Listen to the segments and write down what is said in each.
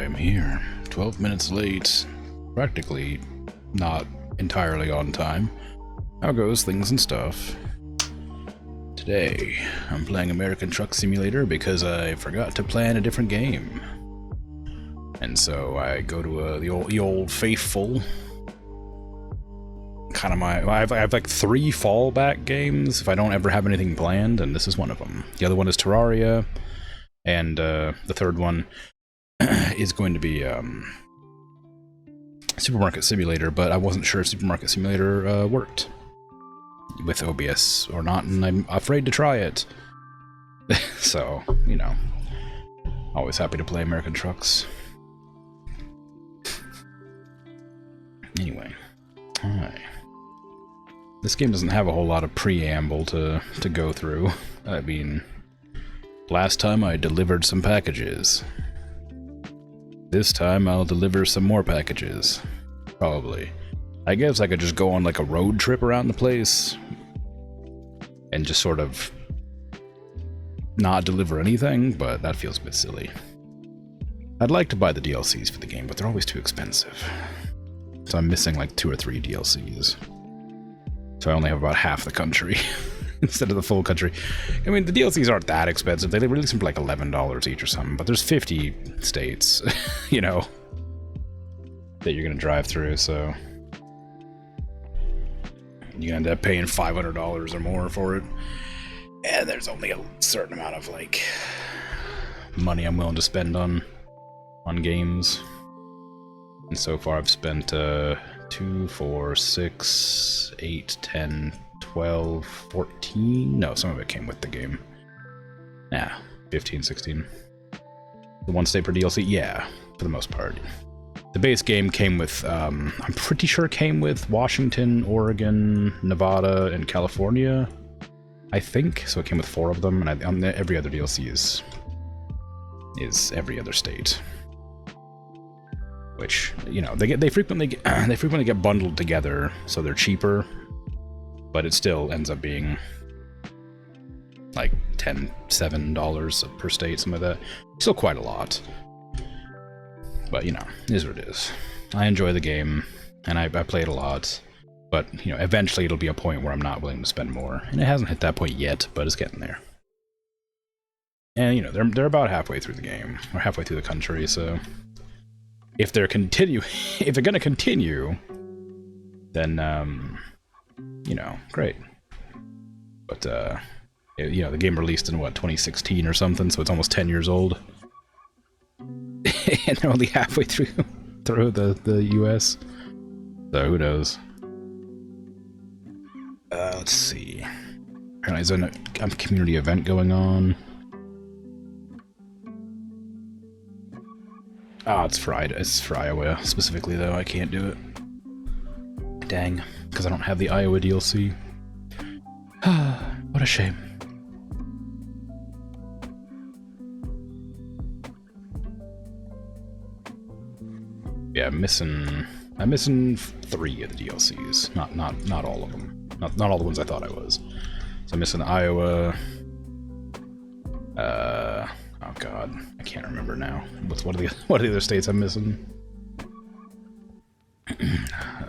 I am here. 12 minutes late. Practically not entirely on time. How goes things and stuff? Today, I'm playing American Truck Simulator because I forgot to plan a different game. And so I go to the old faithful kind of I have like 3 fallback games if I don't ever have anything planned, and this is one of them. The other one is Terraria, and the third one is going to be Supermarket Simulator, but I wasn't sure if Supermarket Simulator worked with OBS or not, and I'm afraid to try it. So, you know, always happy to play American Trucks. Anyway, hi. This game doesn't have a whole lot of preamble to go through. I mean, last time I delivered some packages. This time I'll deliver some more packages. Probably. I guess I could just go on like a road trip around the place and just sort of not deliver anything, but that feels a bit silly. I'd like to buy the DLCs for the game, but they're always too expensive. So I'm missing like 2 or 3 DLCs. So I only have about half the country instead of the full country. I mean, the DLCs aren't that expensive. They release them for like $11 each or something, but there's 50 states, you know, that you're gonna drive through, so you end up paying $500 or more for it. And there's only a certain amount of like money I'm willing to spend on games. And so far I've spent 2, 4, 6, 8, 10, 12, 14. No, some of it came with the game. Yeah, 15, 16. The 1 state per DLC? Yeah, for the most part. The base game came with, I'm pretty sure it came with Washington, Oregon, Nevada, and California. I think. So it came with 4 of them, and every other DLC is every other state. Which, you know, they frequently get bundled together, so they're cheaper, but it still ends up being like $7 per state, something like that. Still quite a lot. But, you know, it is what it is. I enjoy the game, and I play it a lot, but, you know, eventually it'll be a point where I'm not willing to spend more. And it hasn't hit that point yet, but it's getting there. And, you know, they're about halfway through the game, or halfway through the country, so if they're gonna continue, then, you know, great. But, you know, the game released in, what, 2016 or something, so it's almost 10 years old. And they're only halfway through the US. So, who knows? Let's see. Apparently there's a community event going on. Ah, it's fried. It's for Iowa specifically, though. I can't do it. Dang, because I don't have the Iowa DLC. What a shame. Yeah, I'm missing 3 of the DLCs. Not all of them. Not all the ones I thought I was. So I'm missing Iowa. Oh god, I can't remember now. What are the other states I'm missing?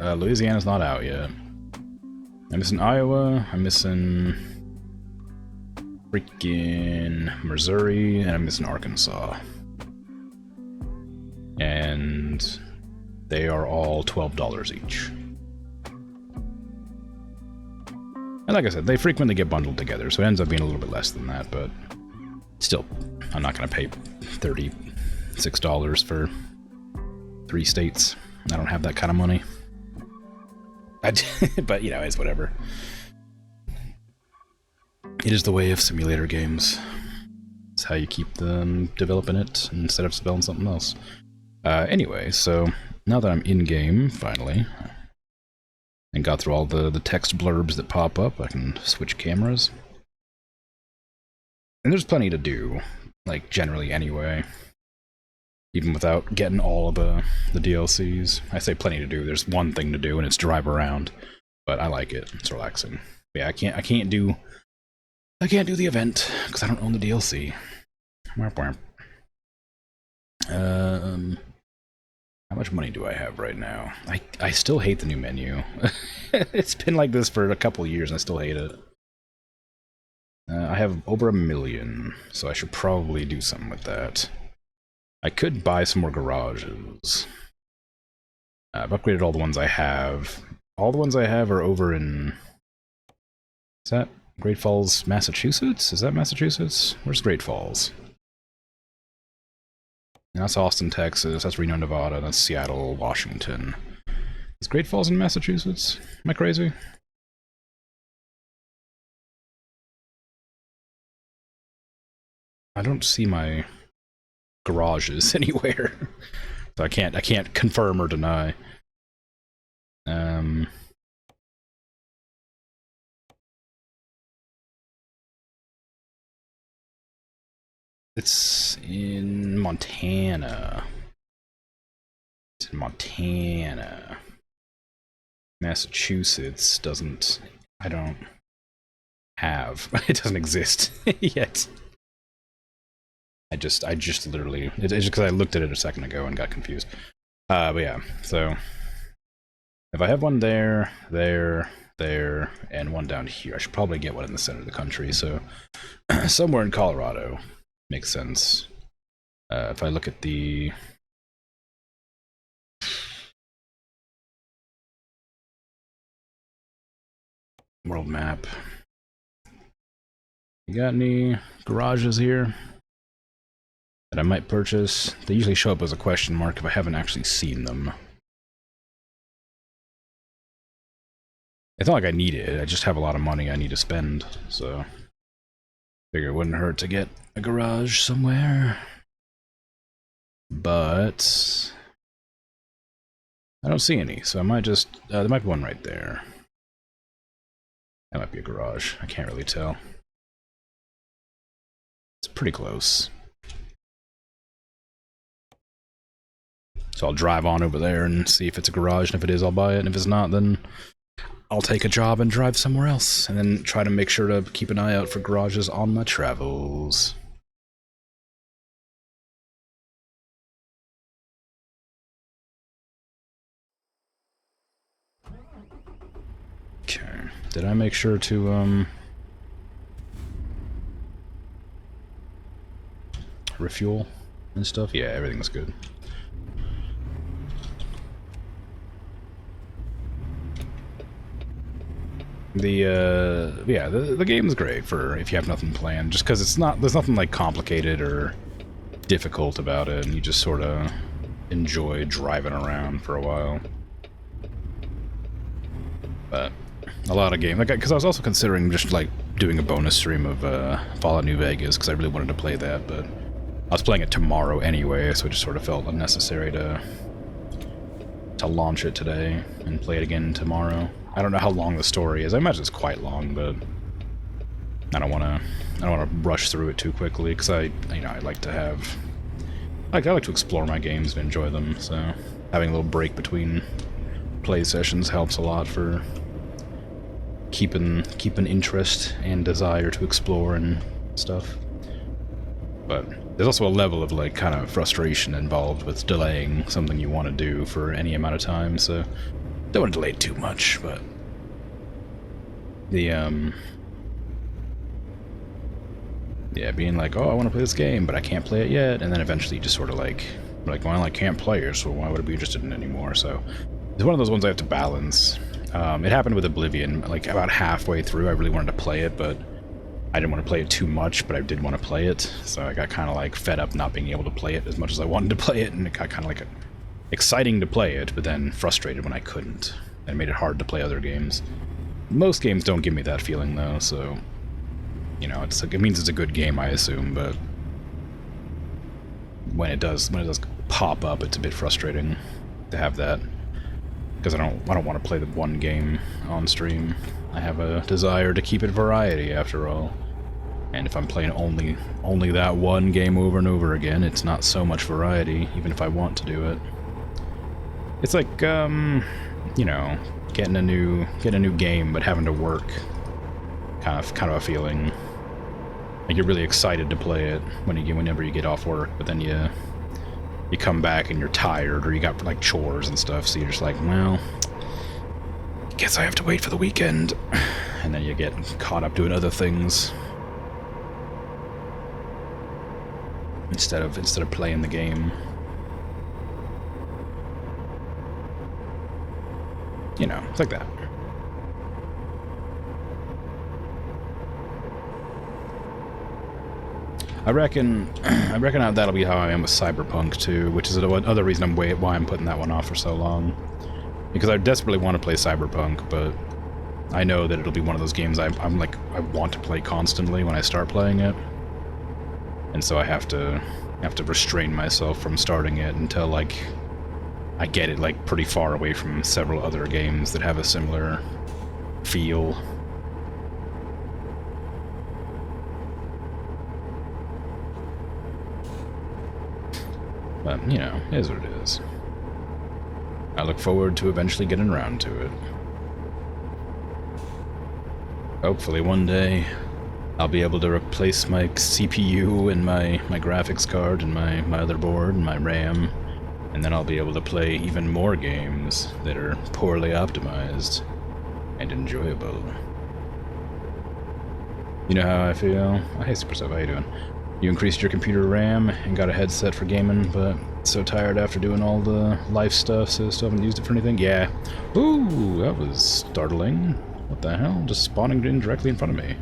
Louisiana's not out yet. I'm missing Iowa, I'm missing freaking Missouri, and I'm missing Arkansas. And they are all $12 each. And like I said, they frequently get bundled together, so it ends up being a little bit less than that, but still, I'm not going to pay $36 for 3 states. I don't have that kind of money. But, you know, it's whatever. It is the way of simulator games. It's how you keep them developing it instead of spelling something else. Anyway, so now that I'm in-game, finally, and got through all the text blurbs that pop up, I can switch cameras. And there's plenty to do, like, generally anyway. Even without getting all of the DLCs. I say plenty to do, there's one thing to do, and it's drive around. But I like it, it's relaxing. Yeah, I can't do the event, because I don't own the DLC. How much money do I have right now? I still hate the new menu. It's been like this for a couple years and I still hate it. I have over 1 million, so I should probably do something with that. I could buy some more garages. I've upgraded all the ones I have. All the ones I have are over in... Is that Great Falls, Massachusetts? Is that Massachusetts? Where's Great Falls? That's Austin, Texas. That's Reno, Nevada. That's Seattle, Washington. Is Great Falls in Massachusetts? Am I crazy? I don't see my garages anywhere, so I can't confirm or deny. It's in Montana. It's in Montana. Massachusetts doesn't... I don't have... It doesn't exist yet. I just literally... It's just because I looked at it a second ago and got confused. But yeah, so... If I have one there, and one down here, I should probably get one in the center of the country, so... somewhere in Colorado makes sense. If I look at the... world map. You got any garages here that I might purchase? They usually show up as a question mark if I haven't actually seen them. It's not like I need it, I just have a lot of money I need to spend, so... Figure it wouldn't hurt to get a garage somewhere. But... I don't see any, so I might just... there might be one right there. That might be a garage, I can't really tell. It's pretty close. So I'll drive on over there and see if it's a garage, and if it is, I'll buy it, and if it's not, then I'll take a job and drive somewhere else, and then try to make sure to keep an eye out for garages on my travels. Okay, did I make sure to, refuel and stuff? Yeah, everything's good. The game's great for if you have nothing planned, just because there's nothing like complicated or difficult about it, and you just sort of enjoy driving around for a while. But a lot of games, like, because I was also considering just like doing a bonus stream of Fallout New Vegas, because I really wanted to play that, but I was playing it tomorrow anyway, so it just sort of felt unnecessary to launch it today and play it again tomorrow. I don't know how long the story is. I imagine it's quite long, but I don't want to rush through it too quickly, because I like to explore my games and enjoy them. So having a little break between play sessions helps a lot for keeping interest and desire to explore and stuff. But there's also a level of like kind of frustration involved with delaying something you want to do for any amount of time, so don't want to delay it too much. But the yeah, being like, oh, I want to play this game, but I can't play it yet, and then eventually you just sort of like, well, I can't play it, so why would I be interested in it anymore? So it's one of those ones I have to balance. It happened with Oblivion, like about halfway through I really wanted to play it, but I didn't want to play it too much, but I did want to play it, so I got kind of like fed up not being able to play it as much as I wanted to play it, and it got kind of like exciting to play it, but then frustrated when I couldn't, and it made it hard to play other games. Most games don't give me that feeling though, so you know, it's like, it means it's a good game, I assume, but when it does pop up, it's a bit frustrating to have that, because I don't want to play the one game on stream. I have a desire to keep it variety after all. And if I'm playing only that one game over and over again, it's not so much variety, even if I want to do it. It's like, you know, getting a new game but having to work. Kind of a feeling. Like you're really excited to play it whenever you get off work, but then you you come back and you're tired, or you got like chores and stuff, so you're just like, well, guess I have to wait for the weekend. And then you get caught up doing other things instead of playing the game. You know, it's like that. I reckon that'll be how I am with Cyberpunk too, which is another reason why I'm putting that one off for so long. Because I desperately want to play Cyberpunk, but I know that it'll be one of those games I'm like, I want to play constantly when I start playing it. And so I have to restrain myself from starting it until, like, I get it, like, pretty far away from several other games that have a similar feel. But, you know, it is what it is. I look forward to eventually getting around to it. Hopefully one day I'll be able to replace my CPU and my graphics card and my motherboard and my RAM, and then I'll be able to play even more games that are poorly optimized and enjoyable. You know how I feel? Oh, hey Super Sub, how you doing? You increased your computer RAM and got a headset for gaming, but so tired after doing all the life stuff, so still haven't used it for anything? Yeah. Ooh, that was startling. What the hell? Just spawning in directly in front of me.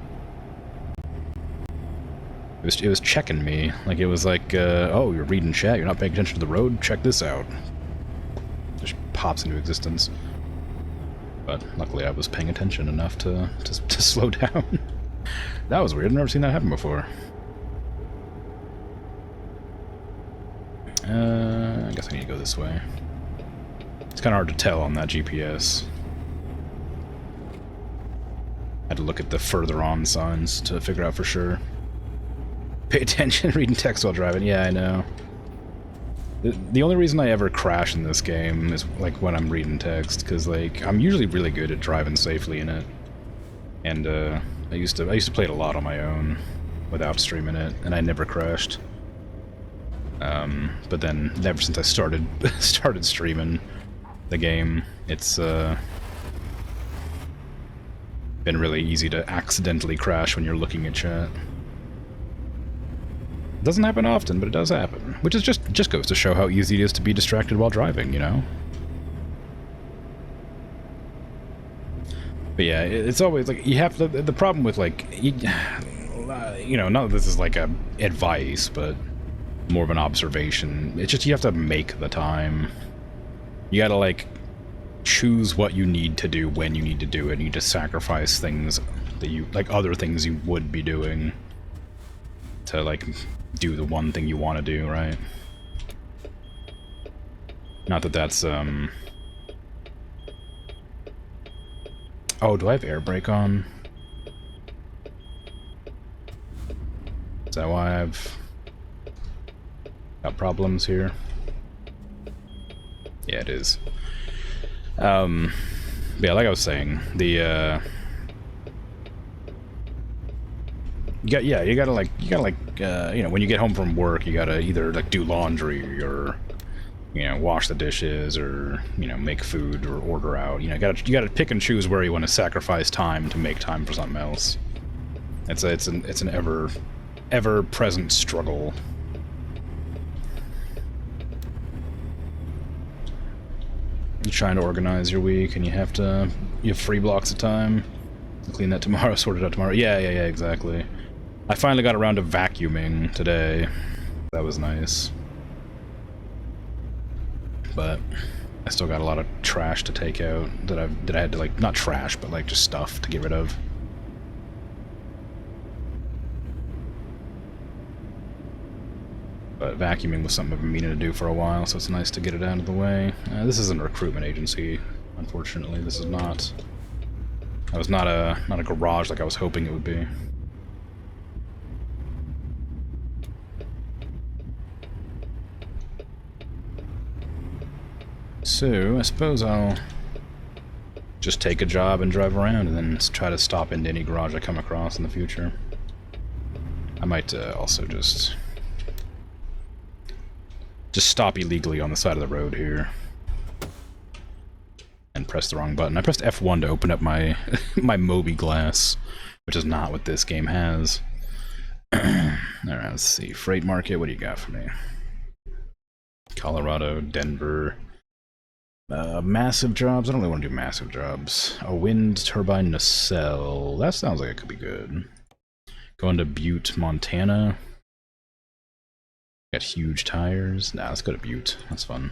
It was checking me. Like, it was like, oh, you're reading chat, you're not paying attention to the road? Check this out. Just pops into existence. But luckily I was paying attention enough to slow down. That was weird, I've never seen that happen before. I guess I need to go this way. It's kind of hard to tell on that GPS. Had to look at the further on signs to figure out for sure. Pay attention, reading text while driving. Yeah, I know. The only reason I ever crash in this game is like when I'm reading text, because like I'm usually really good at driving safely in it, and I used to play it a lot on my own without streaming it, and I never crashed. But then ever since I started streaming the game, it's been really easy to accidentally crash when you're looking at chat. It doesn't happen often, but it does happen, which is just goes to show how easy it is to be distracted while driving, you know? But yeah, it's always like you have to, the problem with like you know, not that this is like a advice, but more of an observation. It's just you have to make the time. You gotta like choose what you need to do when you need to do it, and you just sacrifice things that you like, other things you would be doing to like do the one thing you want to do, right? Not that that's oh, do I have air brake on? Is that why I've got problems here? Yeah, it is. Yeah, like I was saying, the you gotta like, you know, when you get home from work, you gotta either like do laundry or, you know, wash the dishes or, you know, make food or order out. You know, you gotta pick and choose where you want to sacrifice time to make time for something else. It's an ever present struggle. You're trying to organize your week, and you have 3 blocks of time. Clean that tomorrow, sort it out tomorrow. Yeah, exactly. I finally got around to vacuuming today. That was nice. But I still got a lot of trash to take out that I had to, like, not trash, but like just stuff to get rid of. But vacuuming was something I've been meaning to do for a while, so it's nice to get it out of the way. This isn't a recruitment agency, unfortunately. This is not. That was not a garage like I was hoping it would be. So I suppose I'll just take a job and drive around, and then try to stop into any garage I come across in the future. I might also just just stop illegally on the side of the road here. And press the wrong button. I pressed F1 to open up my my Moby glass, which is not what this game has. Alright, let's see. Freight market, what do you got for me? Colorado, Denver. Massive jobs? I don't really want to do massive jobs. A wind turbine nacelle. That sounds like it could be good. Going to Butte, Montana. Got huge tires. Nah, let's go to Butte. That's fun.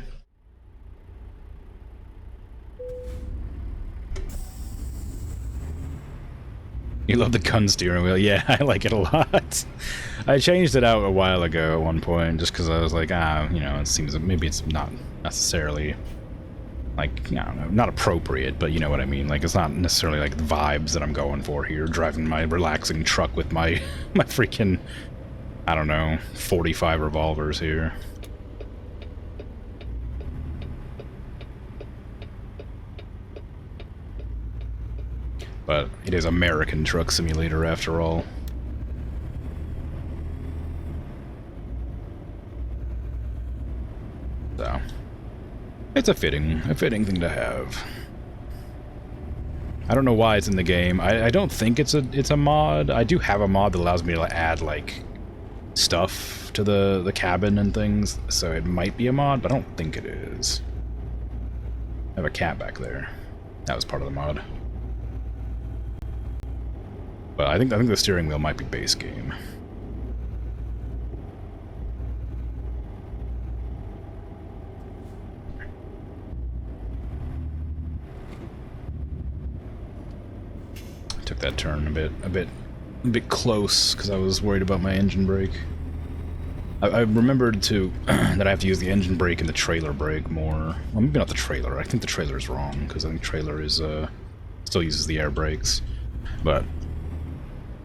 You love the gun steering wheel? Yeah, I like it a lot. I changed it out a while ago at one point, just because I was like, you know, it seems maybe it's not necessarily, like, I don't know, not appropriate, but you know what I mean. Like, it's not necessarily like the vibes that I'm going for here, driving my relaxing truck with my my freaking, I don't know, 45 revolvers here. But it is American Truck Simulator after all. So it's a fitting thing to have. I don't know why it's in the game. I don't think it's a mod. I do have a mod that allows me to add like stuff to the cabin and things, so it might be a mod, but I don't think it is. I have a cat back there. That was part of the mod. But I think the steering wheel might be base game. I took that turn a bit close because I was worried about my engine brake. I remembered to that I have to use the engine brake and the trailer brake more. Well, maybe not the trailer. I think the trailer is wrong because I think trailer is still uses the air brakes, but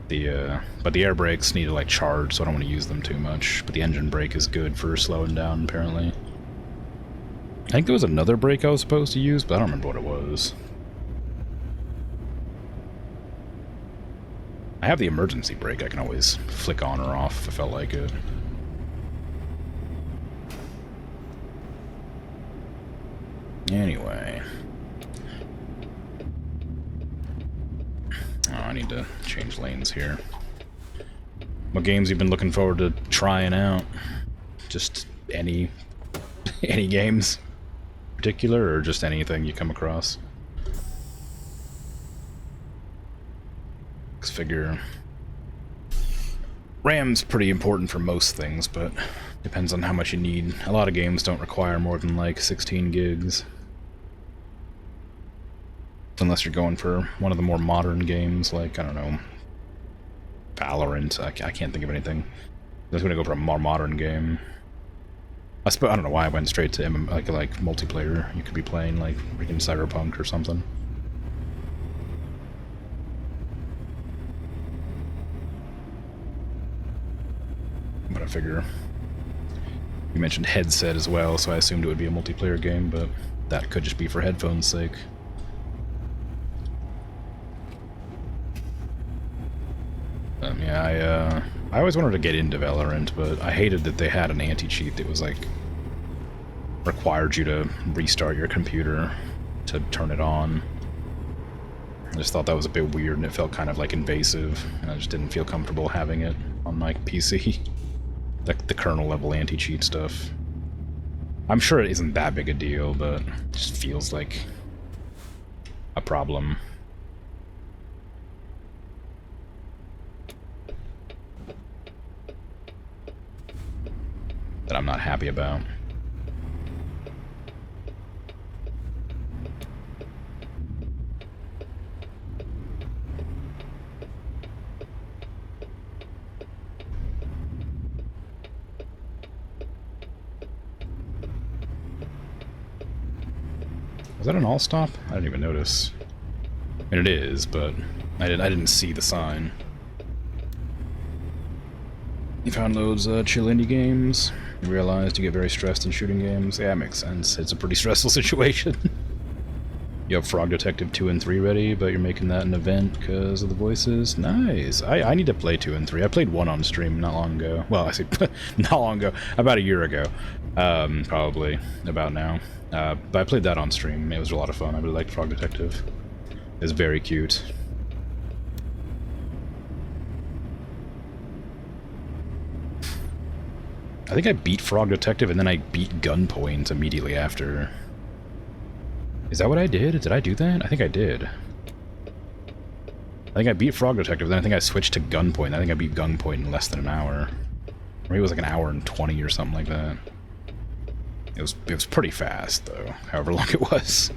the air brakes need to like charge, so I don't want to use them too much. But the engine brake is good for slowing down, apparently. I think there was another brake I was supposed to use, but I don't remember what it was. I have the emergency brake. I can always flick on or off if I felt like it. Anyway. Oh, I need to change lanes here. What games you've been looking forward to trying out? Just any games in particular, or just anything you come across? Let's figure RAM's pretty important for most things, but depends on how much you need. A lot of games don't require more than like 16 gigs. Unless you're going for one of the more modern games, like, I don't know, Valorant. I can't think of anything. I was gonna go for a more modern game. I don't know why I went straight to like multiplayer. You could be playing like freaking Cyberpunk or something. But I figure you mentioned headset as well, so I assumed it would be a multiplayer game, but that could just be for headphones' sake. Yeah, I always wanted to get into Valorant, but I hated that they had an anti-cheat that was like required you to restart your computer to turn it on. I just thought that was a bit weird, and it felt kind of like invasive, and I just didn't feel comfortable having it on my PC. Like the kernel level anti-cheat stuff. I'm sure it isn't that big a deal, but it just feels like a problem. That I'm not happy about. Was that an all stop? I didn't even notice. And it is, but I didn't see the sign. You found loads of chill indie games. You realized you get very stressed in shooting games. Yeah, it makes sense. It's a pretty stressful situation. You have Frog Detective 2 and 3 ready, but you're making that an event because of the voices? Nice. I need to play 2 and 3. I played 1 on stream not long ago. Well, I say not long ago. About a year ago. Probably. About now. But I played that on stream. It was a lot of fun. I really liked Frog Detective. It's very cute. I think I beat Frog Detective and then I beat Gunpoint immediately after. Is that what I did? Did I do that? I think I did. I think I beat Frog Detective, then I think I switched to Gunpoint. I think I beat Gunpoint in less than an hour. Maybe it was like an hour and 20 or something like that. It was pretty fast, though, however long it was.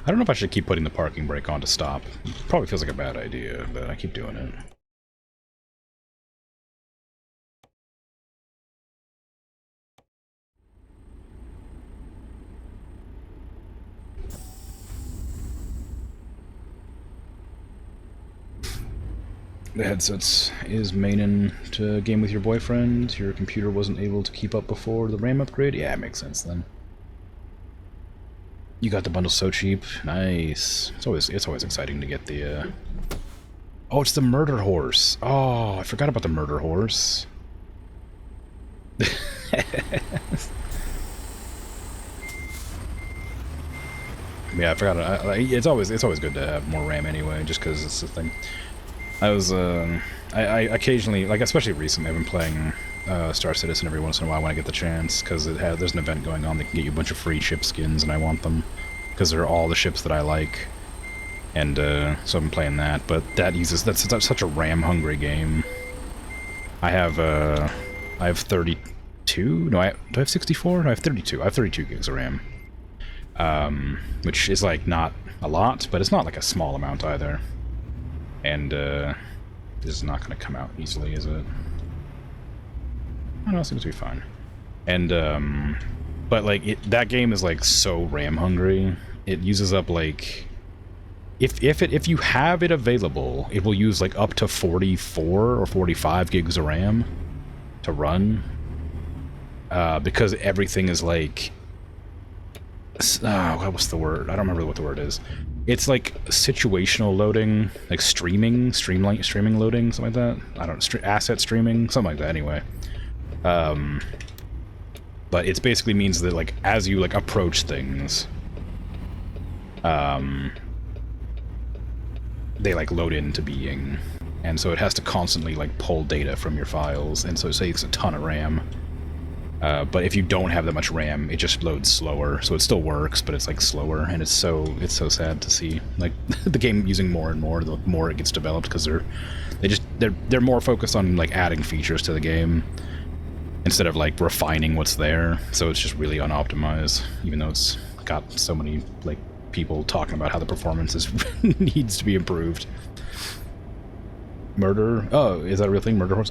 I don't know if I should keep putting the parking brake on to stop. Probably feels like a bad idea, but I keep doing it. The headsets is maining to game with your boyfriend. Your computer wasn't able to keep up before the RAM upgrade? Yeah, it makes sense then. You got the bundle so cheap. Nice. It's always exciting to get the Oh, it's the murder horse. Oh, I forgot about the murder horse. Yeah, I forgot. It's always good to have more RAM anyway, just because it's the thing. I occasionally, like especially recently, I've been playing Star Citizen every once in a while when I get the chance, because there's an event going on that can get you a bunch of free ship skins, and I want them because they're all the ships that I like, and so I've been playing that. But that's such a RAM-hungry game. I have 32. No, do I have 64? No, I have 32. I have 32 gigs of RAM, which is like not a lot, but it's not like a small amount either. And this is not going to come out easily, is it? I don't know, it seems to be fine. And but like that game is like so RAM hungry. It uses up like if you have it available, it will use like up to 44 or 45 gigs of RAM to run. Because everything is like what's the word? I don't remember what the word is. It's like situational loading, like streaming loading, something like that. I don't know, asset streaming, something like that. Anyway, but it basically means that like as you like approach things, they like load into being, and so it has to constantly like pull data from your files, and so it takes a ton of RAM. But if you don't have that much RAM, it just loads slower. So it still works, but it's like slower, and it's so sad to see like the game using more and more the more it gets developed, because they're more focused on like adding features to the game instead of like refining what's there. So it's just really unoptimized, even though it's got so many like people talking about how the performance needs to be improved. Murder? Oh, is that a real thing? Murder horse?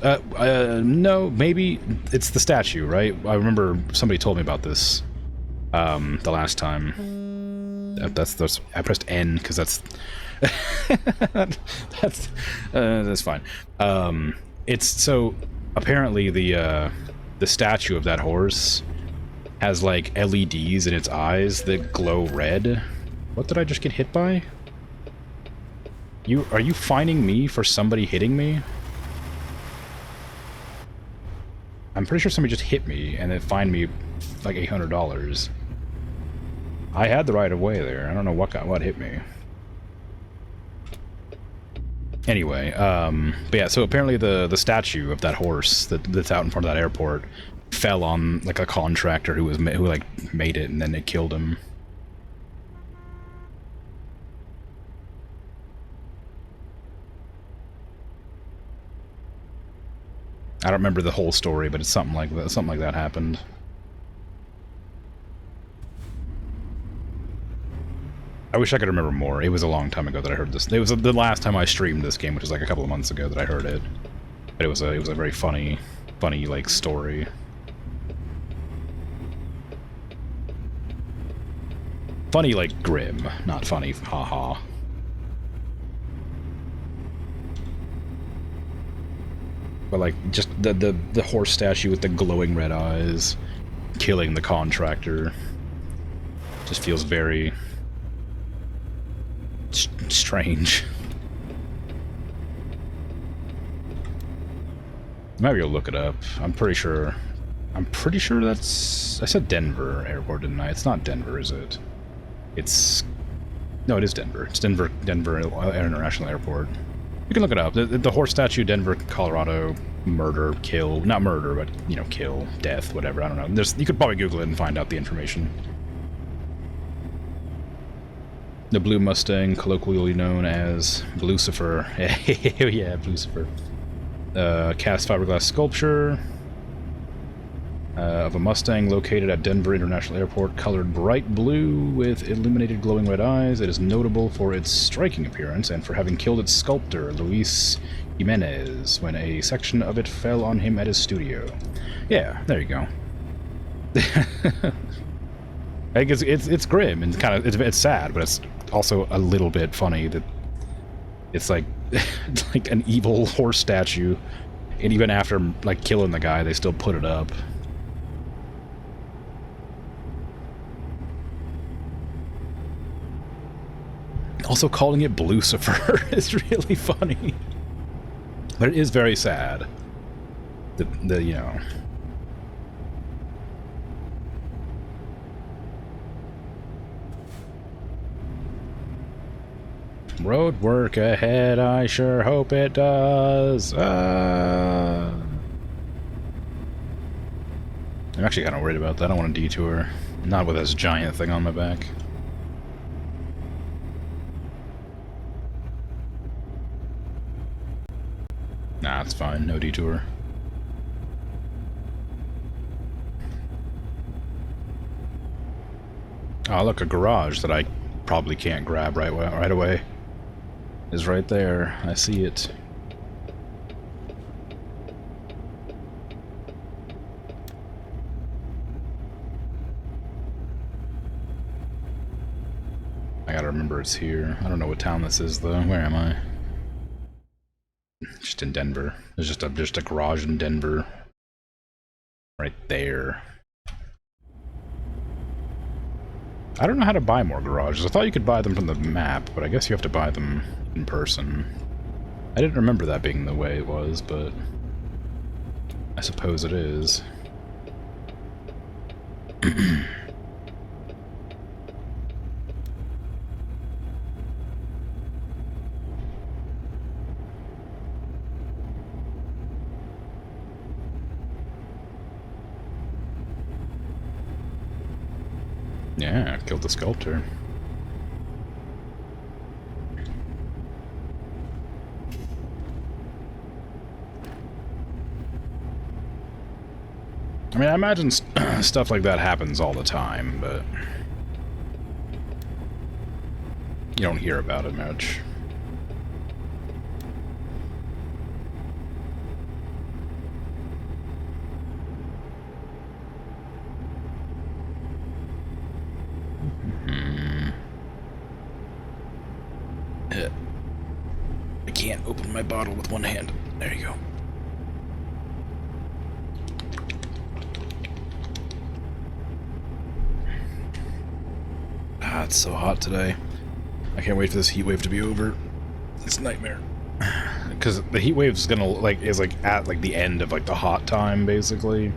No, maybe it's the statue, right? I remember somebody told me about this the last time. That's I pressed N because that's that's fine. It's so apparently the statue of that horse has like LEDs in its eyes that glow red. What did I just get hit by? Are you fining me for somebody hitting me? I'm pretty sure somebody just hit me and then fined me like $800. I had the right of way there. I don't know what hit me. Anyway, but yeah, so apparently the statue of that horse that's out in front of that airport fell on like a contractor who like made it, and then it killed him. I don't remember the whole story, but it's something like that. Something like that happened. I wish I could remember more. It was a long time ago that I heard this. It was the last time I streamed this game, which was like a couple of months ago that I heard it. But it was a very funny like story. Funny like grim, not funny haha. But like just the horse statue with the glowing red eyes killing the contractor just feels very strange. Maybe you'll look it up. I'm pretty sure that's... I said Denver Airport, didn't I? It's not Denver, is it? It's... No, it is Denver. It's Denver International Airport. You can look it up. The horse statue, Denver, Colorado, murder, kill... Not murder, but, you know, kill, death, whatever. I don't know. You could probably Google it and find out the information. The Blue Mustang, colloquially known as Blucifer. Yeah, Blucifer. Cast fiberglass sculpture of a Mustang located at Denver International Airport, colored bright blue with illuminated glowing red eyes. It is notable for its striking appearance and for having killed its sculptor, Luis Jimenez, when a section of it fell on him at his studio. Yeah, there you go. I guess it's grim and kind of it's sad, but it's also a little bit funny that it's like like an evil horse statue, and even after like killing the guy, they still put it up. Also, calling it Blucifer is really funny, but it is very sad. The you know. Road work ahead, I sure hope it does. I'm actually kind of worried about that. I don't want to detour. Not with this giant thing on my back. Nah, it's fine. No detour. Oh, look, a garage that I probably can't grab right away. Is right there. I see it. I gotta remember it's here. I don't know what town this is though. Where am I? Just in Denver. There's just a garage in Denver. Right there. I don't know how to buy more garages. I thought you could buy them from the map, but I guess you have to buy them in person. I didn't remember that being the way it was, but I suppose it is. Yeah, killed the sculptor. I mean, I imagine stuff like that happens all the time, but you don't hear about it much. I can't open my bottle with one hand. There you go. Ah, it's so hot today. I can't wait for this heat wave to be over. It's a nightmare. Because the heat wave is gonna is at the end of the hot time, basically.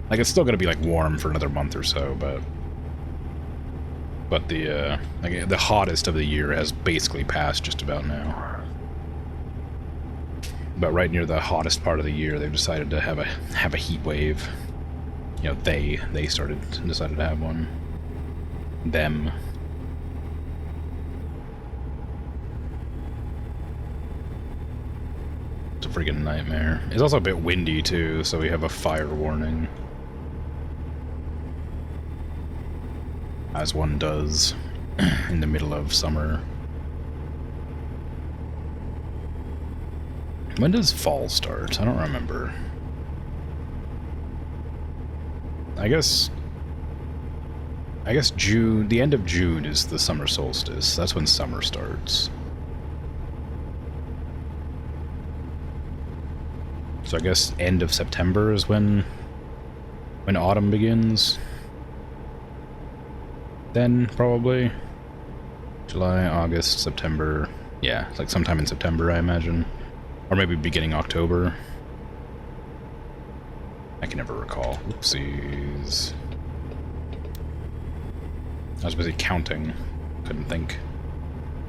Like, it's still gonna be warm for another month or so, but the hottest of the year has basically passed just about now. But right near the hottest part of the year, they've decided to have a heat wave. You know, they decided to have one. Them. It's a freaking nightmare. It's also a bit windy too, so we have a fire warning. As one does in the middle of summer. When does fall start? I don't remember. I guess I guess June, the end of June is the summer solstice. That's when summer starts. So I guess end of September is when autumn begins. Then, probably. July, August, September. Yeah, like sometime in September, I imagine. Or maybe beginning October. I can never recall. Oopsies. I was busy counting. Couldn't think.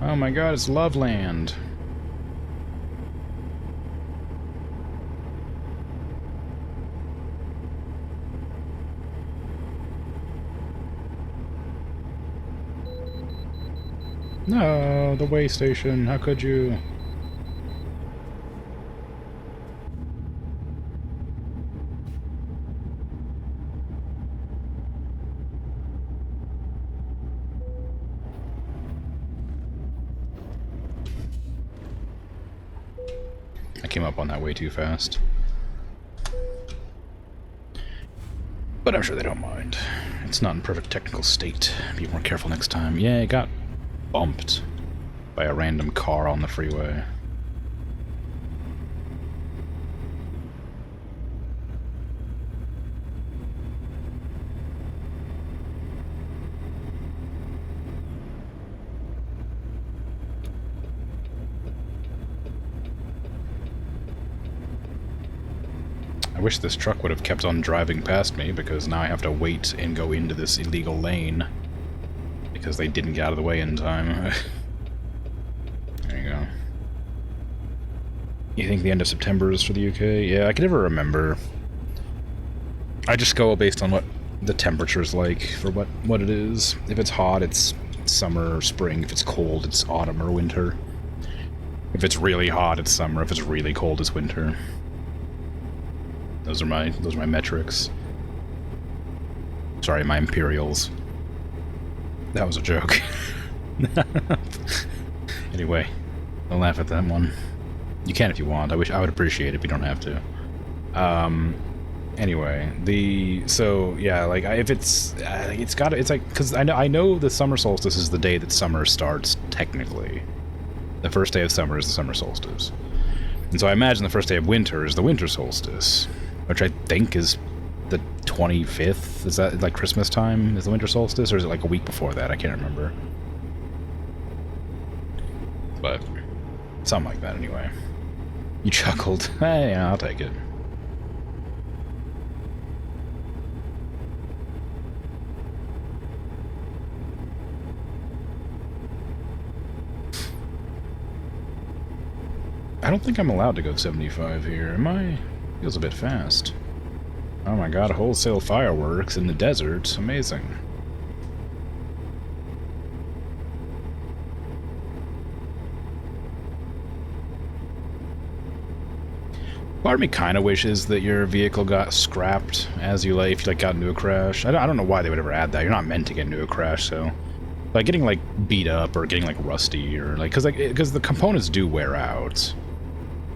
Oh my god, it's Loveland. No, the way station. How could you? I came up on that way too fast. But I'm sure they don't mind. It's not in perfect technical state. Be more careful next time. Yeah, it got bumped by a random car on the freeway. I wish this truck would have kept on driving past me, because now I have to wait and go into this illegal lane. Because they didn't get out of the way in time. There you go. You think the end of September is for the UK? Yeah, I can never remember. I just go based on what the temperature's like for what it is. If it's hot, it's summer or spring. If it's cold, it's autumn or winter. If it's really hot, it's summer. If it's really cold, it's winter. Those are my metrics. Sorry, my imperials. That was a joke. Anyway, don't laugh at that one. You can if you want. I would appreciate it, but you don't have to. Anyway, so yeah, like if it's like, because I know the summer solstice is the day that summer starts technically. The first day of summer is the summer solstice, and so I imagine the first day of winter is the winter solstice, which I think is the 25th. Is that like Christmas time? Is the winter solstice, or is it like a week before that? I can't remember. But something like that anyway. You chuckled. Hey, yeah, I'll take it. I don't think I'm allowed to go 75 here, am I? Feels a bit fast. Oh my god, wholesale fireworks in the desert. Amazing. Part of me kind of wishes that your vehicle got scrapped as you, like, if you, like, got into a crash. I don't know why they would ever add that. You're not meant to get into a crash, so... Like, getting, like, beat up or getting, like, rusty or, like... Because the components do wear out.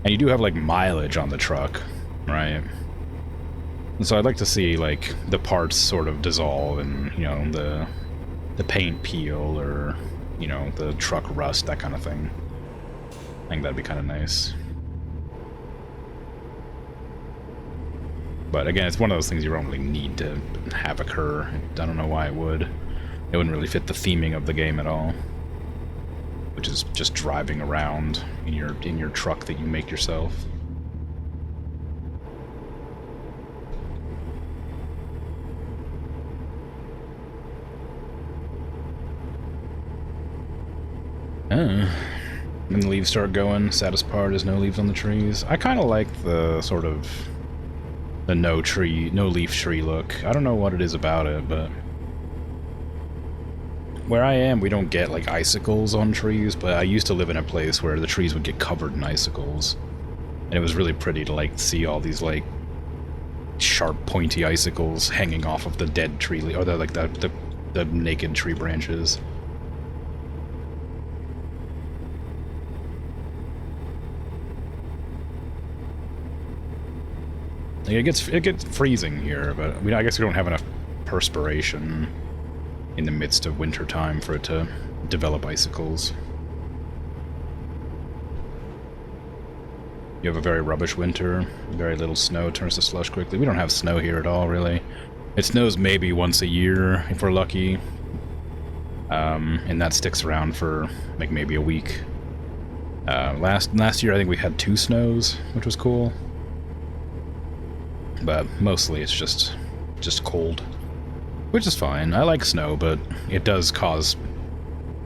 And you do have, like, mileage on the truck, right? And so I'd like to see, like, the parts sort of dissolve and, you know, the paint peel or, you know, the truck rust, that kind of thing. I think that'd be kind of nice. But again, it's one of those things you don't really need to have occur. I don't know why it would. It wouldn't really fit the theming of the game at all. Which is just driving around in your truck that you make yourself. When the leaves start going, saddest part is no leaves on the trees. I kind of like the sort of the no leaf tree look. I don't know what it is about it, but where I am, we don't get like icicles on trees, but I used to live in a place where the trees would get covered in icicles. And it was really pretty to like see all these like sharp pointy icicles hanging off of the dead tree, or the naked tree branches. Like, it gets freezing here, but I mean, I guess we don't have enough perspiration in the midst of winter time for it to develop icicles. You have a very rubbish winter, very little snow turns to slush quickly. We don't have snow here at all, really. It snows maybe once a year, if we're lucky. And that sticks around for, like, maybe a week. Last year I think we had 2 snows, which was cool. But mostly it's just cold. Which is fine. I like snow, but it does cause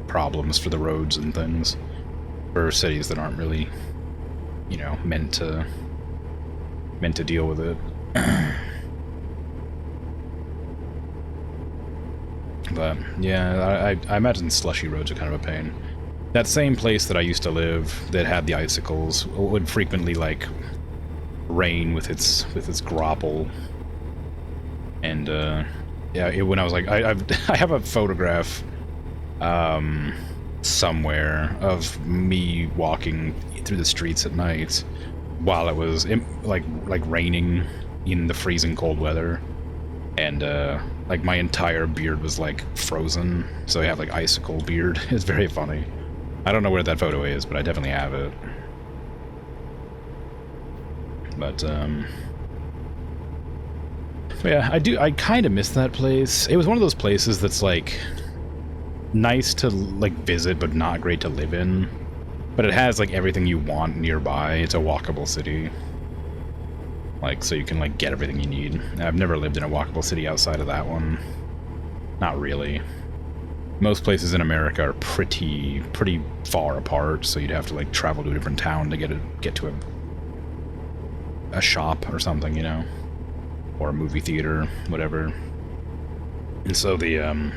problems for the roads and things. For cities that aren't really, you know, meant to deal with it. But yeah, I imagine slushy roads are kind of a pain. That same place that I used to live that had the icicles would frequently, like, rain with its grapple. And yeah, when I was like, I have a photograph somewhere of me walking through the streets at night while it was like raining in the freezing cold weather, and like my entire beard was like frozen, so I have like icicle beard. It's very funny. I don't know where that photo is, but I definitely have it. But yeah, I kind of miss that place. It was one of those places that's like nice to like visit, but not great to live in. But it has like everything you want nearby. It's a walkable city. Like, so you can like get everything you need. I've never lived in a walkable city outside of that one. Not really. Most places in America are pretty far apart, so you'd have to like travel to a different town to get to a shop or something, you know, or a movie theater, whatever. And so the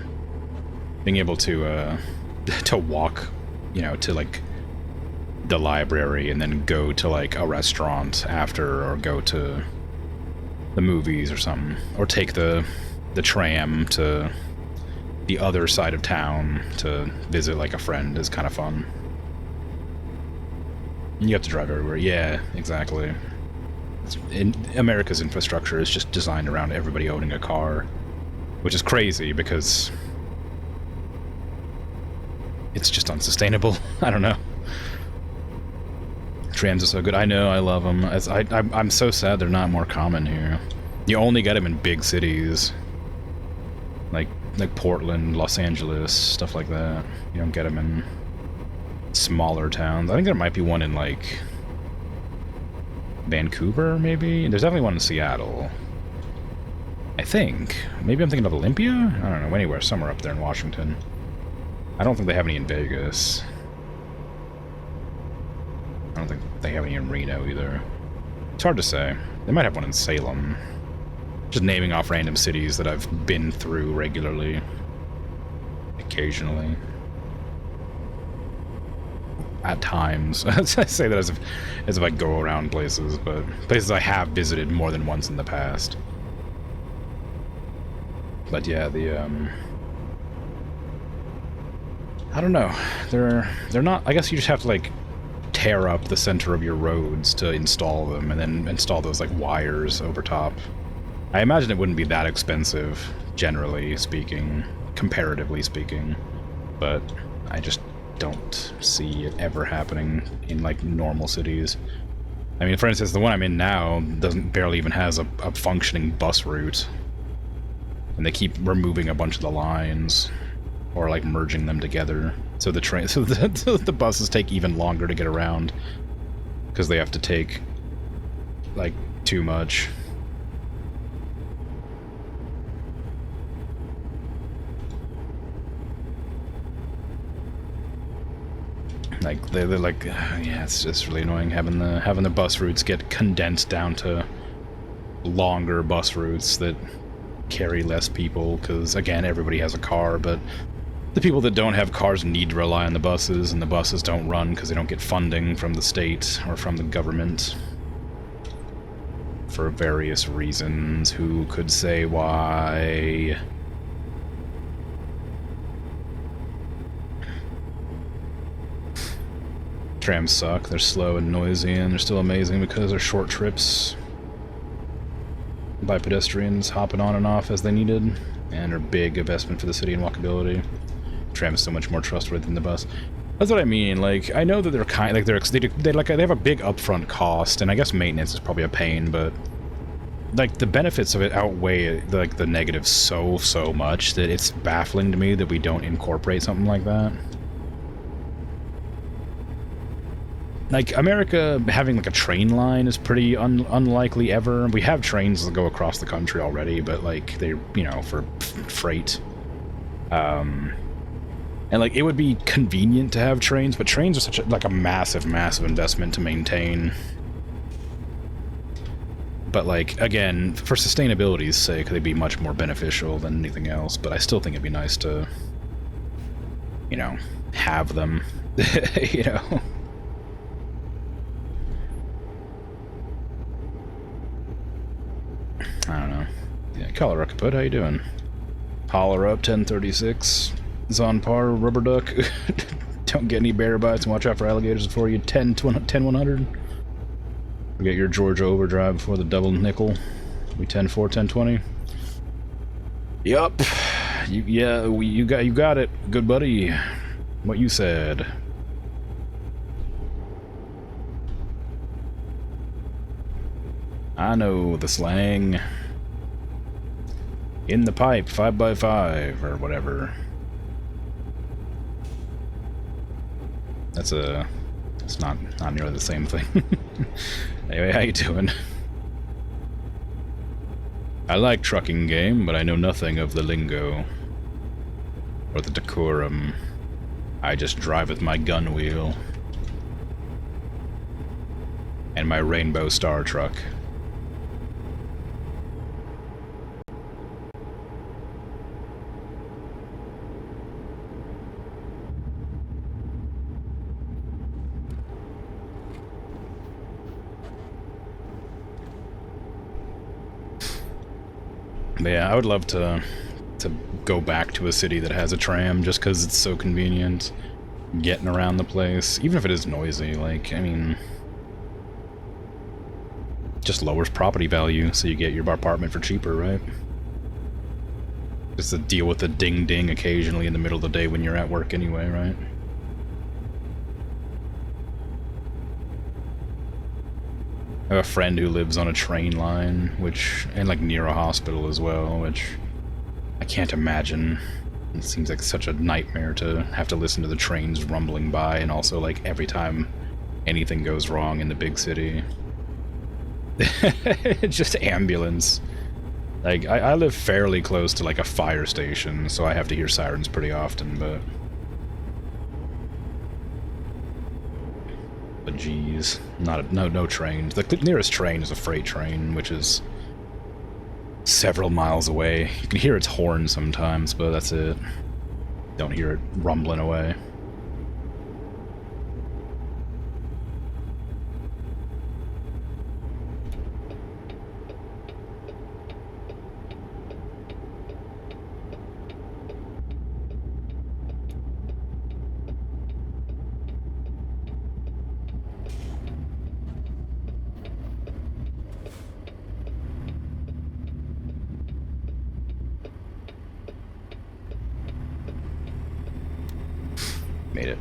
being able to walk, you know, to like the library and then go to like a restaurant after, or go to the movies or something, or take the tram to the other side of town to visit like a friend is kind of fun. You have to drive everywhere. Yeah, exactly. America's infrastructure is just designed around everybody owning a car, which is crazy because it's just unsustainable. I don't know. Trams are so good. I know, I love them. I'm so sad they're not more common here. You only get them in big cities, like Portland, Los Angeles, stuff like that. You don't get them in smaller towns. I think there might be one in like Vancouver, maybe. There's definitely one in Seattle, I think. Maybe I'm thinking of Olympia? I don't know, anywhere, somewhere up there in Washington. I don't think they have any in Vegas. I don't think they have any in Reno either. It's hard to say. They might have one in Salem. Just naming off random cities that I've been through regularly. Occasionally. At times. I say that as if I go around places, but places I have visited more than once in the past. But yeah, I don't know. They're not. I guess you just have to like tear up the center of your roads to install them, and then install those like wires over top. I imagine it wouldn't be that expensive, generally speaking, comparatively speaking, but I just don't see it ever happening in like normal cities. I mean, for instance, the one I'm in now barely even has a functioning bus route, and they keep removing a bunch of the lines or like merging them together. So the buses take even longer to get around because they have to take like too much. Like they're like, yeah, it's just really annoying having the bus routes get condensed down to longer bus routes that carry less people, because again, everybody has a car, but the people that don't have cars need to rely on the buses, and the buses don't run because they don't get funding from the state or from the government for various reasons. Who could say why? Trams suck. They're slow and noisy, and they're still amazing because they're short trips by pedestrians hopping on and off as they needed, and are big investment for the city and walkability. Tram is so much more trustworthy than the bus. That's what I mean. Like, I know that they're they have a big upfront cost, and I guess maintenance is probably a pain, but like the benefits of it outweigh like the negatives so much that it's baffling to me that we don't incorporate something like that. Like, America having, like, a train line is pretty unlikely ever. We have trains that go across the country already, but, like, they're, you know, for freight. And, like, it would be convenient to have trains, but trains are such a massive investment to maintain. But, like, again, for sustainability's sake, they'd be much more beneficial than anything else, but I still think it'd be nice to, you know, have them, you know? I don't know. Yeah, Colorado Kaput, how you doing? Holler up, 1036. Is on par, Rubber Duck. Don't get any bear bites and watch out for alligators before you 100. Get your Georgia overdrive before the double nickel. We 10-4, 10-20. Yup. You got it. Good buddy. What you said. I know the slang. In the pipe, 5x5, or whatever. It's not nearly the same thing. Anyway, how you doing? I like trucking game, but I know nothing of the lingo. Or the decorum. I just drive with my gun wheel. And my rainbow star truck. But yeah, I would love to go back to a city that has a tram just because it's so convenient getting around the place, even if it is noisy. Like, I mean, just lowers property value, so you get your apartment for cheaper, right? Just to deal with the ding-ding occasionally in the middle of the day when you're at work anyway, right? I have a friend who lives on a train line, and like near a hospital as well, which I can't imagine. It seems like such a nightmare to have to listen to the trains rumbling by, and also like every time anything goes wrong in the big city. It's just ambulance. Like, I live fairly close to like a fire station, so I have to hear sirens pretty often, but geez, no trains. The nearest train is a freight train, which is several miles away. You can hear its horn sometimes, but that's it. Don't hear it rumbling away. Made it.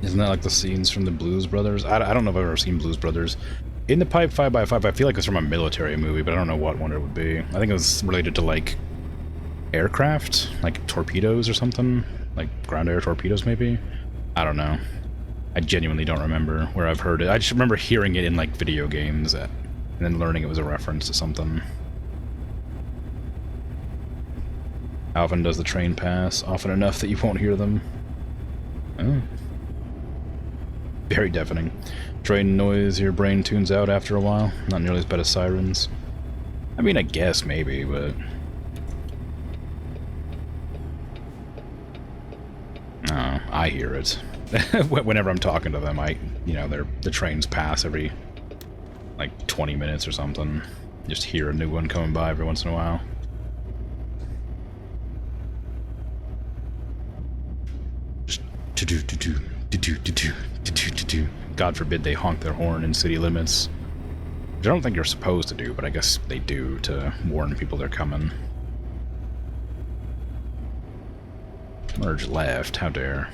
Isn't that like the scenes from the Blues Brothers? I don't know if I've ever seen Blues Brothers. In the Pipe 5x5, I feel like it's from a military movie, but I don't know what one it would be. I think it was related to, like, aircraft? Like torpedoes or something? Like ground air torpedoes, maybe? I don't know. I genuinely don't remember where I've heard it. I just remember hearing it in, like, video games, and then learning it was a reference to something. How often does the train pass? Often enough that you won't hear them. Oh. Very deafening. Train noise, your brain tunes out after a while. Not nearly as bad as sirens. I mean, I guess maybe, but... Oh, I hear it. Whenever I'm talking to them, you know, the trains pass every, like, 20 minutes or something. Just hear a new one coming by every once in a while. God forbid they honk their horn in city limits. Which I don't think you're supposed to do, but I guess they do to warn people they're coming. Merge left, how dare.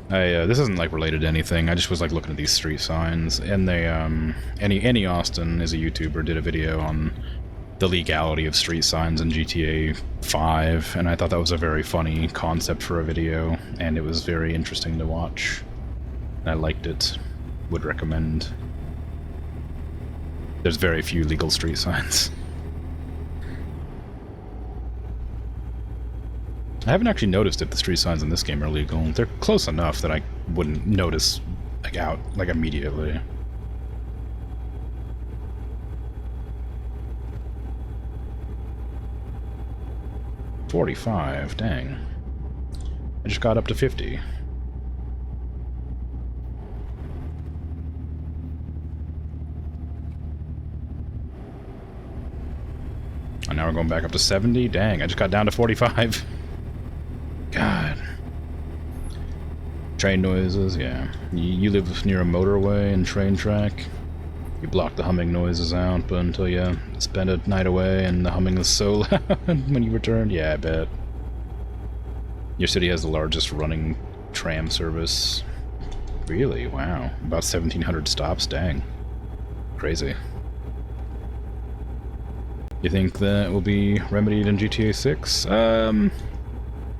This isn't like related to anything. I just was like looking at these street signs, and they Any Austin is a YouTuber, did a video on the legality of street signs in GTA 5, and I thought that was a very funny concept for a video, and it was very interesting to watch. I liked it. Would recommend. There's very few legal street signs. I haven't actually noticed if the street signs in this game are legal. They're close enough that I wouldn't notice like immediately. $45, dang. I just got up to 50. And now we're going back up to 70? Dang, I just got down to 45. God. Train noises, yeah. You live near a motorway and train track. You block the humming noises out, but until you spend a night away and the humming is so loud when you return, yeah, I bet. Your city has the largest running tram service. Really? Wow. About 1,700 stops? Dang. Crazy. You think that will be remedied in GTA 6?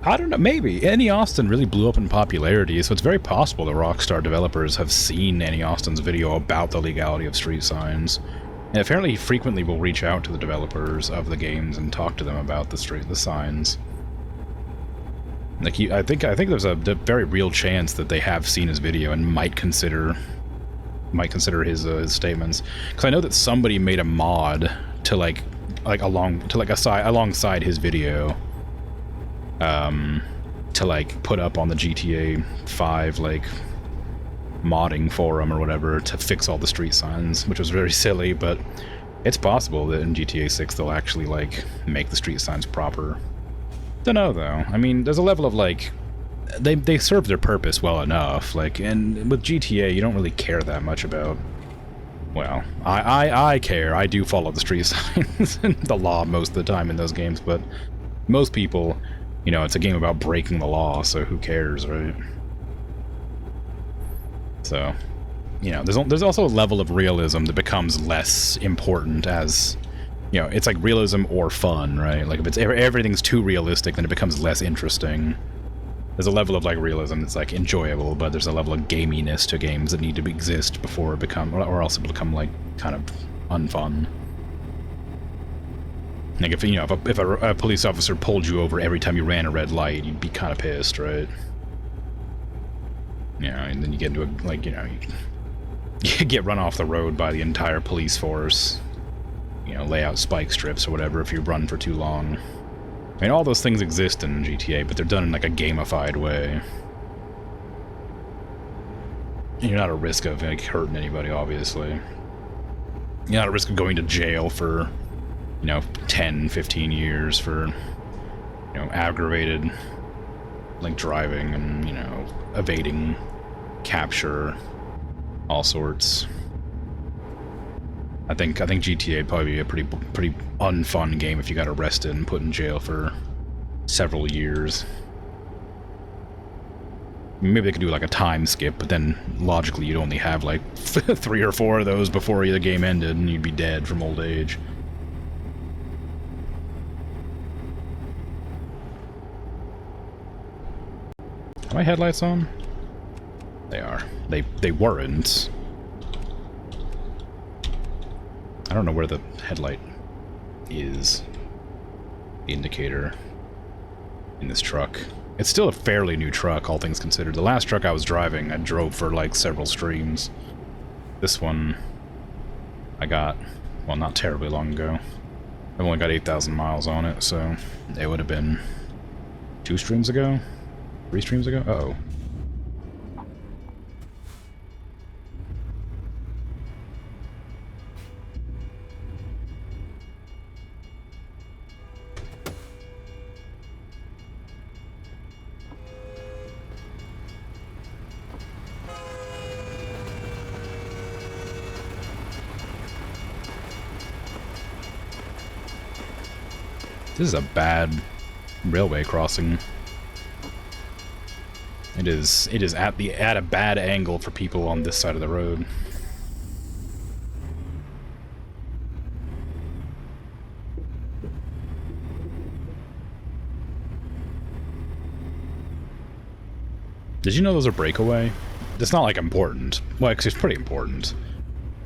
I don't know, maybe. Annie Austin really blew up in popularity, so it's very possible that Rockstar developers have seen Annie Austin's video about the legality of street signs. And apparently he frequently will reach out to the developers of the games and talk to them about the signs. Like I think there's a very real chance that they have seen his video and might consider his statements. Because I know that somebody made a mod to alongside his video. To like put up on the GTA 5 like modding forum or whatever to fix all the street signs, which was very silly, but it's possible that in GTA 6 they'll actually like make the street signs proper. Dunno though. I mean, there's a level of like they serve their purpose well enough, like, and with GTA you don't really care that much about, well, I care. I do follow the street signs and the law most of the time in those games, but most people, you know, it's a game about breaking the law, so who cares, right? So, you know, there's also a level of realism that becomes less important as, you know, it's like realism or fun, right? Like, if everything's too realistic, then it becomes less interesting. There's a level of, like, realism that's, like, enjoyable, but there's a level of gaminess to games that need to exist before it become, or else it will become, like, kind of unfun. Like, if, you know, if a police officer pulled you over every time you ran a red light, you'd be kind of pissed, right? Yeah, and then you get into a, like, you know, you get run off the road by the entire police force. You know, lay out spike strips or whatever if you run for too long. I mean, all those things exist in GTA, but they're done in, like, a gamified way. You're not at risk of, like, hurting anybody, obviously. You're not at risk of going to jail for, you know, 10, 15 years for, you know, aggravated, like, driving and, you know, evading capture, all sorts. I think GTA would probably be a pretty unfun game if you got arrested and put in jail for several years. Maybe they could do like a time skip, but then logically you'd only have like 3 or 4 of those before the game ended, and you'd be dead from old age. Are my headlights on? They are. They weren't. I don't know where the headlight is. The indicator in this truck. It's still a fairly new truck, all things considered. The last truck I was driving, I drove for like several streams. This one I got, well, not terribly long ago. I've only got 8,000 miles on it, so it would have been 2 streams ago? 3 streams ago? Uh-oh. This is a bad railway crossing. It is at a bad angle for people on this side of the road. Did you know those are breakaway? It's not like important. Well, actually, it's pretty important.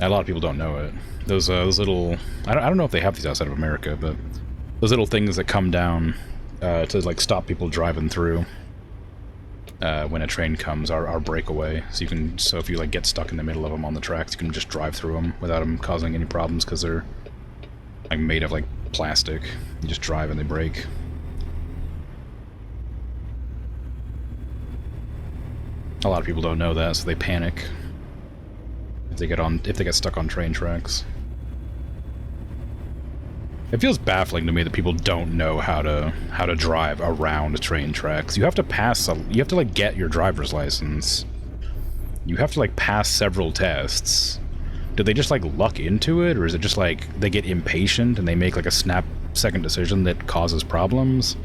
A lot of people don't know it. Those little... I don't know if they have these outside of America, but those little things that come down to like stop people driving through when a train comes are breakaway. So if you like get stuck in the middle of them on the tracks, you can just drive through them without them causing any problems because they're like made of like plastic. You just drive and they break. A lot of people don't know that, so they panic if they get stuck on train tracks. It feels baffling to me that people don't know how to drive around train tracks. You have to like get your driver's license. You have to like pass several tests. Do they just like luck into it, or is it just like they get impatient and they make like a snap-second decision that causes problems?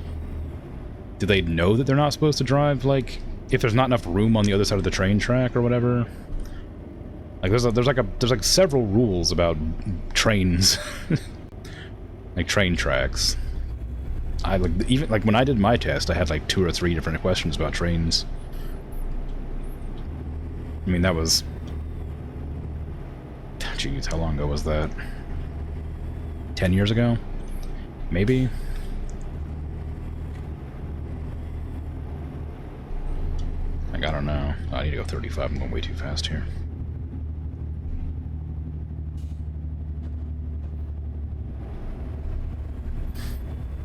Do they know that they're not supposed to drive like if there's not enough room on the other side of the train track or whatever? Like there's like several rules about trains. Like train tracks. Even when I did my test, I had like 2 or 3 different questions about trains. I mean, that was... Jeez, how long ago was that? 10 years ago? Maybe? Like, I don't know. I need to go 35. I'm going way too fast here.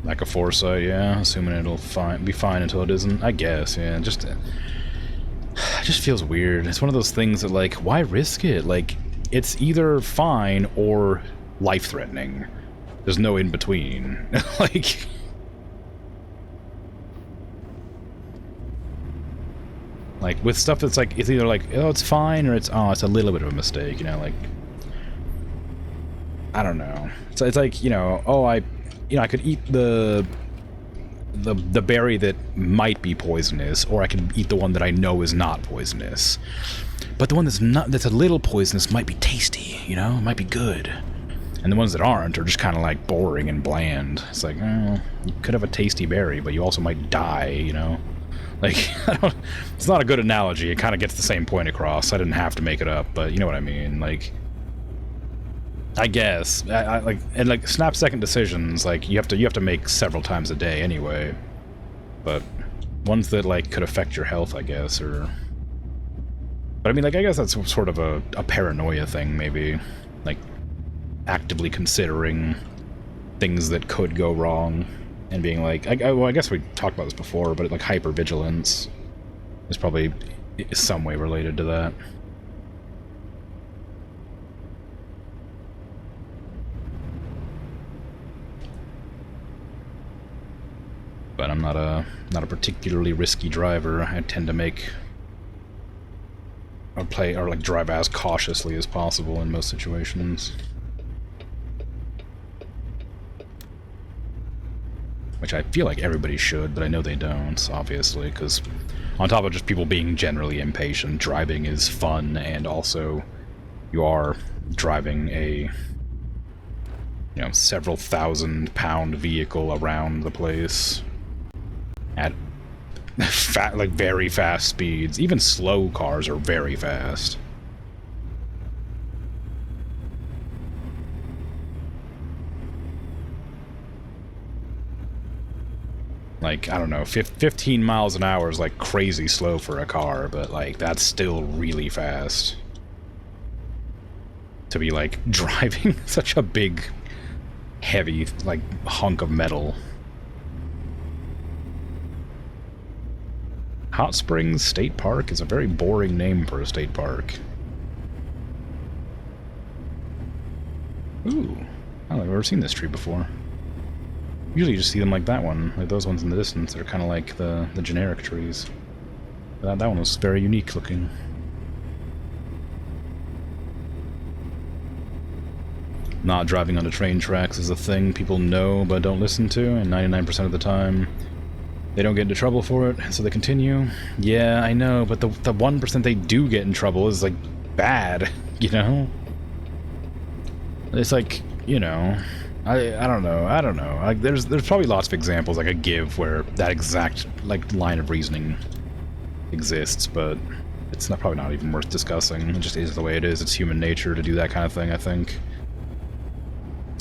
Lack of foresight, yeah. Assuming it'll be fine until it isn't. I guess, yeah. It just feels weird. It's one of those things that, like, why risk it? Like, it's either fine or life-threatening. There's no in-between. Like... Like, with stuff that's like, it's either like, oh, it's fine, or it's a little bit of a mistake, you know, like... I don't know. So it's like, you know, oh, I could eat the berry that might be poisonous, or I could eat the one that I know is not poisonous. But the one that's a little poisonous might be tasty, you know? It might be good. And the ones that aren't are just kind of like boring and bland. It's like, oh, you could have a tasty berry, but you also might die, you know? Like, it's not a good analogy. It kind of gets the same point across. I didn't have to make it up, but you know what I mean. Like, I guess like snap-second decisions. Like you have to make several times a day anyway. But ones that like could affect your health, I guess, or. But I mean, like, I guess that's sort of a paranoia thing, maybe. Like, actively considering things that could go wrong. And being like, well, I guess we talked about this before, but like hypervigilance is probably some way related to that. But I'm not a particularly risky driver. I tend to make or like drive as cautiously as possible in most situations. Which I feel like everybody should, but I know they don't, obviously, because on top of just people being generally impatient, driving is fun, and also you are driving a, you know, several thousand-pound vehicle around the place at like very fast speeds. Even slow cars are very fast. Like, I don't know, 15 miles an hour is like crazy slow for a car, but like that's still really fast. To be like driving such a big, heavy, like hunk of metal. Hot Springs State Park is a very boring name for a state park. Ooh, I don't think I've ever seen this tree before. Usually you just see them like that one, like those ones in the distance. They're kind of like the generic trees. But that one was very unique looking. Not driving onto train tracks is a thing people know but don't listen to, and 99% of the time they don't get into trouble for it, so they continue. Yeah, I know, but the 1% they do get in trouble is, like, bad, you know? It's like, you know, I don't know. Like, there's probably lots of examples I could give where that exact, like, line of reasoning exists, but it's probably not even worth discussing. It just is the way it is. It's human nature to do that kind of thing, I think.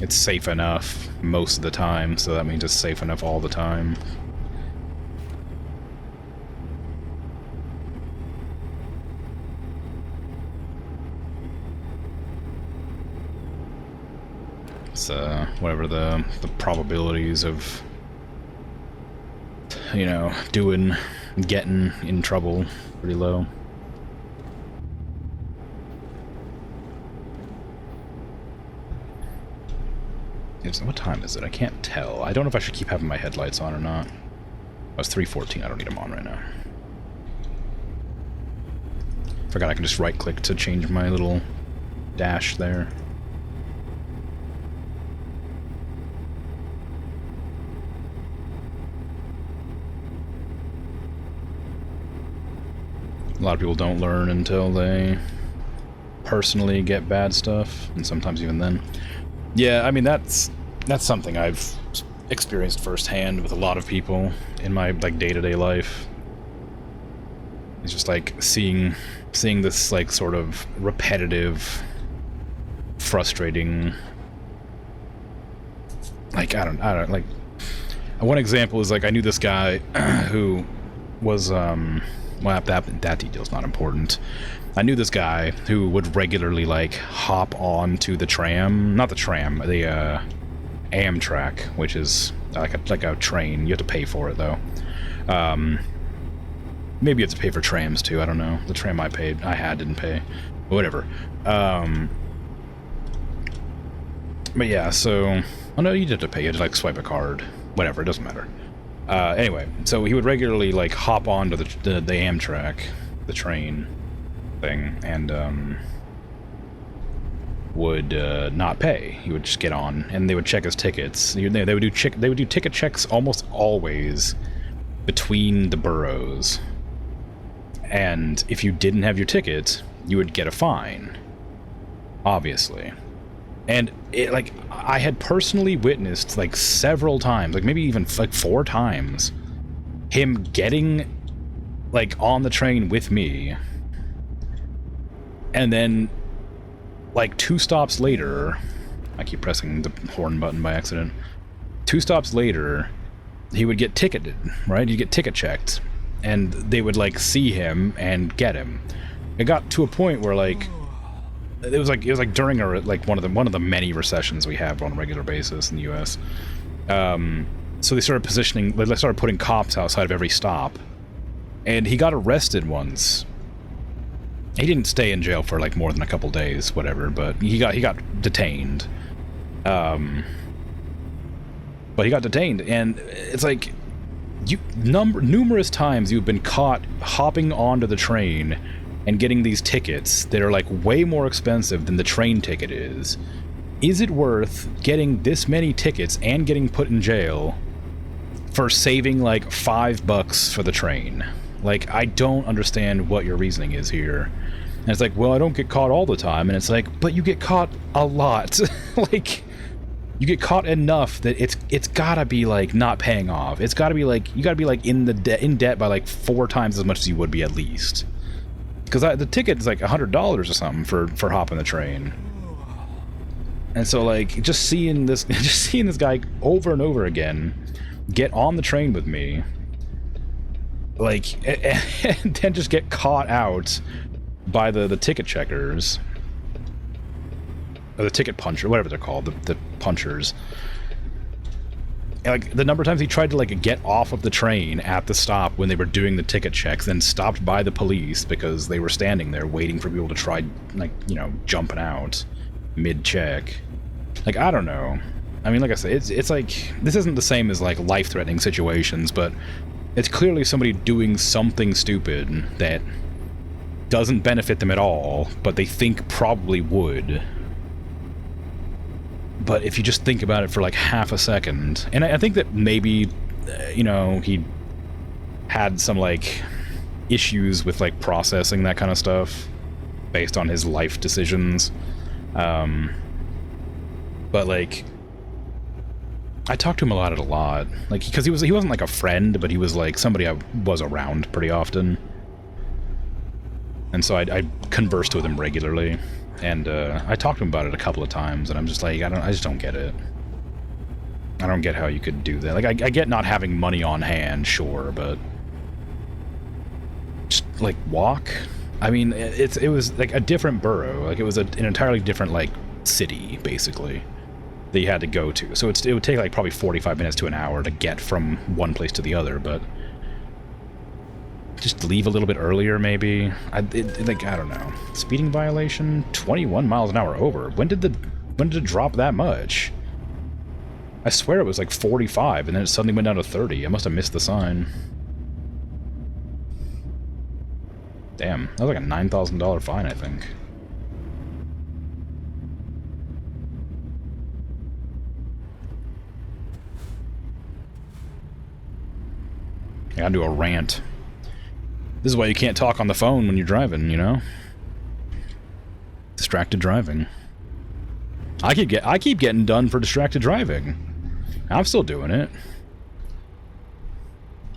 It's safe enough most of the time, so that means it's safe enough all the time. It's, whatever the probabilities of, you know, getting in trouble, pretty low. What time is it? I can't tell. I don't know if I should keep having my headlights on or not. Oh, it's 3:14. I don't need them on right now. Forgot I can just right-click to change my little dash there. A lot of people don't learn until they personally get bad stuff, and sometimes even then. Yeah, I mean, that's something I've experienced firsthand with a lot of people in my, like, day-to-day life. It's just like seeing this, like, sort of repetitive, frustrating, like, I don't like, one example is, like, I knew this guy who was well, that detail's not important. I knew this guy who would regularly, like, hop on to the tram, not the tram, the Amtrak, which is like a train. You have to pay for it, though. Maybe you have to pay for trams too, I don't know. The tram I had didn't pay. But whatever. But yeah, so, oh no, you did have to pay. You had to, like, swipe a card. Whatever, it doesn't matter. Anyway, so he would regularly, like, hop onto the Amtrak, the train thing, and would not pay. He would just get on, and they would check his tickets. They would do ticket checks almost always between the boroughs. And if you didn't have your ticket, you would get a fine, obviously. And it, like, I had personally witnessed, like, several times, like, maybe even, like, 4 times, him getting, like, on the train with me, and then, like, 2 stops later, I keep pressing the horn button by accident, 2 stops later, he would get ticketed, right? He'd get ticket checked, and they would, like, see him and get him. It got to a point where, like, it was like during one of the many recessions we have on a regular basis in the U.S. So they started they started putting cops outside of every stop, and he got arrested once. He didn't stay in jail for, like, more than a couple days, whatever, but he got detained. But he got detained, and it's like, numerous times you've been caught hopping onto the train and getting these tickets that are, like, way more expensive than the train ticket is. Is it worth getting this many tickets and getting put in jail for saving, like, $5 for the train? Like, I don't understand what your reasoning is here. And it's like, well, I don't get caught all the time. And it's like, but you get caught a lot. Like, you get caught enough that it's gotta be, like, not paying off. It's gotta be, like, you gotta be, like, in debt by, like, 4 times as much as you would be at least. Because the ticket is like $100 or something for hopping the train. And so, like, just seeing this guy over and over again get on the train with me, like, and then just get caught out by the ticket checkers, or the ticket puncher, whatever they're called, the punchers. And, like, the number of times he tried to, like, get off of the train at the stop when they were doing the ticket checks, then stopped by the police because they were standing there waiting for people to try, like, you know, jumping out mid-check. Like, I don't know. I mean, like I said, it's like, this isn't the same as, like, life-threatening situations, but it's clearly somebody doing something stupid that doesn't benefit them at all, but they think probably would. But if you just think about it for like half a second, and I think that maybe, you know, he had some like issues with like processing that kind of stuff based on his life decisions. But like, I talked to him about it a lot, like, because he wasn't like a friend, but he was like somebody I was around pretty often, and so I conversed with him regularly, and I talked to him about it a couple of times, and I'm just like, I just don't get it. I don't get how you could do that. Like, I get not having money on hand, sure, but just like walk. I mean, it was like a different borough, like it was an entirely different like city, basically, that you had to go to. So it would take like probably 45 minutes to an hour to get from one place to the other, but just leave a little bit earlier, maybe. Like, I don't know. Speeding violation, 21 miles an hour over. When did it drop that much? I swear it was like 45, and then it suddenly went down to 30. I must have missed the sign. Damn, that was like a $9,000 fine, I think. I gotta do a rant. This is why you can't talk on the phone when you're driving, you know? Distracted driving. I keep getting done for distracted driving. I'm still doing it.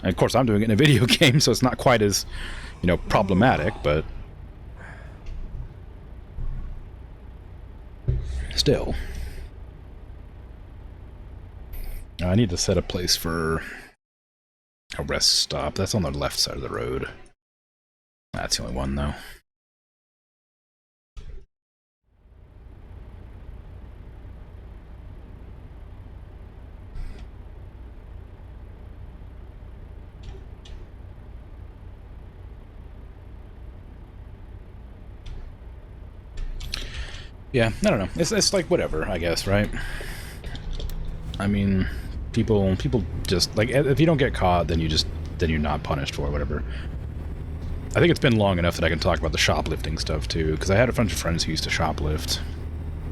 And of course, I'm doing it in a video game, so it's not quite as, you know, problematic, but still. I need to set a place for a rest stop. That's on the left side of the road. That's the only one, though. Yeah, I don't know. It's like whatever, I guess, right? I mean, people just like, if you don't get caught, then you're not punished for it, whatever. I think it's been long enough that I can talk about the shoplifting stuff too, because I had a bunch of friends who used to shoplift.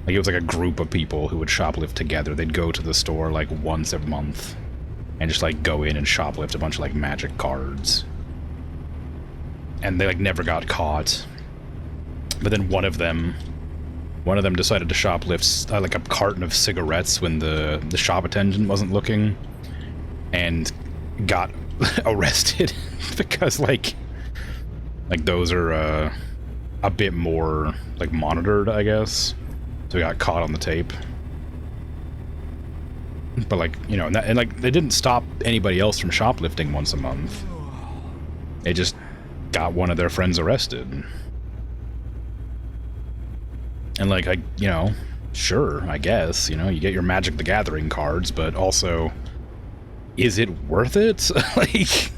Like, it was like a group of people who would shoplift together. They'd go to the store like once a month and just like go in and shoplift a bunch of like magic cards. And they like never got caught. But then one of them decided to shoplift like a carton of cigarettes when the shop attendant wasn't looking, and got arrested because like those are a bit more like monitored, I guess. So he got caught on the tape. But like, you know, and like they didn't stop anybody else from shoplifting once a month. They just got one of their friends arrested. And like, you know, sure, I guess, you know, you get your Magic the Gathering cards, but also, is it worth it? Like,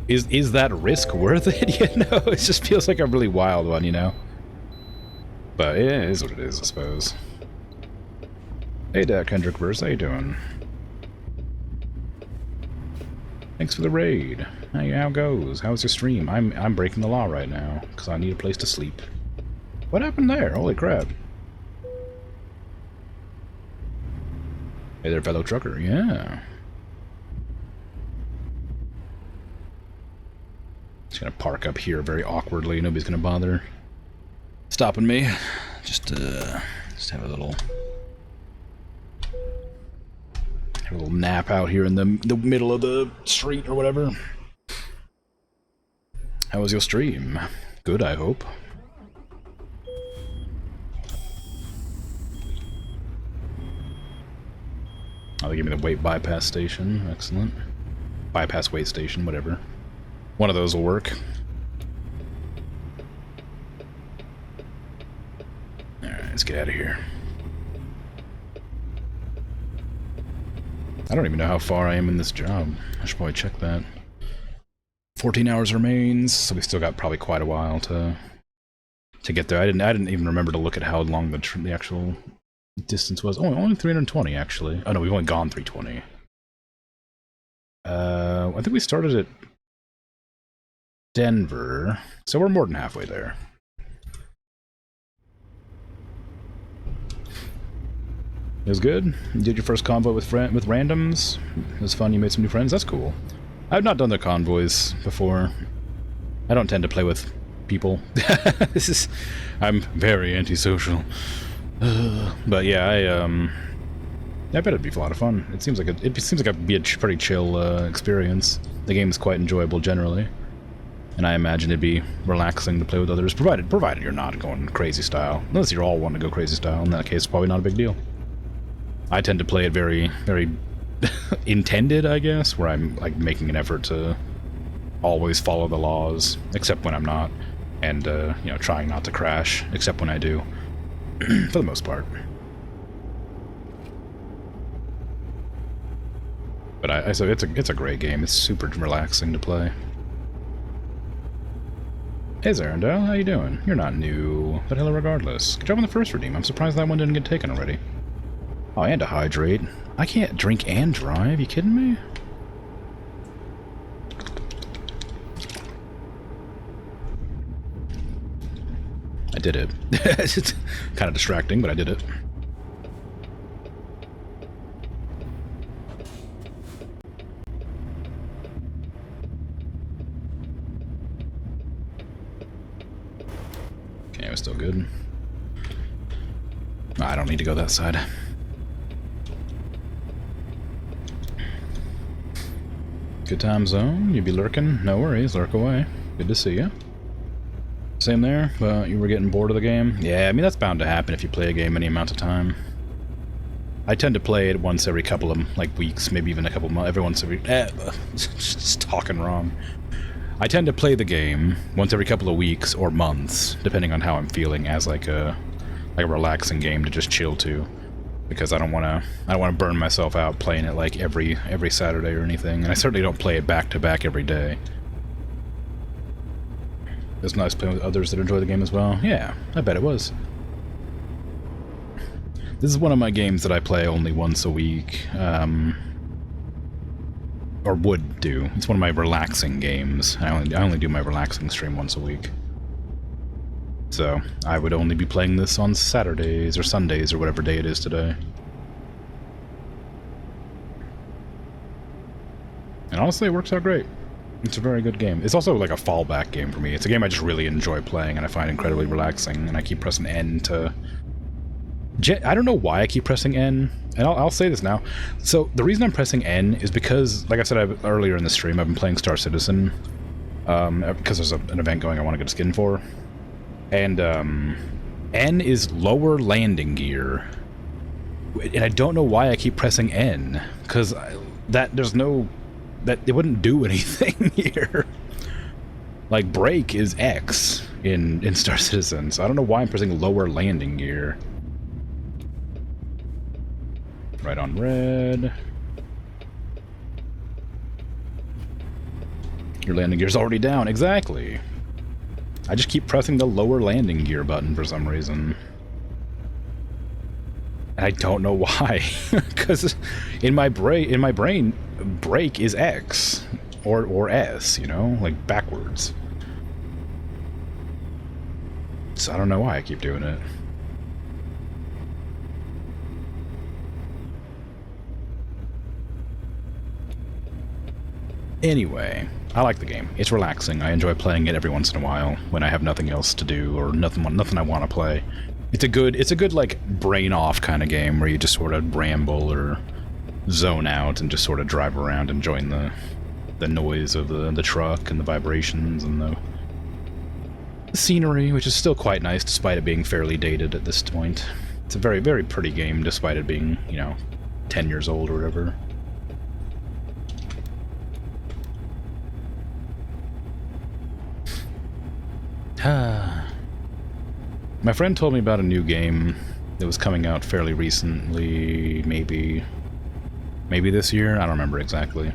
is that risk worth it? You know, it just feels like a really wild one, you know? But it is what it is, I suppose. Hey there, Kendrick Burst, how you doing? Thanks for the raid. How goes? How's your stream? I'm breaking the law right now, because I need a place to sleep. What happened there? Holy crap. Hey there, fellow trucker. Yeah. Just gonna park up here very awkwardly. Nobody's gonna bother stopping me. Just have a little nap out here in the middle of the street or whatever. How was your stream? Good, I hope. Oh, they give me the weight bypass station. Excellent. Bypass weight station, whatever. One of those will work. Alright, let's get out of here. I don't even know how far I am in this job. I should probably check that. 14 hours remains, so we still got probably quite a while to get there. I didn't even remember to look at how long the actual distance was. Oh, only 320 actually. Oh no, we've only gone 320. I think we started at Denver, so we're more than halfway there. It was good. You did your first convoy with randoms. It was fun. You made some new friends. That's cool. I've not done the convoys before. I don't tend to play with people. I'm very antisocial. But yeah, I bet it'd be a lot of fun. It seems like it'd be a pretty chill experience. The game is quite enjoyable generally, and I imagine it'd be relaxing to play with others, provided you're not going crazy style. Unless you're all wanting to go crazy style, in that case, it's probably not a big deal. I tend to play it very, very intended, I guess, where I'm like making an effort to always follow the laws, except when I'm not, and you know, trying not to crash, except when I do, for the most part. But so it's a great game. It's super relaxing to play. Hey Zarandel, how you doing? You're not new, but hello regardless. Good job on the first redeem. I'm surprised that one didn't get taken already. Oh, and to hydrate. I can't drink and drive. You kidding me? I did it. It's kind of distracting, but I did it. Okay, it was still good. I don't need to go that side. Good time zone. You be lurking? No worries, lurk away. Good to see you. Same there, but you were getting bored of the game? Yeah, I mean, that's bound to happen if you play a game any amount of time. I tend to play it once every couple of, like, weeks, maybe even a couple months, every once every... just talking wrong. I tend to play the game once every couple of weeks or months, depending on how I'm feeling, as like a relaxing game to just chill to. Because I don't want to burn myself out playing it like every Saturday or anything, and I certainly don't play it back to back every day. It's nice playing with others that enjoy the game as well. Yeah, I bet it was. This is one of my games that I play only once a week, or would do. It's one of my relaxing games. I only do my relaxing stream once a week. So, I would only be playing this on Saturdays or Sundays or whatever day it is today. And honestly, it works out great. It's a very good game. It's also like a fallback game for me. It's a game I just really enjoy playing and I find incredibly relaxing, and I keep pressing N to... I don't know why I keep pressing N, and I'll say this now. So, the reason I'm pressing N is because, like I said earlier in the stream, I've been playing Star Citizen, because there's an event going I want to get a skin for. And, N is lower landing gear. And I don't know why I keep pressing N, because there's no... that it wouldn't do anything here. Like, brake is X in Star Citizen, so I don't know why I'm pressing lower landing gear. Right on red. Your landing gear's already down, exactly. I just keep pressing the lower landing gear button for some reason. And I don't know why. Because in my brain, brake is X or S, you know, like backwards. So I don't know why I keep doing it. Anyway, I like the game. It's relaxing. I enjoy playing it every once in a while when I have nothing else to do or nothing I want to play. It's a good like brain off kind of game where you just sort of ramble or zone out and just sort of drive around enjoying the noise of the truck and the vibrations and the scenery, which is still quite nice despite it being fairly dated at this point. It's a very, very pretty game despite it being, you know, 10 years old or whatever. My friend told me about a new game that was coming out fairly recently, maybe this year? I don't remember exactly.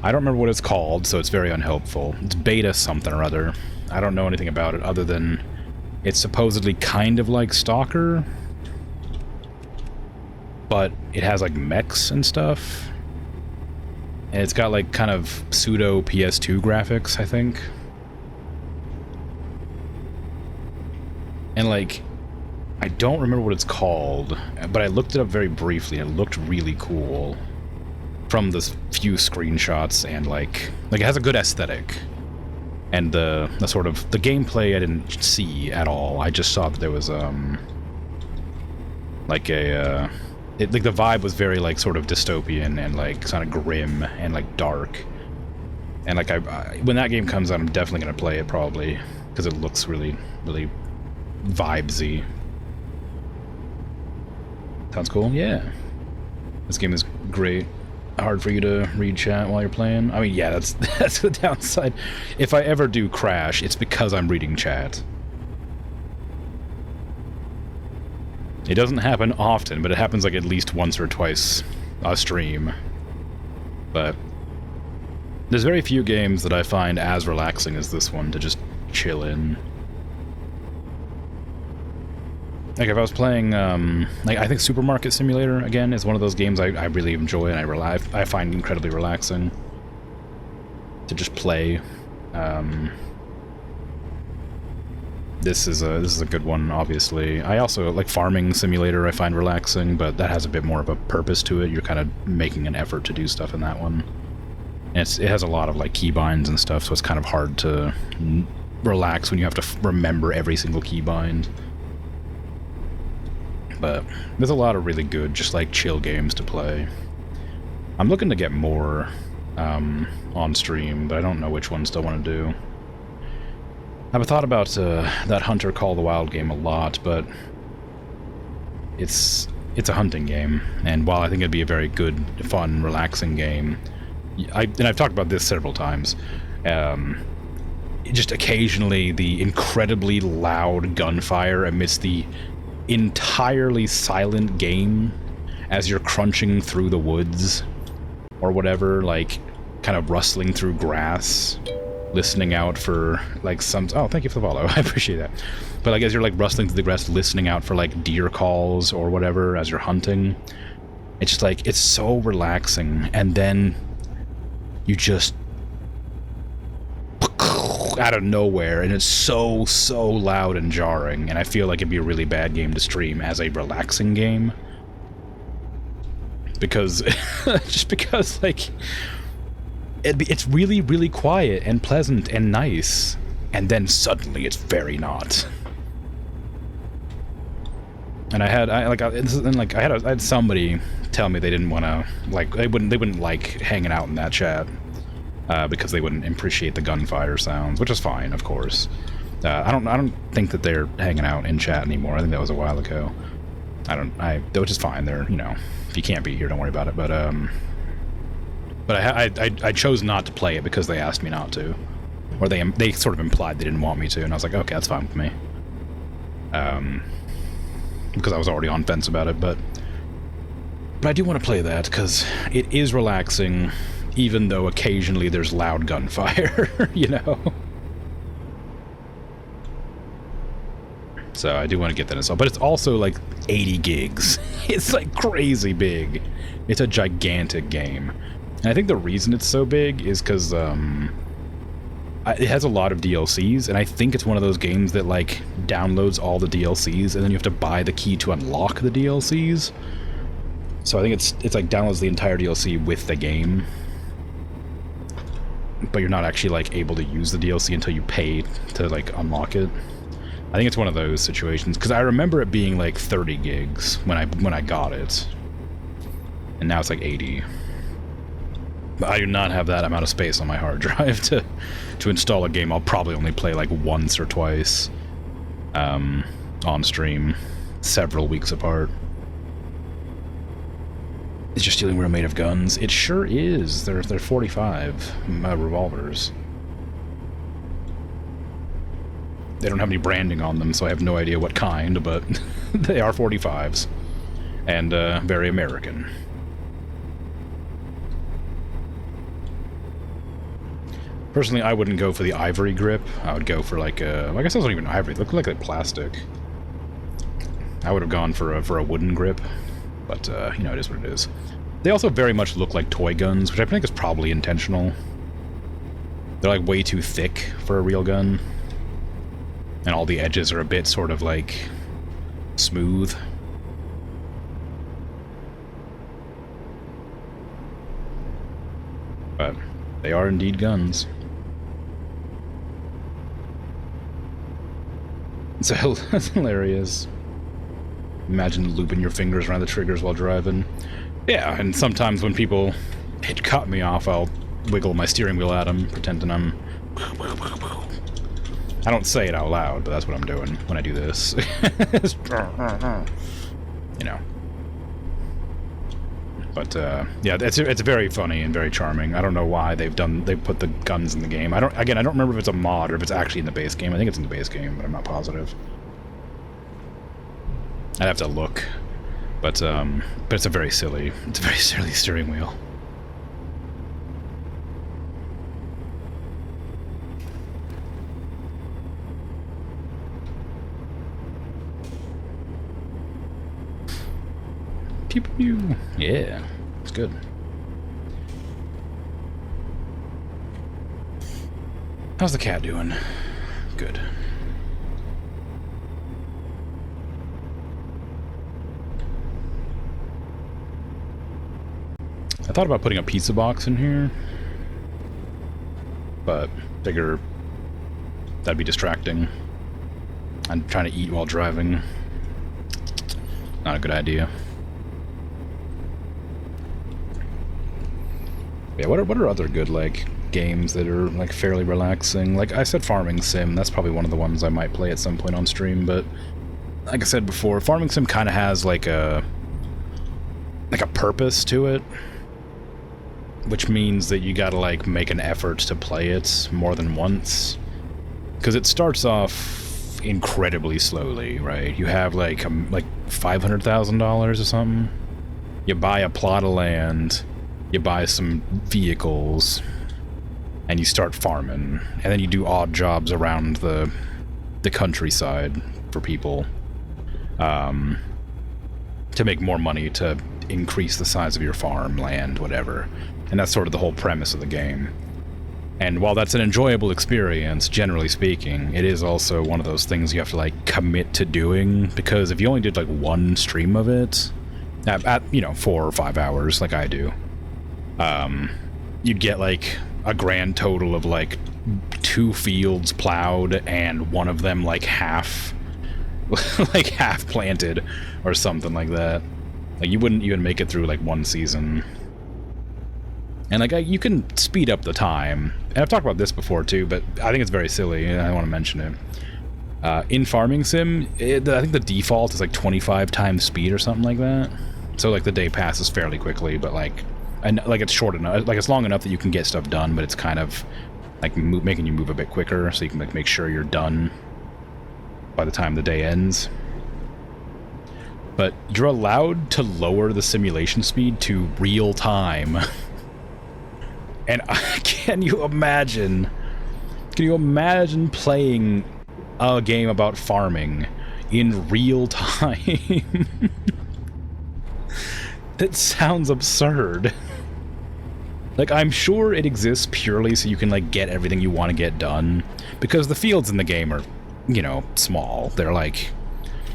I don't remember what it's called, so it's very unhelpful. It's beta something or other. I don't know anything about it other than it's supposedly kind of like Stalker, but it has like mechs and stuff. And it's got like kind of pseudo PS2 graphics, I think. And like, I don't remember what it's called, but I looked it up very briefly, and it looked really cool from the few screenshots, and like it has a good aesthetic. And the sort of the gameplay I didn't see at all. I just saw that there was like a like the vibe was very like sort of dystopian and like kind of grim and like dark. And like when that game comes out, I'm definitely gonna play it probably because it looks really vibesy. Sounds cool. Yeah, this game is great. Hard for you to read chat while you're playing. I mean, yeah, that's the downside. If I ever do crash, it's because I'm reading chat. It doesn't happen often, but it happens like at least once or twice a stream. But there's very few games that I find as relaxing as this one to just chill in. Like if I was playing, like I think Supermarket Simulator again is one of those games I really enjoy and I find incredibly relaxing to just play. This is a good one, obviously. I also like Farming Simulator. I find relaxing, but that has a bit more of a purpose to it. You're kind of making an effort to do stuff in that one. And it has a lot of like keybinds and stuff, so it's kind of hard to relax when you have to remember every single keybind. But there's a lot of really good, just like chill games to play. I'm looking to get more on stream, but I don't know which ones I want to do. I've thought about that Hunter Call the Wild game a lot, but it's a hunting game, and while I think it'd be a very good, fun, relaxing game, and I've talked about this several times, just occasionally the incredibly loud gunfire amidst the entirely silent game as you're crunching through the woods or whatever, like kind of rustling through grass, listening out for like some... Oh, thank you for the follow. I appreciate that. But like as you're like rustling through the grass, listening out for like deer calls or whatever as you're hunting, it's just like, it's so relaxing. And then you just out of nowhere, and it's so loud and jarring, and I feel like it'd be a really bad game to stream as a relaxing game, because just because like it's really quiet and pleasant and nice, and then suddenly it's very not. And I had somebody tell me they didn't want to, like, they wouldn't like hanging out in that chat. Because they wouldn't appreciate the gunfire sounds, which is fine, of course. I don't think that they're hanging out in chat anymore. I think that was a while ago. Which is fine. They're, you know, if you can't be here, don't worry about it. But I chose not to play it because they asked me not to, or they sort of implied they didn't want me to, and I was like, okay, that's fine with me. Because I was already on fence about it, but I do want to play that because it is relaxing. Even though occasionally there's loud gunfire, you know? So I do want to get that installed. But it's also like 80 gigs. It's like crazy big. It's a gigantic game. And I think the reason it's so big is because it has a lot of DLCs, and I think it's one of those games that like downloads all the DLCs, and then you have to buy the key to unlock the DLCs. So I think it's like downloads the entire DLC with the game. But you're not actually like able to use the DLC until you pay to like unlock it. I think it's one of those situations because I remember it being like 30 gigs when I got it, and now it's like 80. But I do not have that amount of space on my hard drive to install a game I'll probably only play like once or twice on stream, several weeks apart. Is your stealing wheel made of guns? It sure is. They're 45 revolvers. They don't have any branding on them, so I have no idea what kind, but they are 45s. And very American. Personally, I wouldn't go for the ivory grip. I would go for like a... I guess it wasn't even ivory. It looked like a plastic. I would have gone for a wooden grip. But, you know, it is what it is. They also very much look like toy guns, which I think is probably intentional. They're, like, way too thick for a real gun. And all the edges are a bit sort of, like, smooth. But they are indeed guns. It's hilarious. Imagine looping your fingers around the triggers while driving. Yeah, and sometimes when people cut me off, I'll wiggle my steering wheel at them, pretending I'm... I don't say it out loud, but that's what I'm doing when I do this. You know. But, yeah, it's very funny and very charming. I don't know why they put the guns in the game. I don't remember if it's a mod or if it's actually in the base game. I think it's in the base game, but I'm not positive. I'd have to look. But it's a very silly steering wheel. Pew pew. Yeah, it's good. How's the cat doing? Good. I thought about putting a pizza box in here, but figure that'd be distracting. I'm trying to eat while driving. Not a good idea. Yeah, what are other good, like, games that are, like, fairly relaxing? Like, I said Farming Sim, that's probably one of the ones I might play at some point on stream, but like I said before, Farming Sim kind of has, like a purpose to it, which means that you gotta, like, make an effort to play it more than once. Because it starts off incredibly slowly, right? You have, like $500,000 or something. You buy a plot of land, you buy some vehicles, and you start farming. And then you do odd jobs around the countryside for people to make more money to increase the size of your farm, land, whatever. And that's sort of the whole premise of the game. And while that's an enjoyable experience, generally speaking, it is also one of those things you have to, like, commit to doing, because if you only did, like, one stream of it, at you know, 4 or 5 hours, like I do, you'd get, like, a grand total of, like, 2 fields plowed and one of them, like, half planted or something like that. Like, you wouldn't even make it through, like, one season. And, like, you can speed up the time. And I've talked about this before, too, but I think it's very silly, and I want to mention it. In Farming Sim, I think the default is, like, 25 times speed or something like that. So, like, the day passes fairly quickly, but, like, it's short enough. Like, it's long enough that you can get stuff done, but it's kind of, like, making you move a bit quicker, so you can, like, make sure you're done by the time the day ends. But you're allowed to lower the simulation speed to real time. And can you imagine playing a game about farming in real time? That sounds absurd. Like, I'm sure it exists purely so you can, like, get everything you want to get done, because the fields in the game are, you know, small. They're like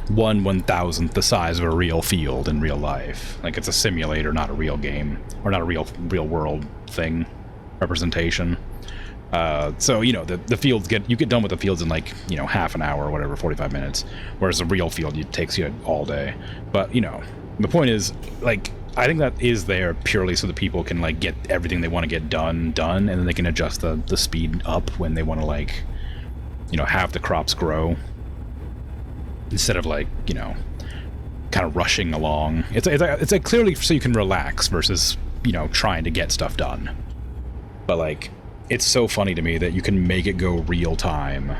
1/1000th the size of a real field in real life. Like, it's a simulator, not a real game, or not a real world thing, representation. So, you know, the fields you get done with the fields in, like, you know, half an hour or whatever, 45 minutes, whereas a real field, it takes you all day. But, you know, the point is, like, I think that is there purely so that people can, like, get everything they want to get done, and then they can adjust the speed up when they want to, like, you know, have the crops grow, instead of, like, you know, kind of rushing along. It's like clearly so you can relax versus, you know, trying to get stuff done. But, like, it's so funny to me that you can make it go real time,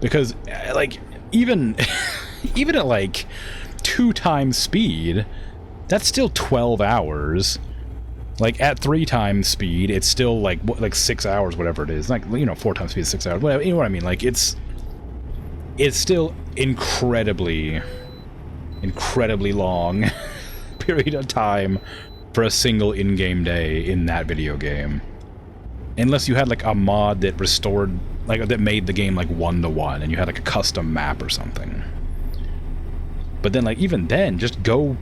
because, like, even at, like, 2 times speed, that's still 12 hours. Like, at 3 times speed, it's still, like 6 hours, whatever it is. Like, you know, 4 times speed is 6 hours, whatever, you know what I mean? Like, it's still incredibly long period of time for a single in-game day in that video game. Unless you had, like, a mod that restored, like, that made the game, like, 1-to-1, and you had, like, a custom map or something. But then, like, even then, just go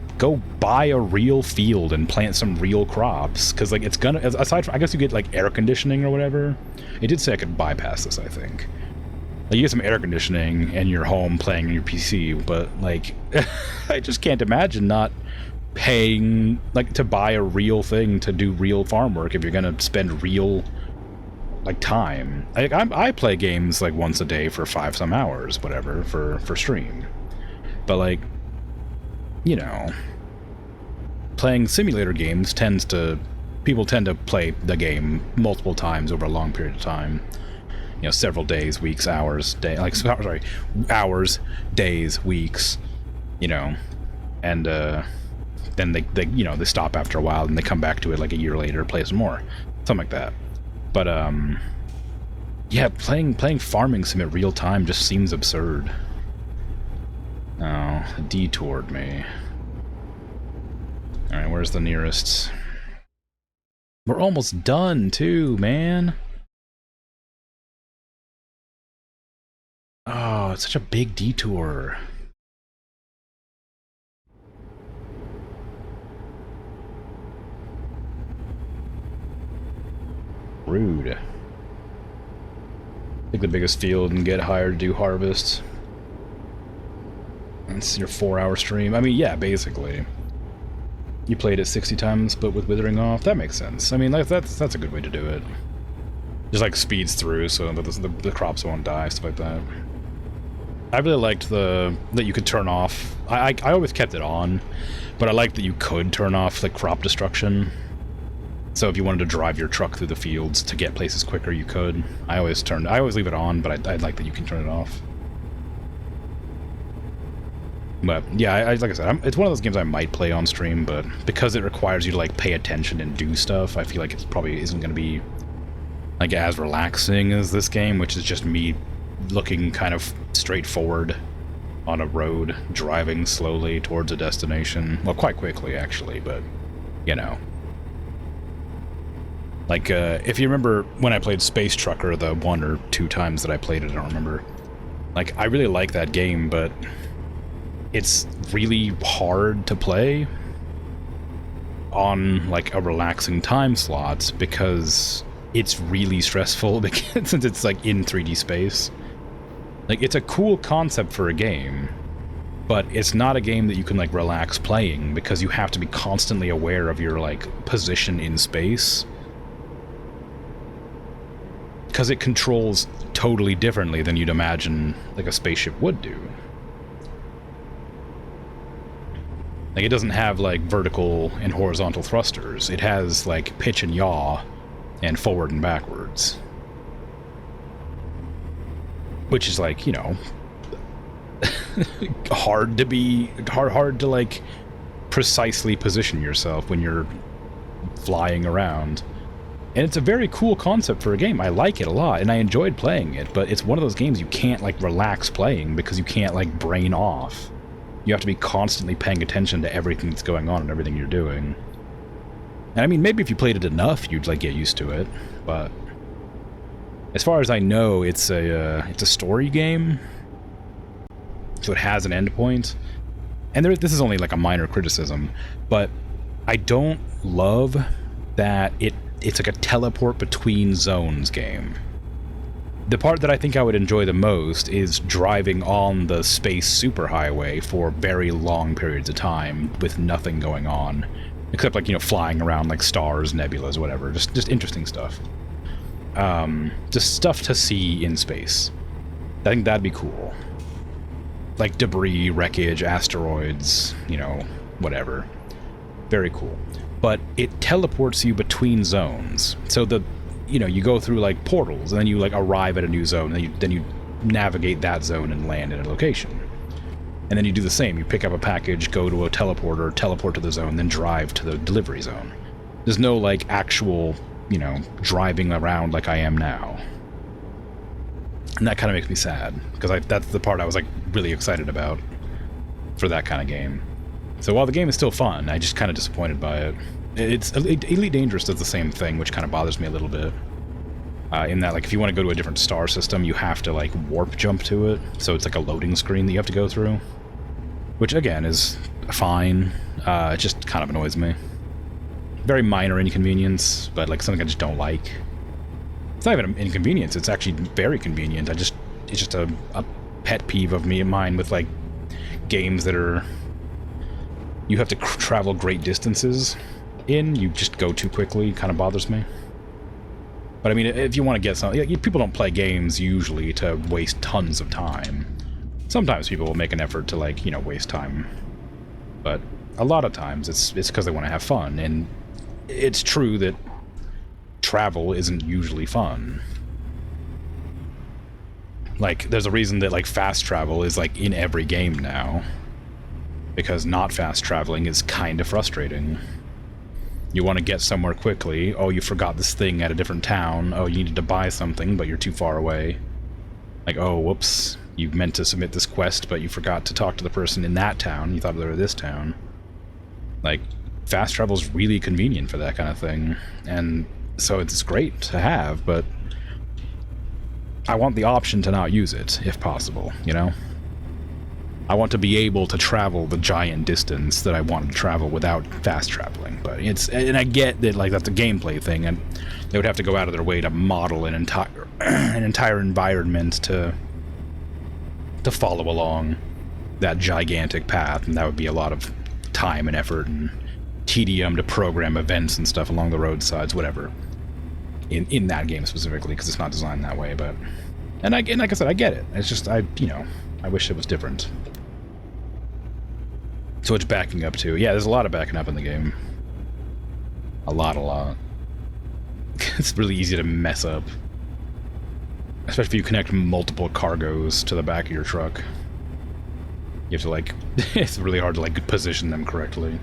buy a real field and plant some real crops, because, like, it's gonna, aside from, I guess you get, like, air conditioning or whatever. It did say I could bypass this, I think. Like, you get some air conditioning in your home playing on your PC, but, like, I just can't imagine not paying, like, to buy a real thing to do real farm work if you're gonna spend real, like, time. I play games, like, once a day for 5-some hours, whatever, for stream. But, like, you know, playing simulator games people tend to play the game multiple times over a long period of time. You know, several days, weeks, hours, hours, days, weeks, you know, and, then they, you know, they stop after a while and they come back to it like a year later, play some more. Something like that. But, yeah, playing farming sim at real time just seems absurd. Oh, it detoured me. Alright, where's the nearest? We're almost done, too, man. Oh, it's such a big detour. Rude. Take the biggest field and get hired to do harvests. That's your 4-hour stream. I mean, yeah, basically. You played it 60 times, but with withering off. That makes sense. I mean, that's a good way to do it. Just like speeds through, so that the crops won't die, stuff like that. I really liked that you could turn off. I always kept it on, but I liked that you could turn off the crop destruction. So if you wanted to drive your truck through the fields to get places quicker, you could. I always leave it on, but I like that you can turn it off. But yeah, like I said, it's one of those games I might play on stream, but because it requires you to like pay attention and do stuff, I feel like it probably isn't going to be like as relaxing as this game, which is just me looking kind of straightforward on a road, driving slowly towards a destination. Well, quite quickly actually, but you know. Like, if you remember when I played Space Trucker the 1 or 2 times that I played it, I don't remember. Like, I really like that game, but it's really hard to play on, like, a relaxing time slot because it's really stressful because, since it's, like, in 3D space. Like, it's a cool concept for a game, but it's not a game that you can, like, relax playing because you have to be constantly aware of your, like, position in space. Because it controls totally differently than you'd imagine, like, a spaceship would do. Like, it doesn't have, like, vertical and horizontal thrusters. It has, like, pitch and yaw, and forward and backwards. Which is, like, you know, hard to, like, precisely position yourself when you're flying around. And it's a very cool concept for a game. I like it a lot, and I enjoyed playing it, but it's one of those games you can't, like, relax playing because you can't, like, brain off. You have to be constantly paying attention to everything that's going on and everything you're doing. And I mean, maybe if you played it enough, you'd, like, get used to it, but as far as I know, it's a story game, so it has an endpoint. And this is only, like, a minor criticism, but I don't love that it's like a teleport between zones game. The part that I think I would enjoy the most is driving on the space superhighway for very long periods of time with nothing going on. Except, like, you know, flying around like stars, nebulas, whatever. Just interesting stuff. Just stuff to see in space. I think that'd be cool. Like debris, wreckage, asteroids, you know, whatever. Very cool. But it teleports you between zones. So you know, you go through, like, portals, and then you, like, arrive at a new zone, and then you navigate that zone and land in a location. And then you do the same. You pick up a package, go to a teleporter, teleport to the zone, then drive to the delivery zone. There's no, like, actual, you know, driving around like I am now. And that kind of makes me sad, because that's the part I was, like, really excited about for that kind of game. So while the game is still fun, I just kind of disappointed by it. Elite Dangerous does the same thing, which kind of bothers me a little bit. In that, like, if you want to go to a different star system, you have to, like, warp jump to it. So it's like a loading screen that you have to go through. which again is fine. It just kind of annoys me. Very minor inconvenience, but like something I just don't like. It's not even an inconvenience, it's actually very convenient. It's just a pet peeve of mine with like games that are you have to travel great distances you just go too quickly. Kind of bothers me. But I mean, if you want to get something, people don't play games usually to waste tons of time. Sometimes people will make an effort to, like, waste time. But a lot of times it's because they want to have fun, and it's true that travel isn't usually fun. Like, there's a reason that, like, fast travel is, like, in every game now. Because not fast traveling is kind of frustrating. You want to get somewhere quickly. Oh, you forgot this thing at a different town. Oh, you needed to buy something, but you're too far away. Like, oh, whoops. You meant to submit this quest, but you forgot to talk to the person in that town. You thought they were this town. Like, fast travel's really convenient for that kind of thing. And so it's great to have, but I want the option to not use it, if possible, I want to be able to travel the giant distance that I want to travel without fast traveling, but and I get that, like, that's a gameplay thing, and they would have to go out of their way to model an entire environment to follow along that gigantic path, and that would be a lot of time and effort and tedium to program events and stuff along the roadsides, whatever. In that game specifically, because it's not designed that way, but and like I said, I get it. It's just I wish it was different. So it's backing up too. Yeah, there's a lot of backing up in the game. A lot. It's really easy to mess up. Especially if you connect multiple cargoes to the back of your truck. You have to, like, it's really hard to, like, position them correctly.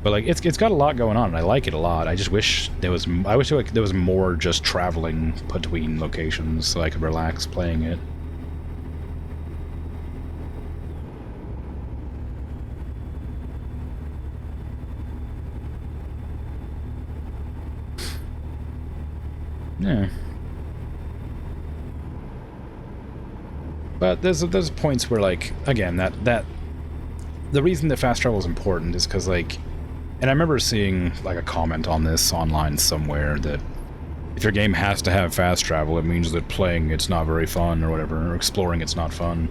But, like, it's got a lot going on, and I like it a lot. I just wish there was more just traveling between locations so I could relax playing it. Yeah. But there's points where, like, again, that the reason that fast travel is important is because, like, and I remember seeing, like, a comment on this online somewhere that if your game has to have fast travel, it means that playing it's not very fun or whatever, or exploring it's not fun.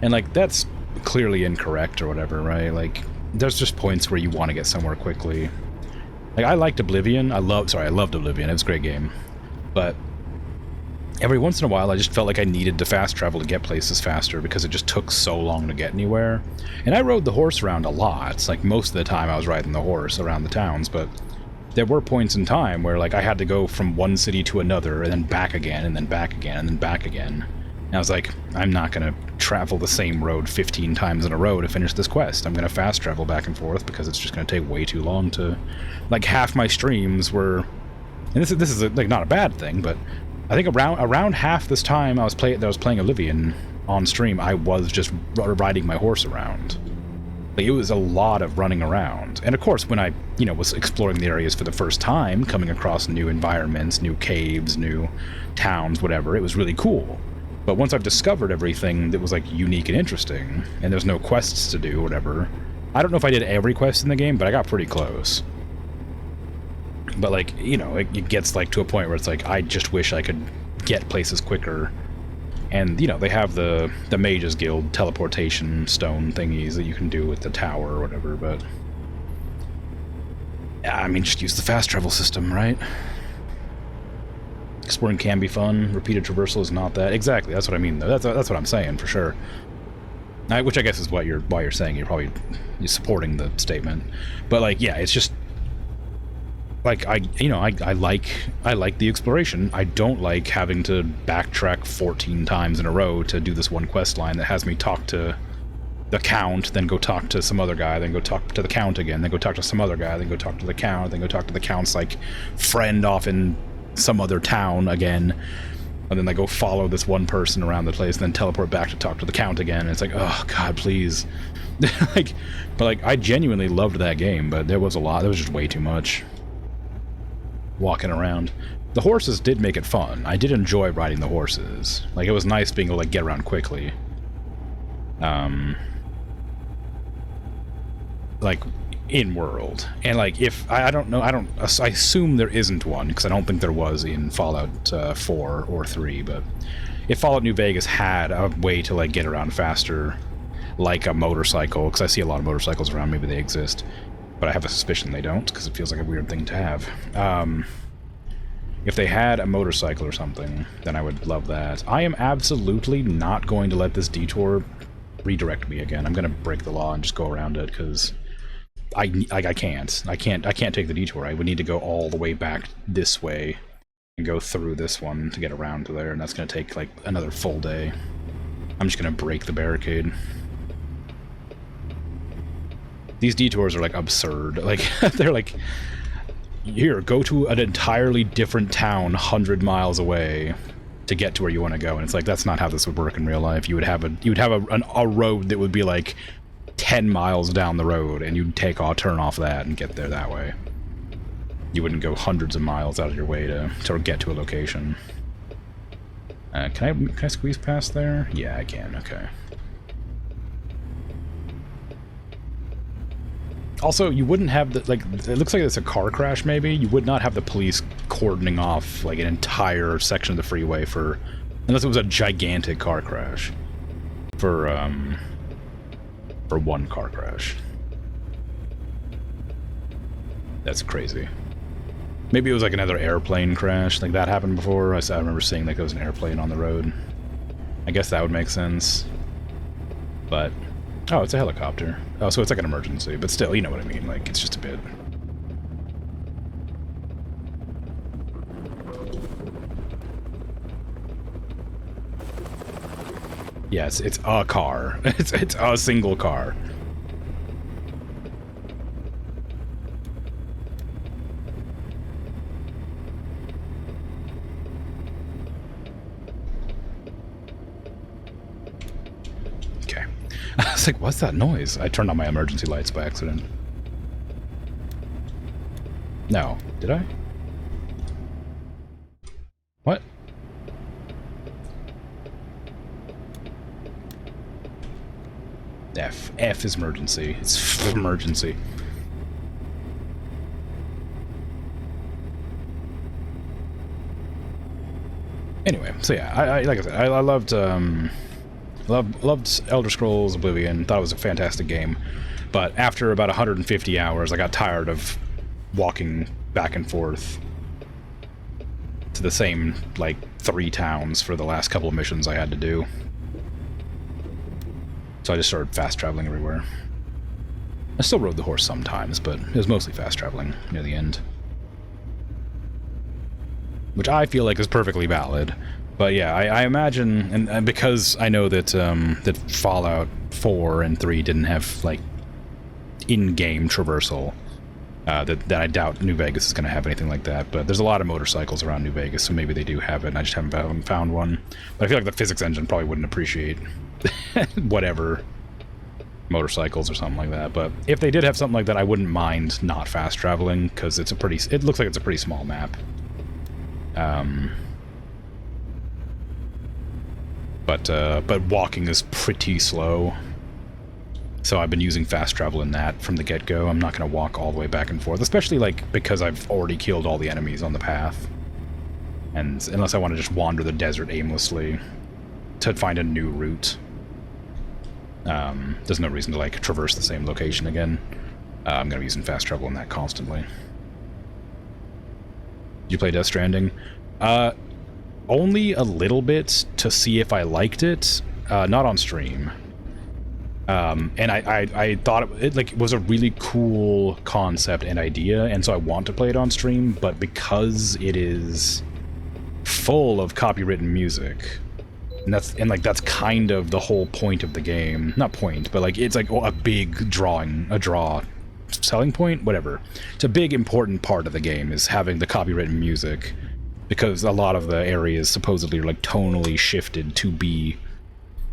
And, like, that's clearly incorrect or whatever, right? Like, there's just points where you want to get somewhere quickly. Like, I liked Oblivion. I loved Oblivion. It was a great game. But every once in a while, I just felt like I needed to fast travel to get places faster because it just took so long to get anywhere. And I rode the horse around a lot. Like, most of the time I was riding the horse around the towns, but there were points in time where, like, I had to go from one city to another and then back again and then back again and then back again. And I was like, I'm not going to travel the same road 15 times in a row to finish this quest. I'm going to fast travel back and forth because it's just going to take way too long to... Like, half my streams were... And this is like, not a bad thing, but I think around half this time I was playing Oblivion on stream, I was just riding my horse around. Like, it was a lot of running around. And of course, when I, was exploring the areas for the first time, coming across new environments, new caves, new towns, whatever, it was really cool. But once I've discovered everything that was, like, unique and interesting, and there's no quests to do, whatever, I don't know if I did every quest in the game, but I got pretty close. But, like, it gets, like, to a point where it's like, I just wish I could get places quicker. And, they have the Mages Guild teleportation stone thingies that you can do with the tower or whatever, but... I mean, just use the fast travel system, right? Exploring can be fun. Repeated traversal is not that. Exactly, that's what I mean, though. That's what I'm saying, for sure. Which I guess is why you're saying. You're supporting the statement. But, like, yeah, it's just... Like, I like the exploration. I don't like having to backtrack 14 times in a row to do this one quest line that has me talk to the Count, then go talk to some other guy, then go talk to the Count again, then go talk to some other guy, then go talk to the Count, then go talk to the Count's, like, friend off in some other town again, and then I go follow this one person around the place, and then teleport back to talk to the Count again, and it's like, oh, God, please. But I genuinely loved that game, but there was just way too much walking around. The horses did make it fun. I did enjoy riding the horses. Like, it was nice being able to, like, get around quickly. like in world. And like if I don't know, I assume there isn't one because I don't think there was in Fallout 4 or 3, but if Fallout New Vegas had a way to like get around faster, like a motorcycle, because I see a lot of motorcycles around, maybe they exist, but I have a suspicion they don't because it feels like a weird thing to have. If they had a motorcycle or something, then I would love that. I am absolutely not going to let this detour redirect me again. I'm going to break the law and just go around it because I can't take the detour. I would need to go all the way back this way and go through this one to get around to there, and that's going to take like another full day. I'm just going to break the barricade. These detours are like absurd. Like they're like, here, go to an entirely different town 100 miles away to get to where you want to go. And it's like, that's not how this would work in real life. You would have a road that would be like 10 miles down the road, and you'd turn off that and get there that way. You wouldn't go hundreds of miles out of your way to get to a location. Can I squeeze past there? Yeah, I can. Okay. Also, you wouldn't have the, like, it looks like it's a car crash maybe. You would not have the police cordoning off like an entire section of the freeway for, unless it was a gigantic car crash. For one car crash. That's crazy. Maybe it was like another airplane crash, like that happened before. I remember seeing like there was an airplane on the road. I guess that would make sense. But, oh, it's a helicopter. Oh, so it's like an emergency, but still, you know what I mean, like, it's just a bit. Yes, it's a car. It's a single car. Okay. I was like, what's that noise? I turned on my emergency lights by accident. No. Did I? What? F is emergency. It's emergency. Anyway, so yeah, I like I said, I loved Elder Scrolls Oblivion. Thought it was a fantastic game, but after about 150 hours, I got tired of walking back and forth to the same like 3 towns for the last couple of missions I had to do. So I just started fast traveling everywhere. I still rode the horse sometimes, but it was mostly fast traveling near the end. Which I feel like is perfectly valid. But yeah, I imagine, and because I know that that Fallout 4 and 3 didn't have like in-game traversal, that I doubt New Vegas is going to have anything like that. But there's a lot of motorcycles around New Vegas, so maybe they do have it, and I just haven't found one. But I feel like the physics engine probably wouldn't appreciate whatever motorcycles or something like that. But if they did have something like that, I wouldn't mind not fast traveling, because it looks like it's a pretty small map. But walking is pretty slow, so I've been using fast travel in that from the get-go. I'm not going to walk all the way back and forth, especially like because I've already killed all the enemies on the path, and unless I want to just wander the desert aimlessly to find a new route, there's no reason to like traverse the same location again. I'm going to be using fast travel in that constantly. Did you play Death Stranding? Only a little bit to see if I liked it, not on stream. And I thought it was a really cool concept and idea, and so I want to play it on stream, but because it is full of copywritten music, and that's kind of the whole point of the game. Not point, but like it's like a big selling point, whatever. It's a big important part of the game is having the copywritten music, because a lot of the areas supposedly are like tonally shifted to be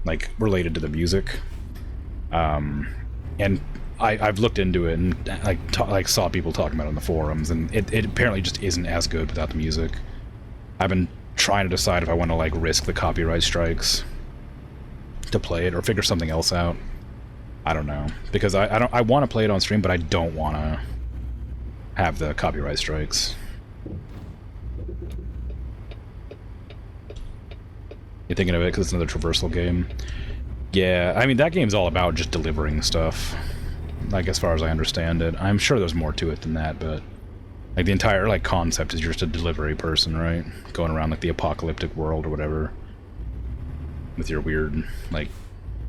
like related to the music. And I've looked into it and like saw people talking about it on the forums, and it apparently just isn't as good without the music. I've been trying to decide if I want to like risk the copyright strikes to play it or figure something else out. I don't know, because I want to play it on stream, but I don't want to have the copyright strikes. You're thinking of it because it's another traversal game. Yeah, I mean, that game's all about just delivering stuff, like, as far as I understand it. I'm sure there's more to it than that, but like the entire like concept is you're just a delivery person, right? Going around like the apocalyptic world or whatever with your weird like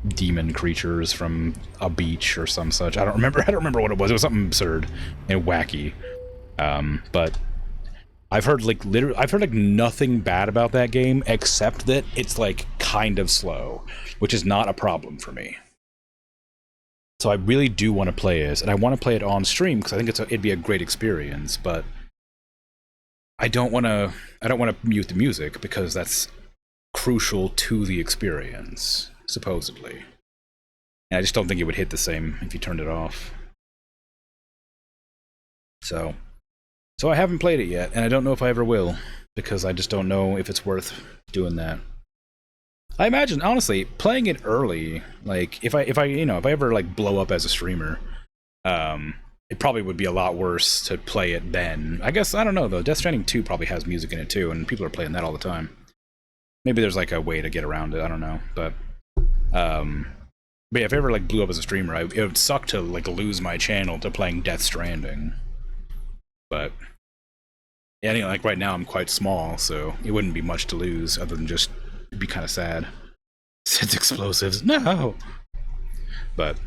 demon creatures from a beach or some such. I don't remember what it was. It was something absurd and wacky. But I've heard like nothing bad about that game except that it's like kind of slow, which is not a problem for me. So I really do want to play it, and I want to play it on stream because I think it'd be a great experience. But I don't want to mute the music because that's crucial to the experience, supposedly. And I just don't think it would hit the same if you turned it off. So I haven't played it yet, and I don't know if I ever will, because I just don't know if it's worth doing that. I imagine, honestly, playing it early, like, if I ever, like, blow up as a streamer, it probably would be a lot worse to play it then. I guess, I don't know, though. Death Stranding 2 probably has music in it, too, and people are playing that all the time. Maybe there's, like, a way to get around it, I don't know, but yeah, if I ever, like, blew up as a streamer, it would suck to, like, lose my channel to playing Death Stranding. But yeah, anyway, like right now I'm quite small, so it wouldn't be much to lose other than just it'd be kind of sad. It's explosives, no. But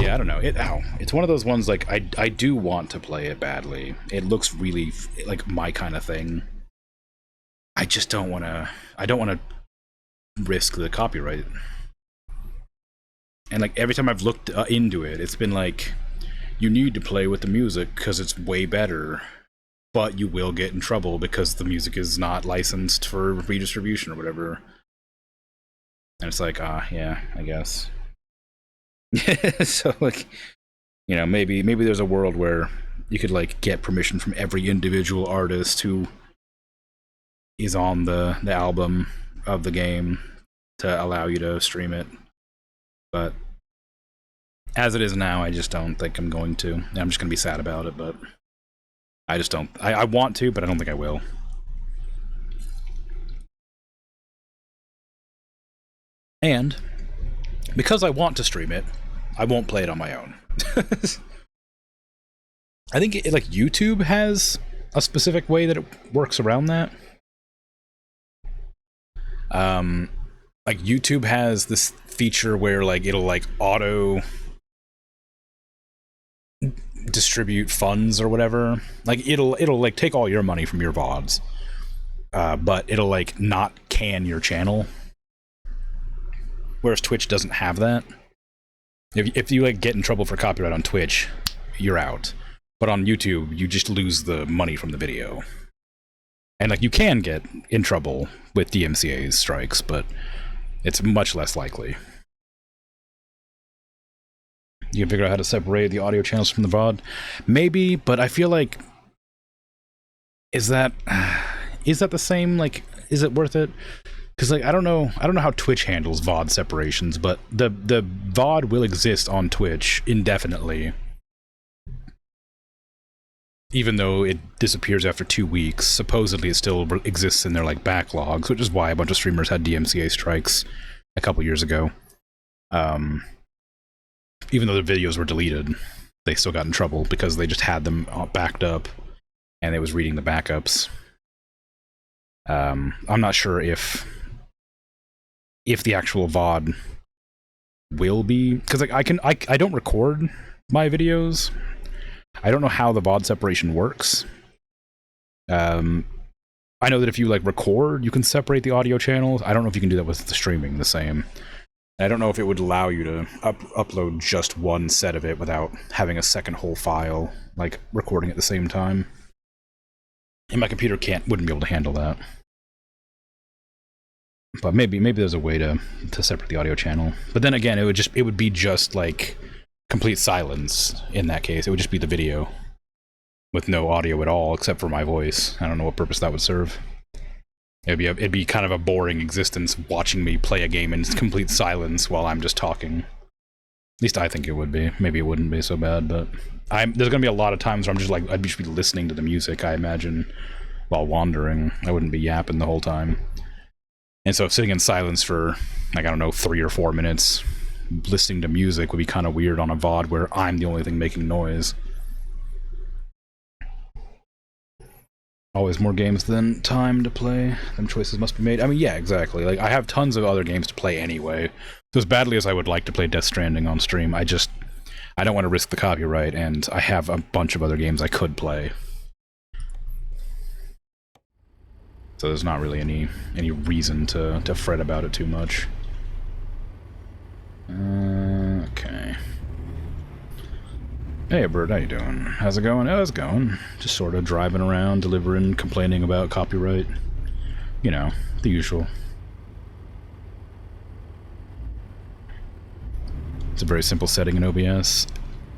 yeah, I don't know. It's one of those ones like I do want to play it badly. It looks really like my kind of thing. I just don't want to. I don't want to risk the copyright. And like every time I've looked into it, it's been like, you need to play with the music because it's way better, but you will get in trouble because the music is not licensed for redistribution or whatever. And it's like, yeah, I guess. So like, you know, maybe there's a world where you could like get permission from every individual artist who is on the album of the game to allow you to stream it. But as it is now, I just don't think I'm going to. I'm just going to be sad about it, but I just don't. I want to, but I don't think I will. And because I want to stream it, I won't play it on my own. I think like YouTube has a specific way that it works around that. Like YouTube has this feature where like it'll like auto distribute funds or whatever. Like it'll like take all your money from your VODs, but it'll like not can your channel. Whereas Twitch doesn't have that. If you like get in trouble for copyright on Twitch, you're out. But on YouTube, you just lose the money from the video. And like you can get in trouble with DMCA's strikes, but it's much less likely. You can figure out how to separate the audio channels from the VOD? Maybe, but I feel like is that the same? Like, is it worth it? Because like I don't know how Twitch handles VOD separations, but the VOD will exist on Twitch indefinitely, even though it disappears after 2 weeks. Supposedly, it still exists in their like backlogs, which is why a bunch of streamers had DMCA strikes a couple years ago. Even though the videos were deleted, they still got in trouble because they just had them backed up, and it was reading the backups. I'm not sure if the actual VOD will be, because like I don't record my videos. I don't know how the VOD separation works. I know that if you like record, you can separate the audio channels. I don't know if you can do that with the streaming the same. I don't know if it would allow you to upload just one set of it without having a second whole file, like recording at the same time. And my computer wouldn't be able to handle that. But maybe there's a way to separate the audio channel. But then again, it would be just like complete silence in that case. It would just be the video with no audio at all except for my voice. I don't know what purpose that would serve. It'd be kind of a boring existence watching me play a game in complete silence while I'm just talking. At least I think it would be. Maybe it wouldn't be so bad, but there's gonna be a lot of times where I'm just like, I'd just be listening to the music, I imagine, while wandering. I wouldn't be yapping the whole time. And so sitting in silence for, like, I don't know, 3 or 4 minutes, listening to music would be kind of weird on a VOD where I'm the only thing making noise. Always more games than time to play. Them choices must be made. I mean, yeah, exactly. Like, I have tons of other games to play anyway. So as badly as I would like to play Death Stranding on stream, I don't want to risk the copyright, and I have a bunch of other games I could play. So there's not really any reason to fret about it too much. Okay. Hey, Bird, how you doing? How's it going? Oh, it's going. Just sort of driving around, delivering, complaining about copyright. You know, the usual. It's a very simple setting in OBS.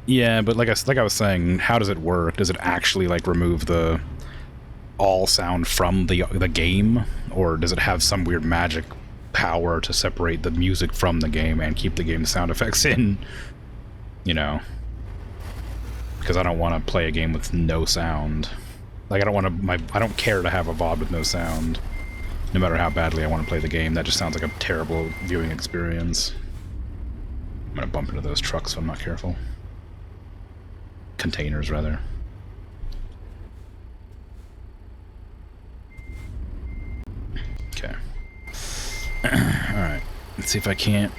Yeah, but like I was saying, how does it work? Does it actually, like, remove the all sound from the game? Or does it have some weird magic power to separate the music from the game and keep the game sound effects in? You know? Because I don't want to play a game with no sound. Like, I don't care to have a VOD with no sound. No matter how badly I want to play the game, that just sounds like a terrible viewing experience. I'm gonna bump into those trucks if I'm not careful. Containers, rather. Okay. Alright. Let's see if I can't...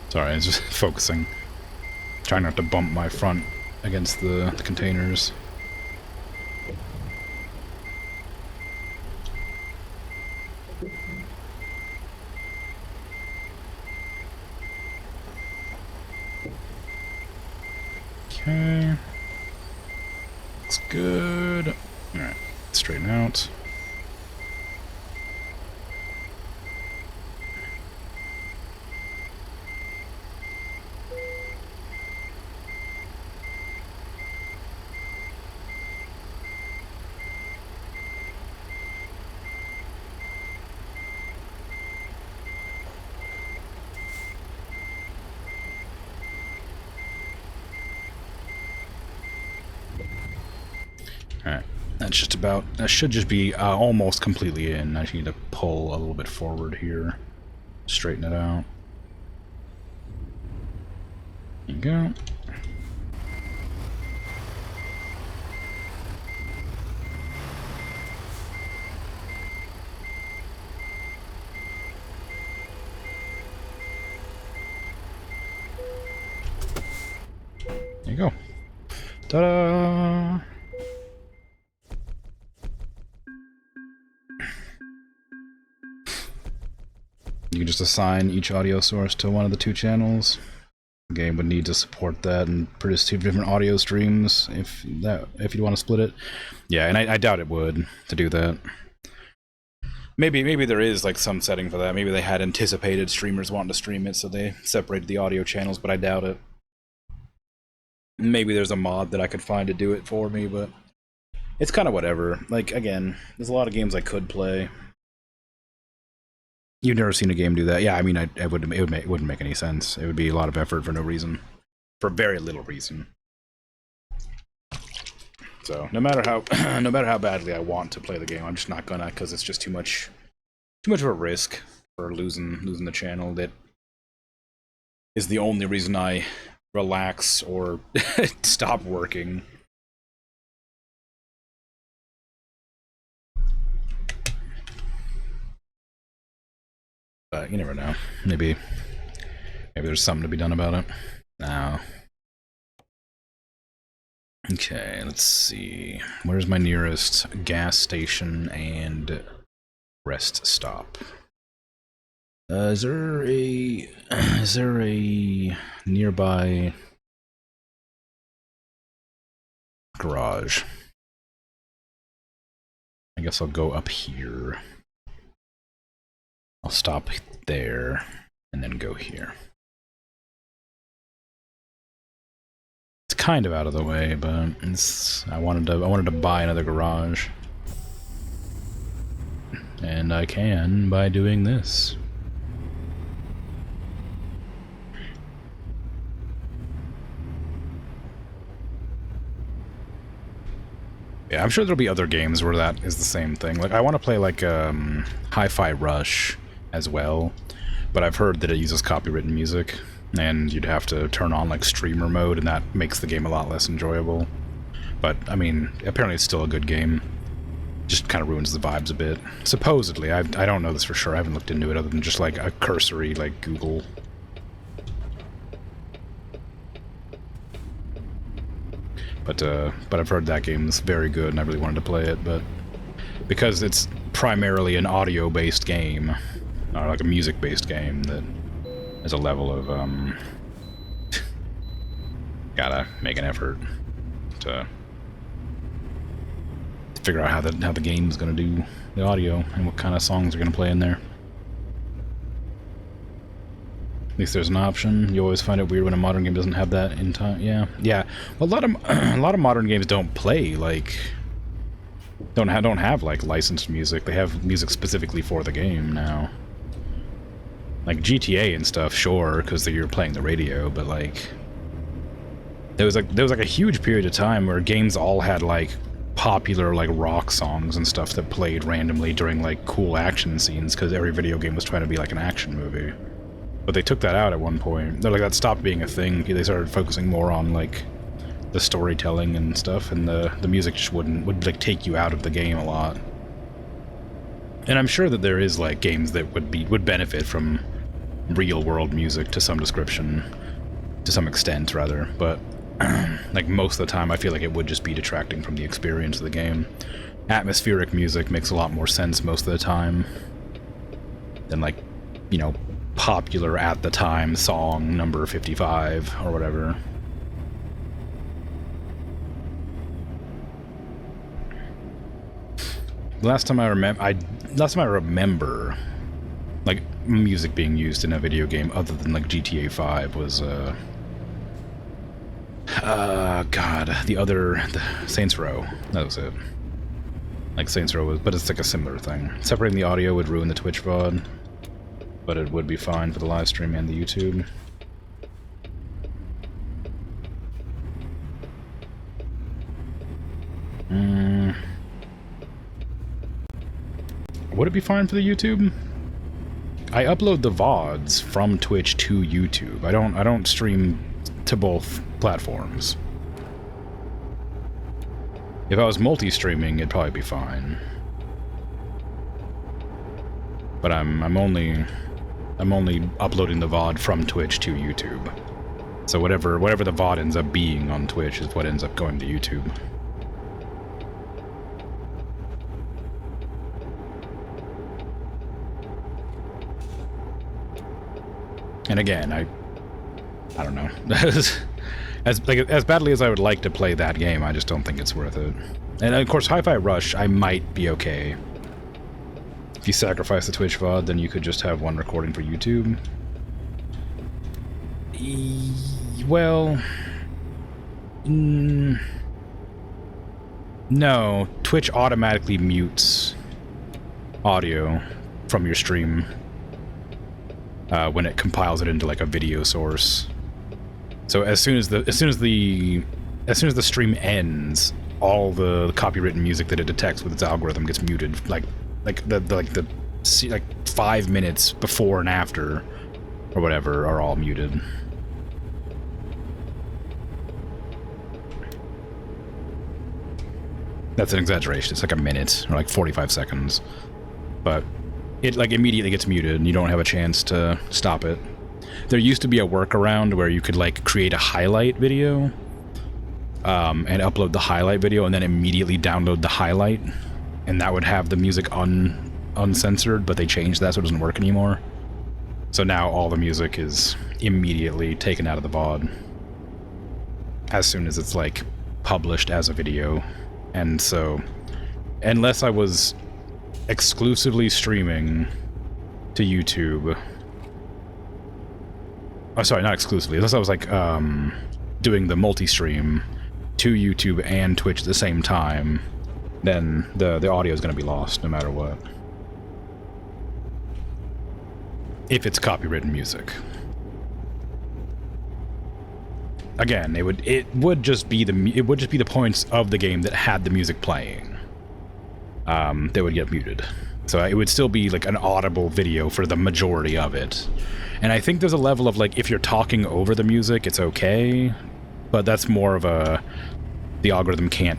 Sorry, I was just focusing. Trying not to bump my front against the containers. Okay. Looks good. Alright, straighten out. Alright, that's just about... That should just be almost completely in. I just need to pull a little bit forward here. Straighten it out. There you go. There you go. Ta-da! You can just assign each audio source to one of the 2 channels. The game would need to support that and produce 2 different audio streams if you want to split it. Yeah, and I doubt it would to do that. Maybe there is like some setting for that. Maybe they had anticipated streamers wanting to stream it, so they separated the audio channels, but I doubt it. Maybe there's a mod that I could find to do it for me, but it's kind of whatever. Like, again, there's a lot of games I could play. You've never seen a game do that. Yeah, I mean, it wouldn't make any sense. It would be a lot of effort for no reason. For very little reason. So, no matter how badly I want to play the game, I'm just not gonna, because it's just too much of a risk for losing the channel. That is the only reason I relax or stop working. But you never know. Maybe there's something to be done about it. No. Okay, let's see. Where's my nearest gas station and rest stop? Is there a is there a nearby garage? I guess I'll go up here. I'll stop there and then go here. It's kind of out of the way, but I wanted to buy another garage. And I can by doing this. Yeah, I'm sure there'll be other games where that is the same thing. Like, I want to play, like, Hi-Fi Rush as well, but I've heard that it uses copywritten music, and you'd have to turn on, like, streamer mode, and that makes the game a lot less enjoyable. But, I mean, apparently it's still a good game. Just kind of ruins the vibes a bit. Supposedly, I don't know this for sure, I haven't looked into it other than just, like, a cursory, like, Google. But I've heard that game's very good, and I really wanted to play it, but because it's primarily an audio-based game, or like a music-based game, that there's a level of, gotta make an effort to figure out how the game's gonna do the audio, and what kind of songs are gonna play in there. At least there's an option. You always find it weird when a modern game doesn't have that in time. Yeah. Well, a lot of modern games don't play like don't have like licensed music. They have music specifically for the game now. Like GTA and stuff, sure, because you're playing the radio. But like, there was like a huge period of time where games all had like popular like rock songs and stuff that played randomly during like cool action scenes, because every video game was trying to be like an action movie. But they took that out at one point. They're like, that stopped being a thing. They started focusing more on like the storytelling and stuff, and the music just would like take you out of the game a lot. And I'm sure that there is like games that would benefit from real world music to some description, to some extent rather. But like most of the time, I feel like it would just be detracting from the experience of the game. Atmospheric music makes a lot more sense most of the time than like, you know, popular at the time song number 55 or whatever. Last time I remember like music being used in a video game other than like GTA 5 was the Saints Row. That was it. Like Saints Row was, but it's like a similar thing. Separating the audio would ruin the Twitch VOD, but it would be fine for the live stream and the YouTube. Would it be fine for the YouTube? I upload the VODs from Twitch to YouTube. I don't stream to both platforms. If I was multi-streaming, it'd probably be fine. But I'm only uploading the VOD from Twitch to YouTube. So whatever the VOD ends up being on Twitch is what ends up going to YouTube. And again, I don't know. as badly as I would like to play that game, I just don't think it's worth it. And of course, Hi-Fi Rush, I might be okay. If you sacrifice the Twitch VOD, then you could just have one recording for YouTube. Well, no. Twitch automatically mutes audio from your stream when it compiles it into like a video source. So as soon as the stream ends, all the copywritten music that it detects with its algorithm gets muted, like 5 minutes before and after or whatever are all muted. That's an exaggeration. It's like a minute or like 45 seconds. But it like immediately gets muted and you don't have a chance to stop it. There used to be a workaround where you could like create a highlight video and upload the highlight video and then immediately download the highlight, and that would have the music uncensored, but they changed that so it doesn't work anymore. So now all the music is immediately taken out of the VOD as soon as it's, like, published as a video. And so, unless I was exclusively streaming to YouTube... Oh, sorry, not exclusively. Unless I was, like, doing the multi-stream to YouTube and Twitch at the same time, then the audio is going to be lost no matter what. If it's copywritten music. Again, it would just be the points of the game that had the music playing. That would get muted. So it would still be like an audible video for the majority of it. And I think there's a level of, like, if you're talking over the music, it's okay. But that's more of the algorithm can't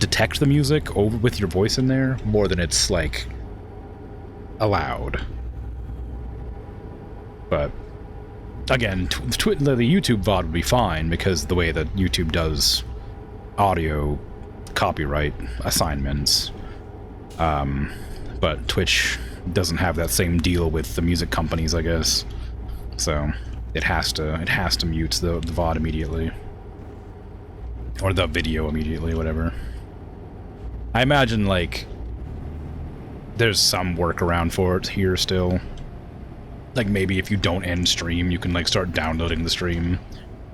detect the music over with your voice in there more than it's, like, allowed. But again, the YouTube VOD would be fine because the way that YouTube does audio copyright assignments. But Twitch doesn't have that same deal with the music companies, I guess. So it has to mute the VOD immediately. Or the video immediately, whatever. I imagine, like, there's some workaround for it here still. Like, maybe if you don't end stream, you can, like, start downloading the stream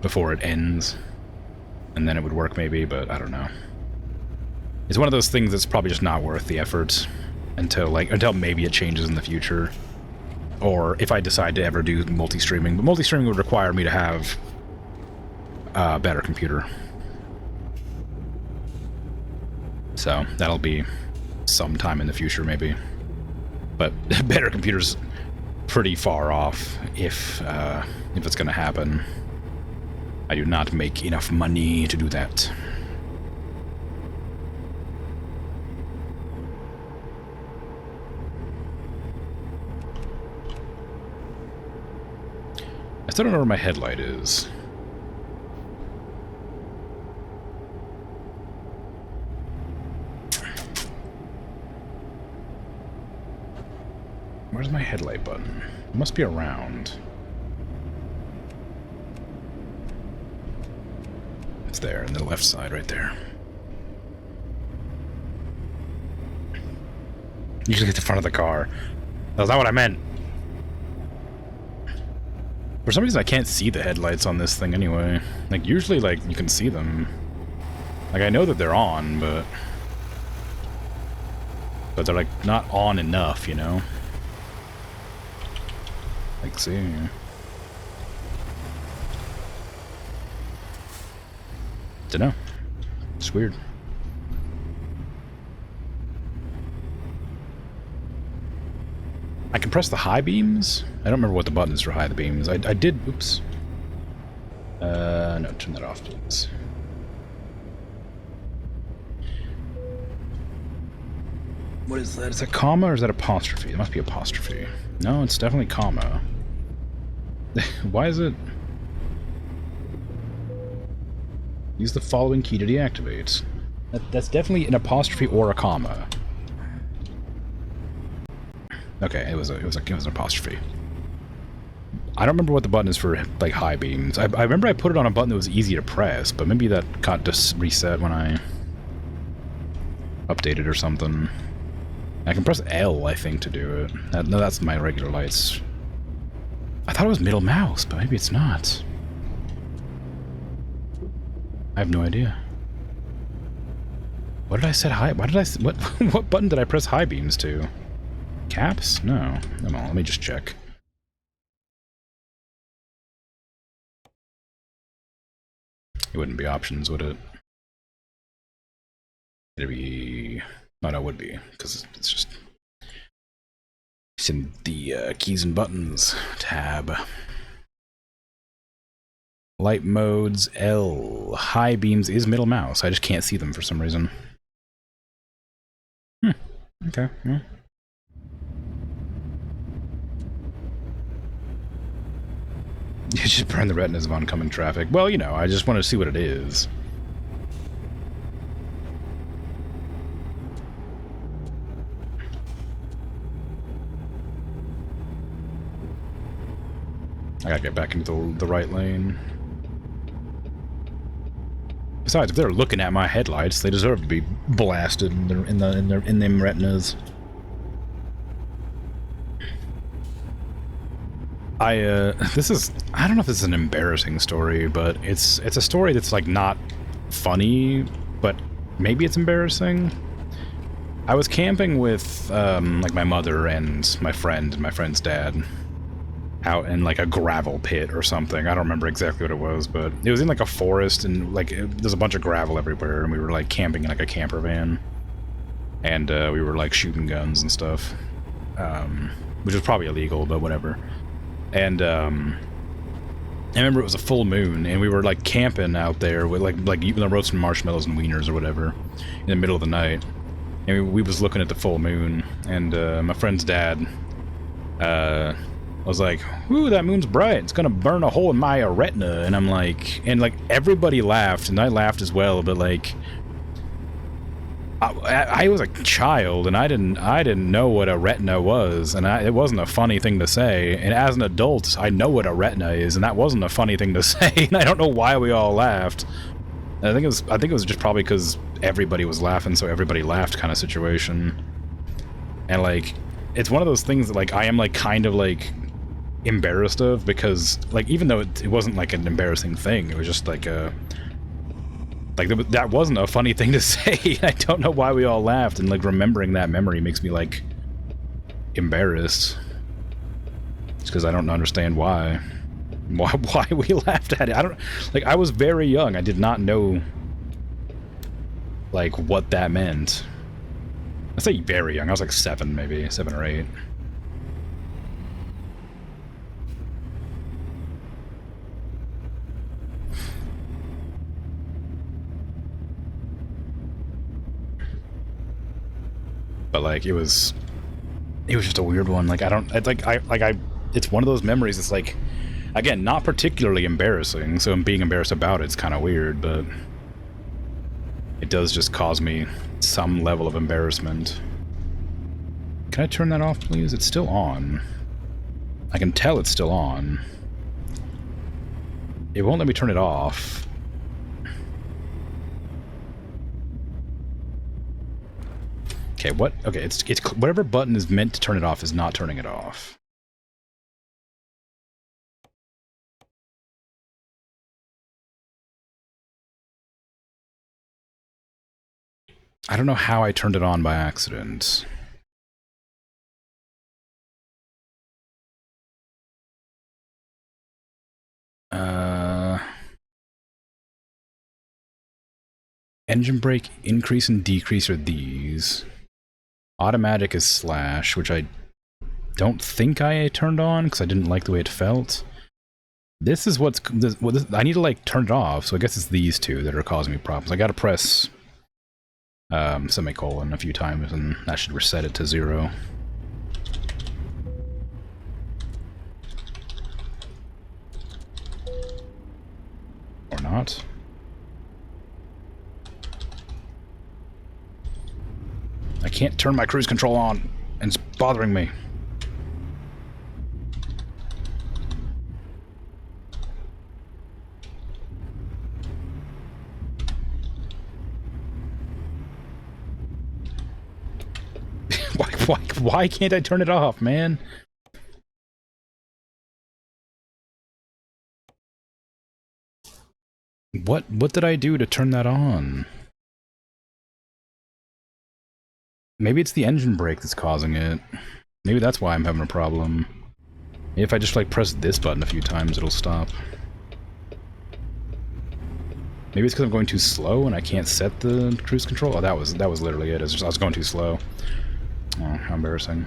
before it ends. And then it would work, maybe, but I don't know. It's one of those things that's probably just not worth the effort until maybe it changes in the future. Or if I decide to ever do multi-streaming. But multi-streaming would require me to have a better computer. So that'll be sometime in the future, maybe. But better computers pretty far off if it's gonna happen. I do not make enough money to do that. I still don't know where my headlight is. Where's my headlight button? It must be around. It's there, on the left side, right there. Usually at the front of the car. That's not what I meant. For some reason, I can't see the headlights on this thing anyway. Like, usually, like, you can see them. Like, I know that they're on, but they're, like, not on enough, you know? Like, see. Dunno. It's weird. I can press the high beams? I don't remember what the button is for high beams. I did... Oops. No, turn that off, please. What is that? Is that comma or is that apostrophe? It must be apostrophe. No, it's definitely comma. Why is it... Use the following key to deactivate. That's definitely an apostrophe or a comma. Okay, it was an apostrophe. I don't remember what the button is for, like, high beams. I remember I put it on a button that was easy to press, but maybe that got just reset when I updated or something. I can press L, I think, to do it. No, that's my regular lights. I thought it was middle mouse, but maybe it's not. I have no idea. What did I set high? Why did I... What button did I press high beams to? Caps? No. Come on, let me just check. It wouldn't be options, would it? It'd be... No, no, it would be, because it's just... It's in the keys and buttons tab. Light modes, L. High beams is middle mouse. I just can't see them for some reason. Okay, yeah. You just burn the retinas of oncoming traffic. Well, you know, I just want to see what it is. I gotta get back into the right lane. Besides, if they're looking at my headlights, they deserve to be blasted in them retinas. I don't know if this is an embarrassing story, but it's a story that's like not funny, but maybe it's embarrassing. I was camping with like my mother and my friend's dad out in like a gravel pit or something. I don't remember exactly what it was, but it was in like a forest, and like there's a bunch of gravel everywhere, and we were like camping in like a camper van, and we were like shooting guns and stuff, which was probably illegal, but whatever. And I remember it was a full moon, and we were like camping out there with like even roasting marshmallows and wieners or whatever in the middle of the night, and we was looking at the full moon, and my friend's dad I was like, "Ooh, that moon's bright. It's gonna burn a hole in my retina." And I'm like, and like everybody laughed, and I laughed as well. But like, I was a child, and I didn't know what a retina was, and it wasn't a funny thing to say. And as an adult, I know what a retina is, and that wasn't a funny thing to say. And I don't know why we all laughed. I think it was just probably because everybody was laughing, so everybody laughed kind of situation. And like, it's one of those things that like I am like kind of like embarrassed of, because like even though it wasn't like an embarrassing thing, it was just like that wasn't a funny thing to say. I don't know why we all laughed, and like remembering that memory makes me like embarrassed. It's because I don't understand why we laughed at it. I don't, like, I was very young. I did not know like what that meant. I say very young. I was like 7, maybe 7 or 8. But like it was just a weird one. Like it's one of those memories. It's like, again, not particularly embarrassing. So being embarrassed about it's kind of weird, but it does just cause me some level of embarrassment. Can I turn that off, please? It's still on. I can tell it's still on. It won't let me turn it off. Okay, what? Okay, it's whatever button is meant to turn it off is not turning it off. I don't know how I turned it on by accident. Engine brake increase and decrease are these. Automatic is slash, which I don't think I turned on because I didn't like the way it felt. This is I need to like turn it off, so I guess it's these two that are causing me problems. I gotta press semicolon a few times, and that should reset it to 0. Or not. I can't turn my cruise control on, and it's bothering me. Why can't I turn it off, man? What did I do to turn that on? Maybe it's the engine brake that's causing it. Maybe that's why I'm having a problem. Maybe if I just like press this button a few times, it'll stop. Maybe it's because I'm going too slow and I can't set the cruise control. Oh, that was literally it. I was going too slow. Oh, how embarrassing.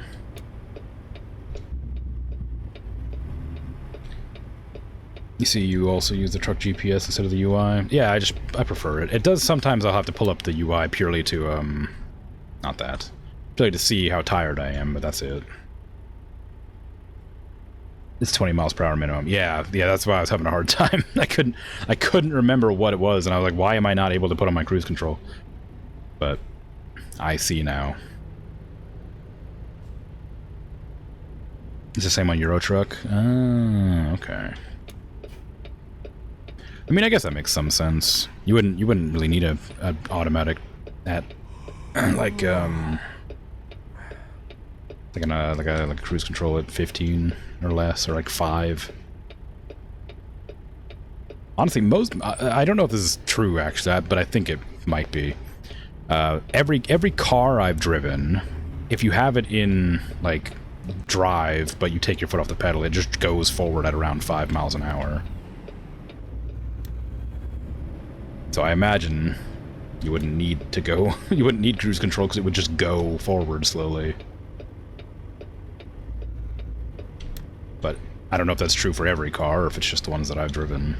You see, you also use the truck GPS instead of the UI. Yeah, I prefer it. It does sometimes I'll have to pull up the UI purely to not that. Purely to see how tired I am, but that's it. It's 20 miles per hour minimum. Yeah, that's why I was having a hard time. I couldn't remember what it was, and I was like, why am I not able to put on my cruise control? But I see now. It's the same on Euro Truck. Oh, okay. I mean, I guess that makes some sense. You wouldn't really need a automatic at like like a cruise control at 15 or less, or like 5. Honestly, I don't know if this is true actually, but I think it might be. Every car I've driven, if you have it in like drive, but you take your foot off the pedal, it just goes forward at around 5 miles an hour. So I imagine you wouldn't need to go, you wouldn't need cruise control because it would just go forward slowly. But I don't know if that's true for every car or if it's just the ones that I've driven.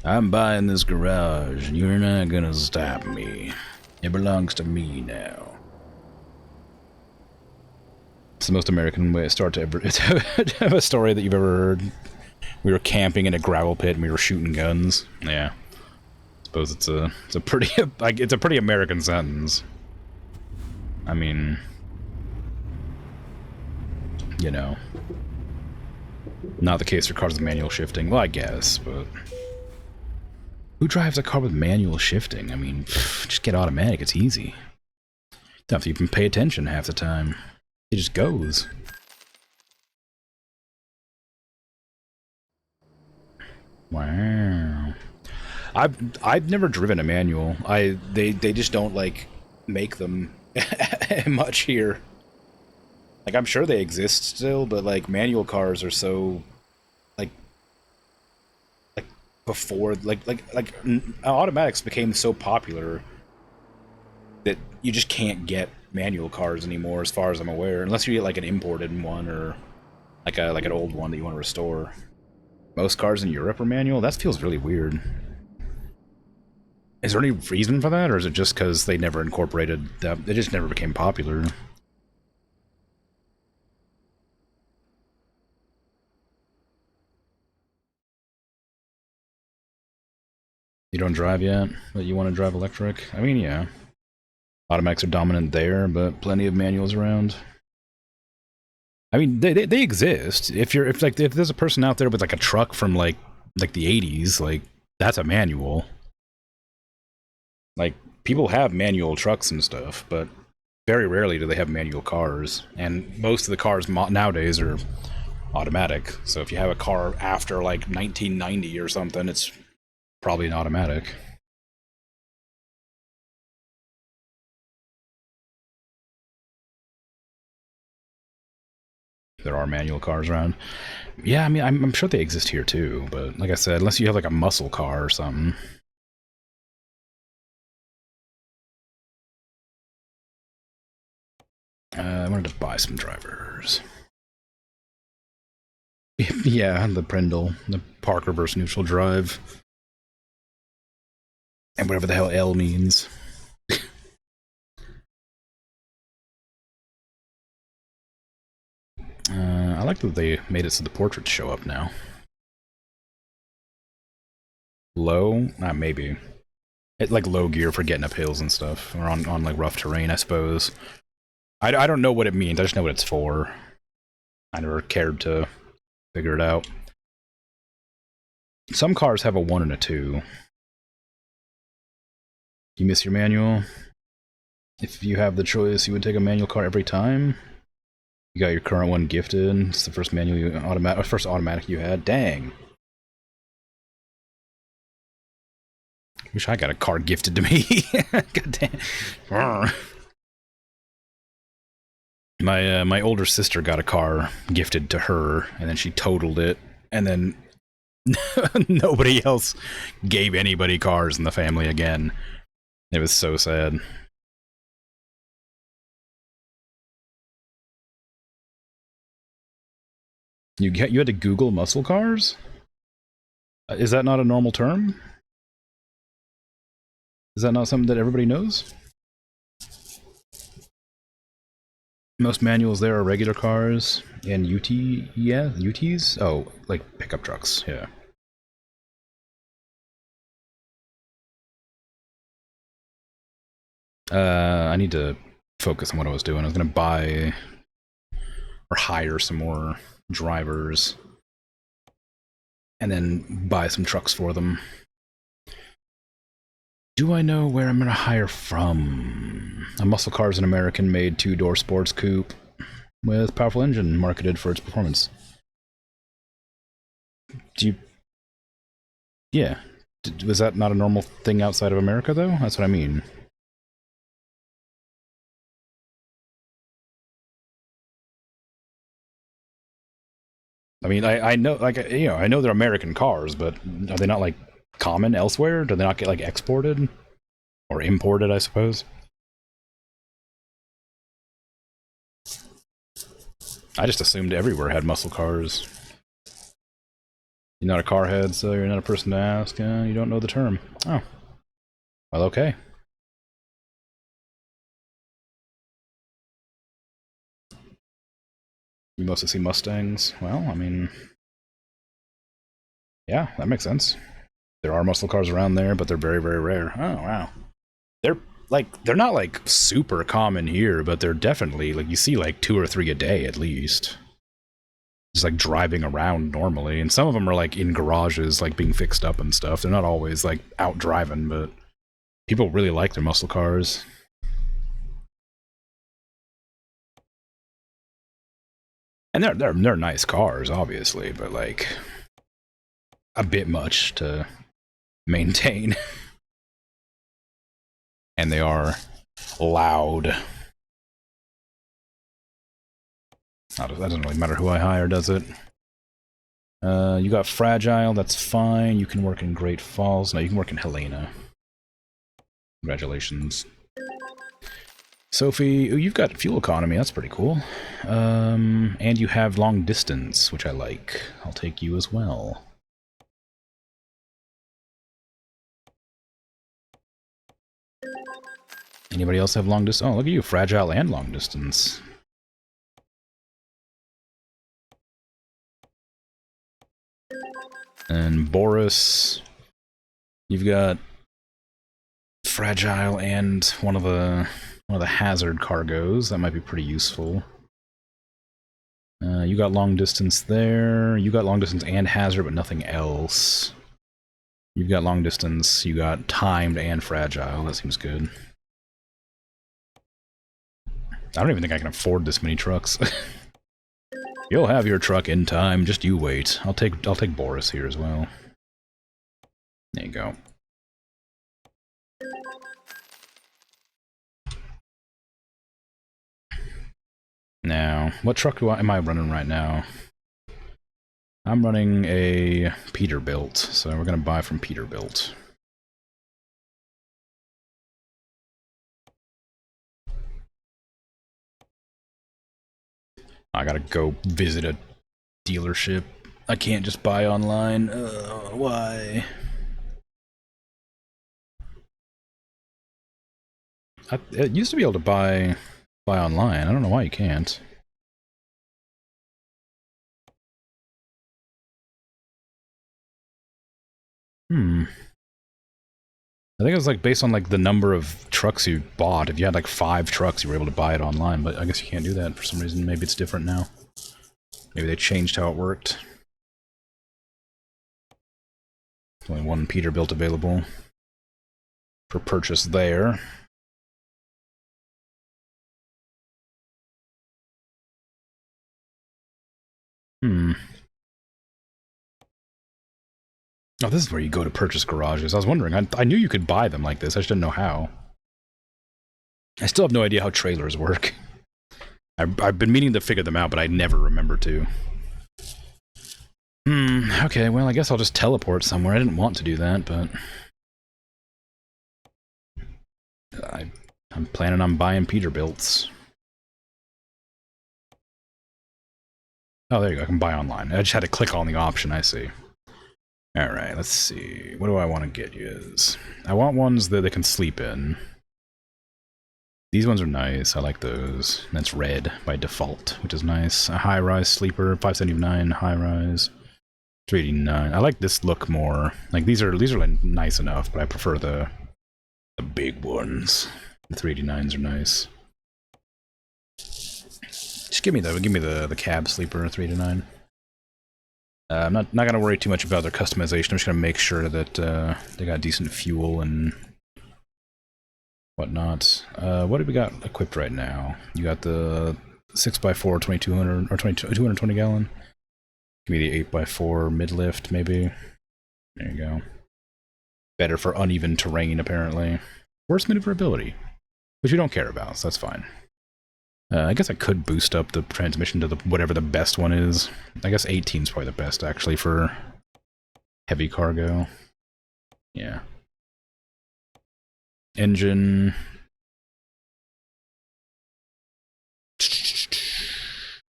I'm buying this garage, and you're not gonna stop me. It belongs to me now. It's the most American way to start to ever to have a story that you've ever heard. We were camping in a gravel pit and we were shooting guns. Yeah, I suppose it's a pretty like it's a pretty American sentence. I mean, you know, not the case for cars with manual shifting. Well, I guess, but who drives a car with manual shifting? I mean, just get automatic. It's easy. Don't have to even pay attention half the time. It just goes. Wow. I've never driven a manual. They just don't like make them much here. Like I'm sure they exist still, but like manual cars are so like before like automatics became so popular that you just can't get manual cars anymore, as far as I'm aware, unless you get like an imported one or like an old one that you want to restore. Most cars in Europe are manual. That feels really weird. Is there any reason for that, or is it just because they never incorporated that? It just never became popular. You don't drive yet, but you want to drive electric? I mean, yeah. Automatics are dominant there, but plenty of manuals around. I mean, they exist. If there's a person out there with like a truck from like the 80s, like that's a manual. Like people have manual trucks and stuff, but very rarely do they have manual cars. And most of the cars nowadays are automatic. So if you have a car after like 1990 or something, it's probably an automatic. There are manual cars around. Yeah, I mean, I'm sure they exist here too, but like I said, unless you have like a muscle car or something. I wanted to buy some drivers. Yeah, the Prindle, the park reverse neutral drive. And whatever the hell L means. I like that they made it so the portraits show up now. Low? Maybe. It's like low gear for getting up hills and stuff, or on like rough terrain, I suppose. I don't know what it means, I just know what it's for. I never cared to figure it out. Some cars have a 1 and a 2. You miss your manual? If you have the choice, you would take a manual car every time? You got your current one gifted. It's the first first automatic you had. Dang. Wish I got a car gifted to me. God damn. My older sister got a car gifted to her, and then she totaled it, and then nobody else gave anybody cars in the family again. It was so sad. You had to Google muscle cars? Is that not a normal term? Is that not something that everybody knows? Most manuals there are regular cars and UTs? Oh, like pickup trucks, yeah. I need to focus on what I was doing. I was gonna buy or hire some more drivers and then buy some trucks for them. Do I know where I'm gonna hire from? A muscle car is an American-made two-door sports coupe with powerful engine marketed for its performance. Do you... Yeah. Was that not a normal thing outside of America, though? That's what I mean. I mean, I know, like, you know, I know they're American cars, but are they not, like, common elsewhere? Do they not get, like, exported? Or imported, I suppose? I just assumed everywhere had muscle cars. You're not a car head, so you're not a person to ask. You don't know the term. Oh. Well, okay. You mostly see Mustangs. Well, I mean... Yeah, that makes sense. There are muscle cars around there, but they're very, very rare. Oh, wow. They're not, like, super common here, but they're definitely, like, you see, like, 2 or 3 a day, at least. Just, like, driving around normally. And some of them are, like, in garages, like, being fixed up and stuff. They're not always, like, out driving, but people really like their muscle cars. And they're nice cars, obviously, but, like, a bit much to maintain. And they are loud. That doesn't really matter who I hire, does it? You got Fragile, that's fine. You can work in Great Falls. No, you can work in Helena. Congratulations. Sophie, ooh, you've got fuel economy, that's pretty cool. And you have long distance, which I like. I'll take you as well. Anybody else have long distance? Oh, look at you, Fragile and long distance. And Boris, you've got Fragile and one of the hazard cargoes. That might be pretty useful. You got long distance there. You got long distance and hazard, but nothing else. You've got long distance. You got timed and fragile. That seems good. I don't even think I can afford this many trucks. You'll have your truck in time. Just you wait. I'll take Boris here as well. There you go. Now, what truck am I running right now? I'm running a Peterbilt, so we're gonna buy from Peterbilt. I gotta go visit a dealership. I can't just buy online. Why? It used to be able to buy online. I don't know why you can't. I think it was like based on like the number of trucks you bought. If you had like 5 trucks, you were able to buy it online, but I guess you can't do that for some reason. Maybe it's different now. Maybe they changed how it worked. There's only one Peterbilt available for purchase there. Oh, this is where you go to purchase garages. I was wondering. I knew you could buy them like this. I just didn't know how. I still have no idea how trailers work. I've been meaning to figure them out, but I never remember to. Okay, well, I guess I'll just teleport somewhere. I didn't want to do that, but... I'm planning on buying Peterbilts. Oh, there you go. I can buy online. I just had to click on the option, I see. Alright, let's see. What do I want to get you? I want ones that they can sleep in. These ones are nice. I like those. That's red by default, which is nice. A high-rise sleeper, 579 high-rise, 389. I like this look more. Like these are like nice enough, but I prefer the big ones. The 389s are nice. Just give me the cab sleeper 389. I'm not gonna worry too much about their customization. I'm just gonna make sure that they got decent fuel and whatnot. What do we got equipped right now? You got the 6x4 2200 or 220 gallon. Give me the 8x4 mid lift, maybe. There you go. Better for uneven terrain, apparently. Worse maneuverability, which we don't care about, so that's fine. I guess I could boost up the transmission to the whatever the best one is. I guess 18 is probably the best, actually, for heavy cargo. Yeah. Engine.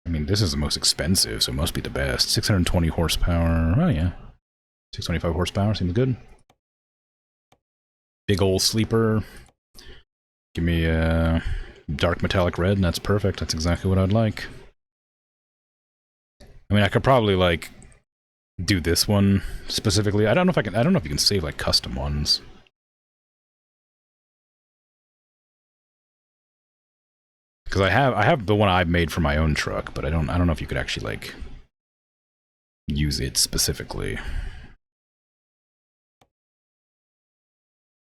I mean, this is the most expensive, so it must be the best. 620 horsepower. Oh, yeah. 625 horsepower seems good. Big ol' sleeper. Give me a dark metallic red, and that's perfect. That's exactly what I'd like. I mean, I could probably, like, do this one specifically. I don't know if I can. I don't know if you can save, like, custom ones. Because I have the one I've made for my own truck, but I don't know if you could actually, like, use it specifically.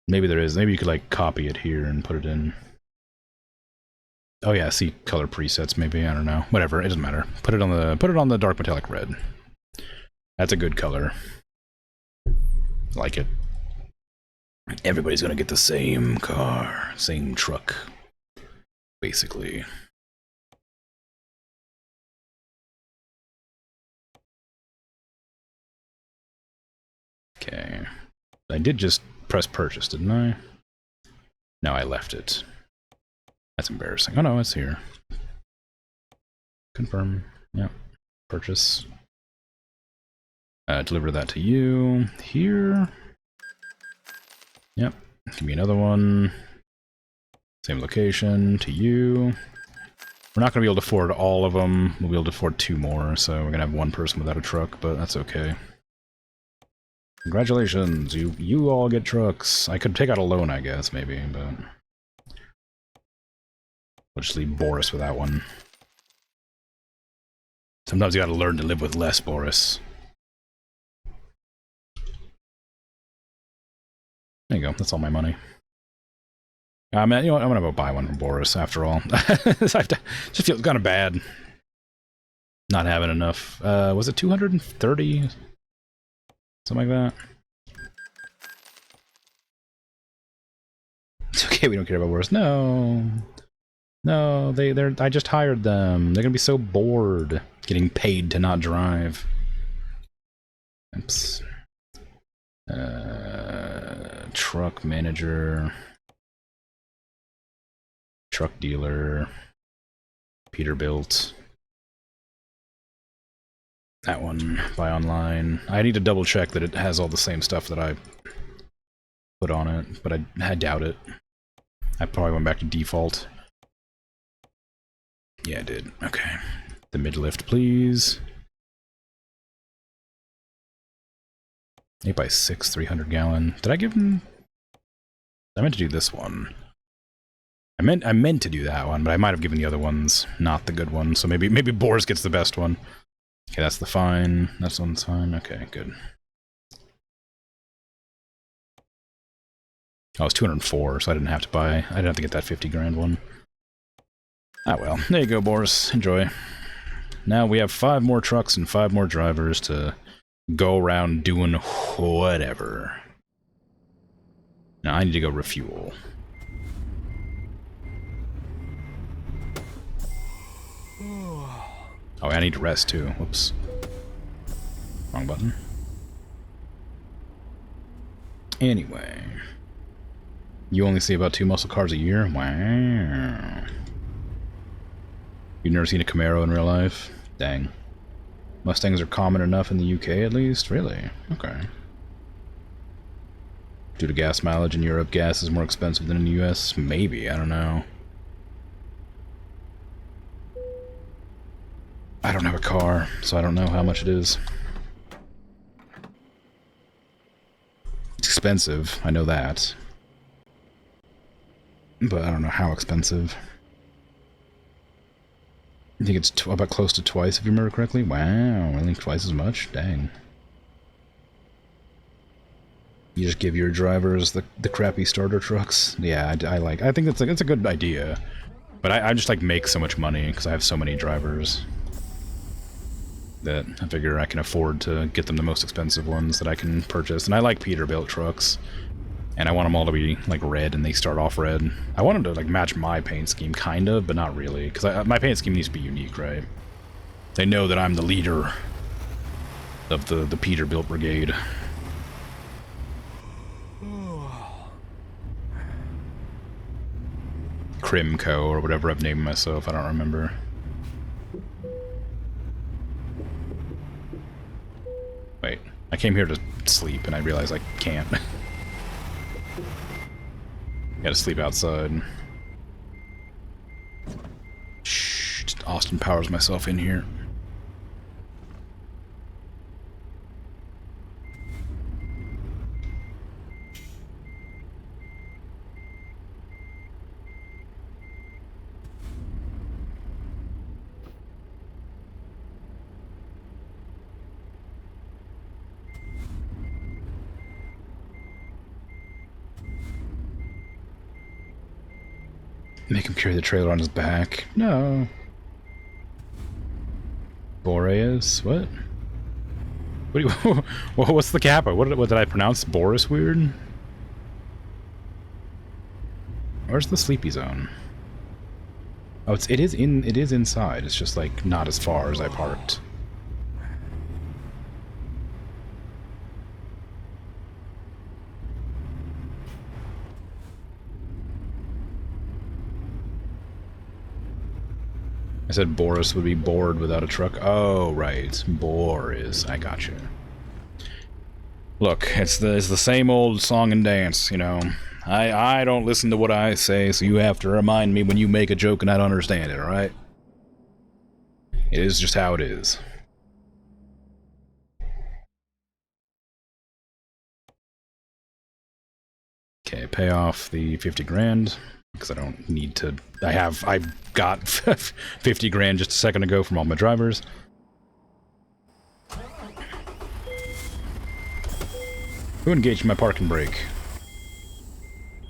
Maybe there is. Maybe you could, like, copy it here and put it in. Oh yeah, see color presets maybe, I don't know. Whatever, it doesn't matter. Put it on the dark metallic red. That's a good color. Like it. Everybody's gonna get the same car, same truck, basically. Okay. I did just press purchase, didn't I? No, I left it. That's embarrassing. Oh no, it's here. Confirm. Yep. Purchase. Deliver that to you. Here. Yep. Give me another one. Same location. To you. We're not going to be able to afford all of them. We'll be able to afford 2 more, so we're going to have 1 person without a truck, but that's okay. Congratulations, you all get trucks. I could take out a loan, I guess, maybe, but we'll just leave Boris with that one. Sometimes you gotta learn to live with less, Boris. There you go, that's all my money. Man, you know what, I'm gonna go buy one from Boris, after all. Just feels kind of bad not having enough. Was it 230? Something like that. It's okay, we don't care about Boris. No. No, I just hired them. They're gonna be so bored getting paid to not drive. Oops. Truck manager. Truck dealer. Peterbilt. That one, buy online. I need to double check that it has all the same stuff that I put on it, but I doubt it. I probably went back to default. Yeah, I did. Okay. The mid-lift, please. 8x6, 300 gallon. Did I give him... I meant to do this one. I meant to do that one, but I might have given the other ones not the good one, so maybe Boris gets the best one. Okay, that's the fine. That one's fine. Okay, good. Oh, it's 204, so I didn't have to buy... I didn't have to get that 50 grand one. Ah well, there you go, Boris. Enjoy. Now we have 5 more trucks and 5 more drivers to go around doing whatever. Now I need to go refuel. Oh, I need to rest too. Whoops. Wrong button. Anyway. You only see about 2 muscle cars a year? Wow. You've never seen a Camaro in real life? Dang. Mustangs are common enough in the UK at least? Really? Okay. Due to gas mileage in Europe, gas is more expensive than in the US? Maybe, I don't know. I don't have a car, so I don't know how much it is. It's expensive, I know that. but I don't know how expensive. I think it's about close to twice, if you remember correctly. Wow, I think twice as much? Dang. You just give your drivers the crappy starter trucks? Yeah, I think that's a good idea. But I just like make so much money because I have so many drivers that I figure I can afford to get them the most expensive ones that I can purchase. And I like Peterbilt trucks. And I want them all to be, like, red, and they start off red. I want them to, like, match my paint scheme, kind of, but not really. Because my paint scheme needs to be unique, right? They know that I'm the leader of the Peterbilt Brigade. Crimco, or whatever I've named myself, I don't remember. Wait, I came here to sleep, and I realized I can't. Gotta sleep outside. Shh, just Austin Powers myself in here. Make him carry the trailer on his back. No. Boreas? What? What do you, what's the kappa? What did I pronounce Boris weird? Where's the sleepy zone? Oh, it is inside. It's just like not as far as I parked. I said Boris would be bored without a truck. Oh, right. Boris. I gotcha. Look, it's the same old song and dance, you know. I don't listen to what I say, so you have to remind me when you make a joke and I don't understand it, alright? It is just how it is. Okay, pay off the 50 grand. Because I don't need to... I've got 50 grand just a second ago from all my drivers. Who engaged my parking brake?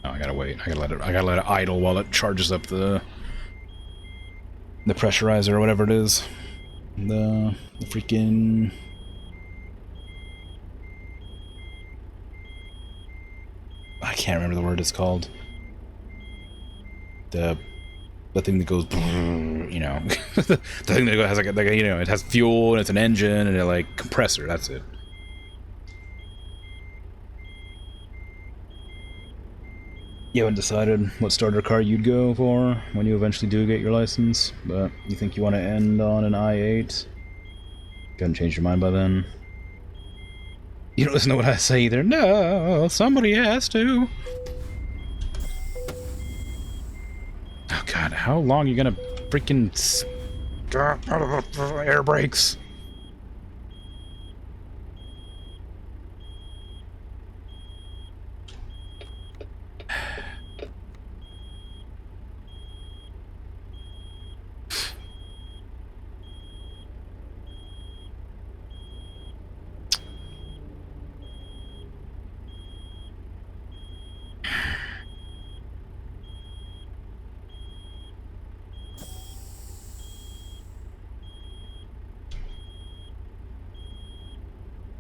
Oh, I gotta wait. I gotta let it idle while it charges up the pressurizer or whatever it is. The freaking... I can't remember the word it's called. The thing that goes, you know, the thing that has like you know, it has fuel and it's an engine and a like compressor. That's it. You haven't decided what starter car you'd go for when you eventually do get your license, but you think you want to end on an i8? You haven't changed your mind by then? You don't listen to what I say either. No, somebody has to. Oh god, how long are you gonna freaking air brakes?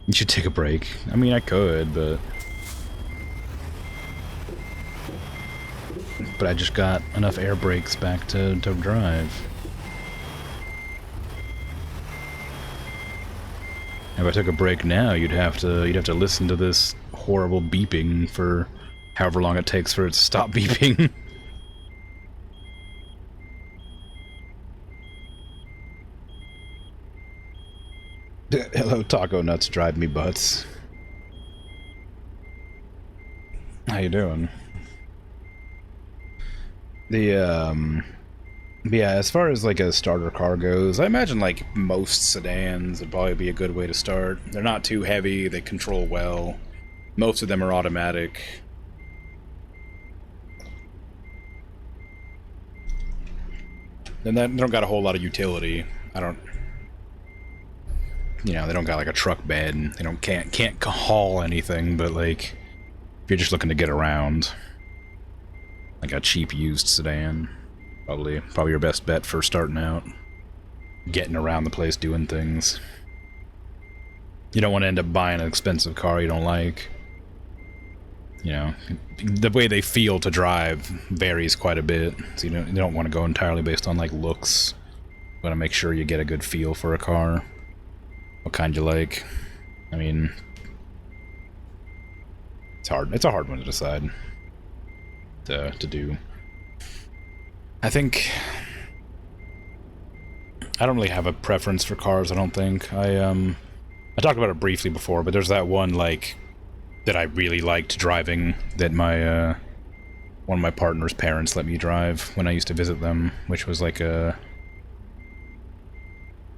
You should take a break. I mean, I could, but I just got enough air brakes back to drive. If I took a break now, you'd have to listen to this horrible beeping for however long it takes for it to stop beeping. Hello, taco nuts, drive me butts. How you doing? Yeah, as far as like a starter car goes, I imagine like most sedans would probably be a good way to start. They're not too heavy, they control well. Most of them are automatic. And then they don't got a whole lot of utility. I don't... You know, they don't got like a truck bed, and they can't haul anything, but like, if you're just looking to get around, like a cheap used sedan, probably your best bet for starting out. Getting around the place, doing things. You don't want to end up buying an expensive car you don't like. You know, the way they feel to drive varies quite a bit, so you don't want to go entirely based on like looks. You want to make sure you get a good feel for a car. What kind you like. I mean, it's hard. It's a hard one to decide to do. I think I don't really have a preference for cars, I don't think. I talked about it briefly before, but there's that one like that I really liked driving that my one of my partner's parents let me drive when I used to visit them, which was like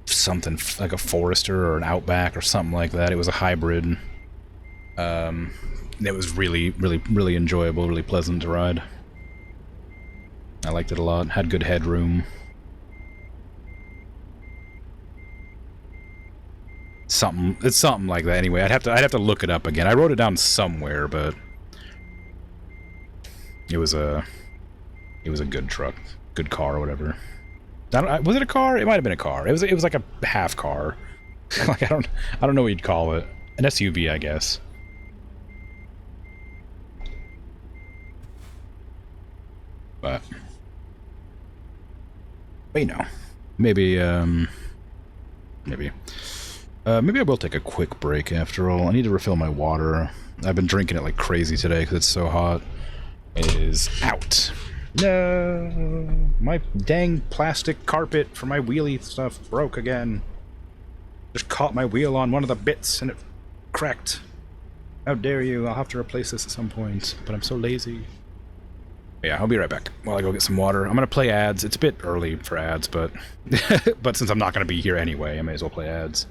something like a Forester or an Outback or something like that. It was a hybrid. It was really enjoyable, really pleasant to ride. I liked it a lot. Had good headroom. It's something like that. Anyway, I'd have to look it up again. I wrote it down somewhere, but it was a good truck, good car, or whatever. Was it a car? It might have been a car. It was like a half car. Like I don't know what you'd call it. An SUV, I guess. But you know, maybe maybe I will take a quick break after all. I need to refill my water. I've been drinking it like crazy today because it's so hot. It is out. No, my dang plastic carpet for my wheelie stuff broke again. Just caught my wheel on one of the bits and it cracked. How dare you? I'll have to replace this at some point, but I'm so lazy. Yeah, I'll be right back while I go get some water. I'm gonna play ads. It's a bit early for ads, but but since I'm not gonna be here anyway, I may as well play ads.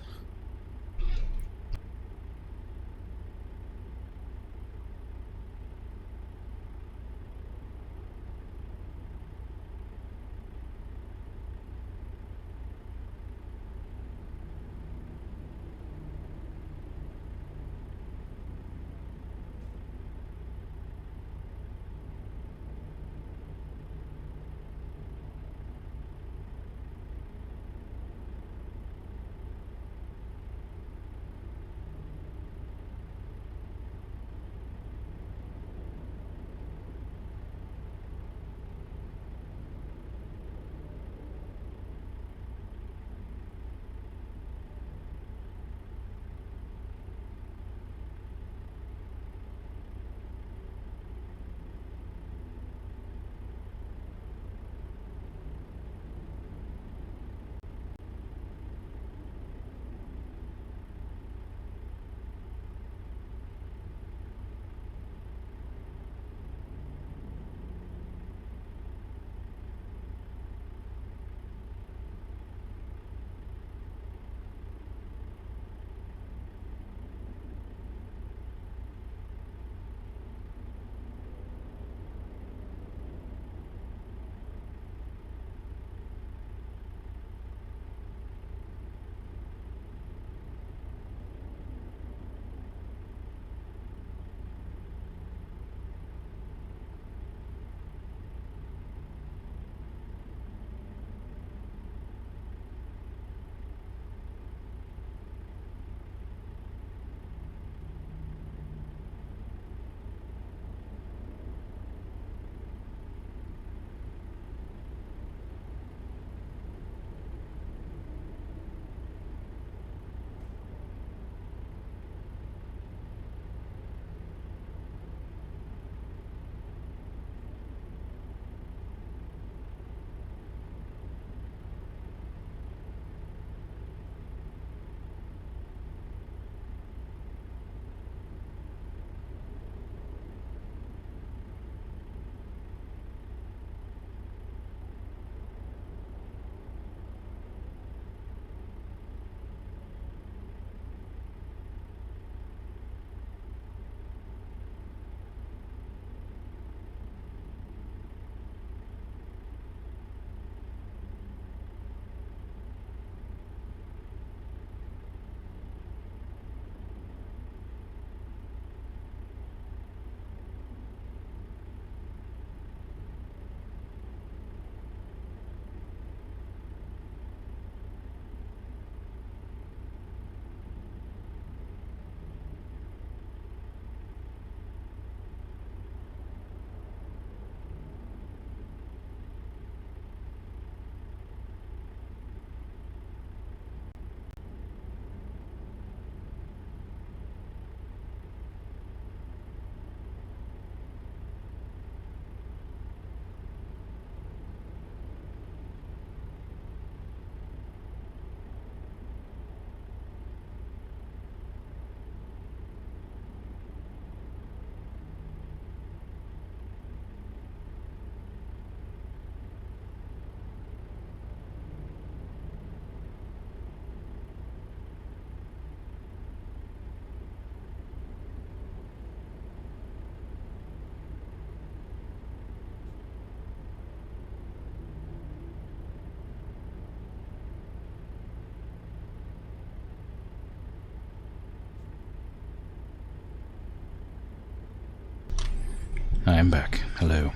I am back. Hello.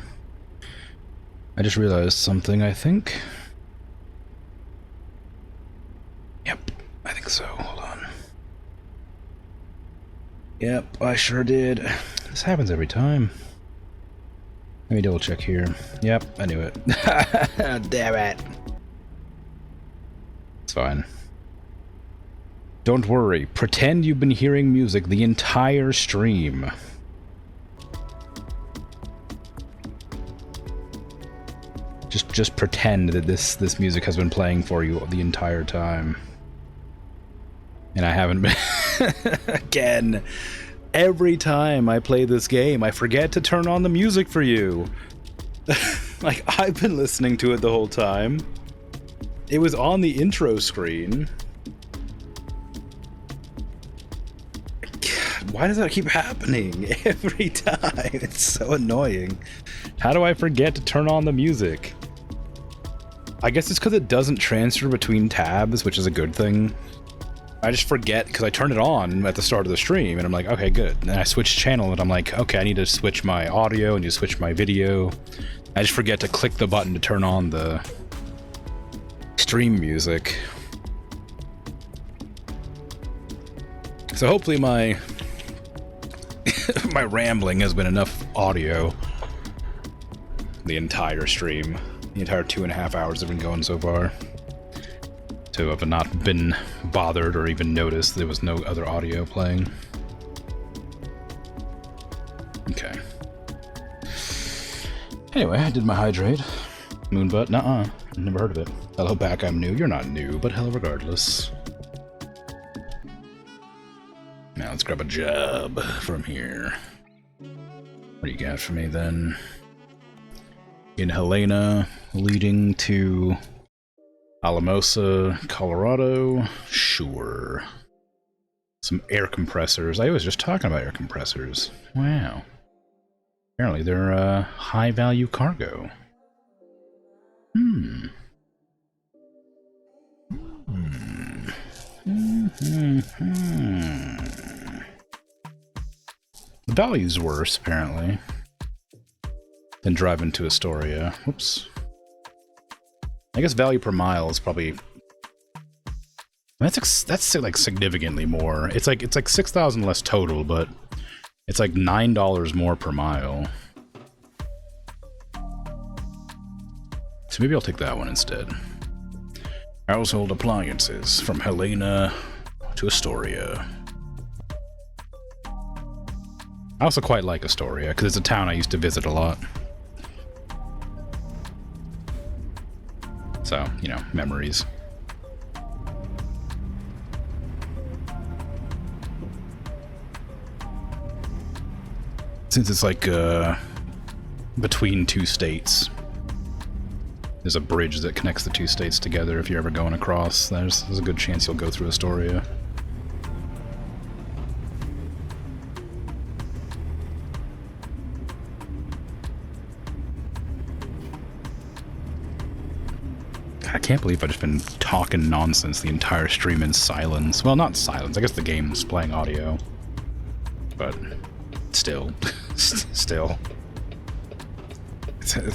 I just realized something, I think. Yep, I think so. Hold on. Yep, I sure did. This happens every time. Let me double check here. Yep, I knew it. Damn it. It's fine. Don't worry. Pretend you've been hearing music the entire stream. Just pretend that this music has been playing for you the entire time. And I haven't been. Again, every time I play this game, I forget to turn on the music for you. Like, I've been listening to it the whole time. It was on the intro screen. God, why does that keep happening every time? It's so annoying. How do I forget to turn on the music? I guess it's because it doesn't transfer between tabs, which is a good thing. I just forget because I turned it on at the start of the stream, and I'm like, okay, good. And I switch channel, and I'm like, okay, I need to switch my audio, and you switch my video. I just forget to click the button to turn on the stream music. So hopefully my my rambling has been enough audio. The entire stream. The entire 2.5 hours have been going so far. To have not been bothered or even noticed there was no other audio playing. Okay. Anyway, I did my hydrate. Moonbutt, nuh-uh. Never heard of it. Hello back, I'm new. You're not new, but hello regardless. Now let's grab a job from here. What do you got for me then? In Helena, leading to Alamosa, Colorado. Sure. Some air compressors. I was just talking about air compressors. Wow. Apparently they're high-value cargo. The value's worse, apparently, than driving to Astoria. Whoops. I guess value per mile is probably... That's like significantly more. It's like 6,000 less total, but it's like $9 more per mile. So maybe I'll take that one instead. Household appliances from Helena to Astoria. I also quite like Astoria, because it's a town I used to visit a lot. So, you know, memories. Since it's like, between two states, there's a bridge that connects the two states together. If you're ever going across, there's a good chance you'll go through Astoria. I can't believe I've just been talking nonsense the entire stream in silence. Well, not silence. I guess the game's playing audio. But still. Still.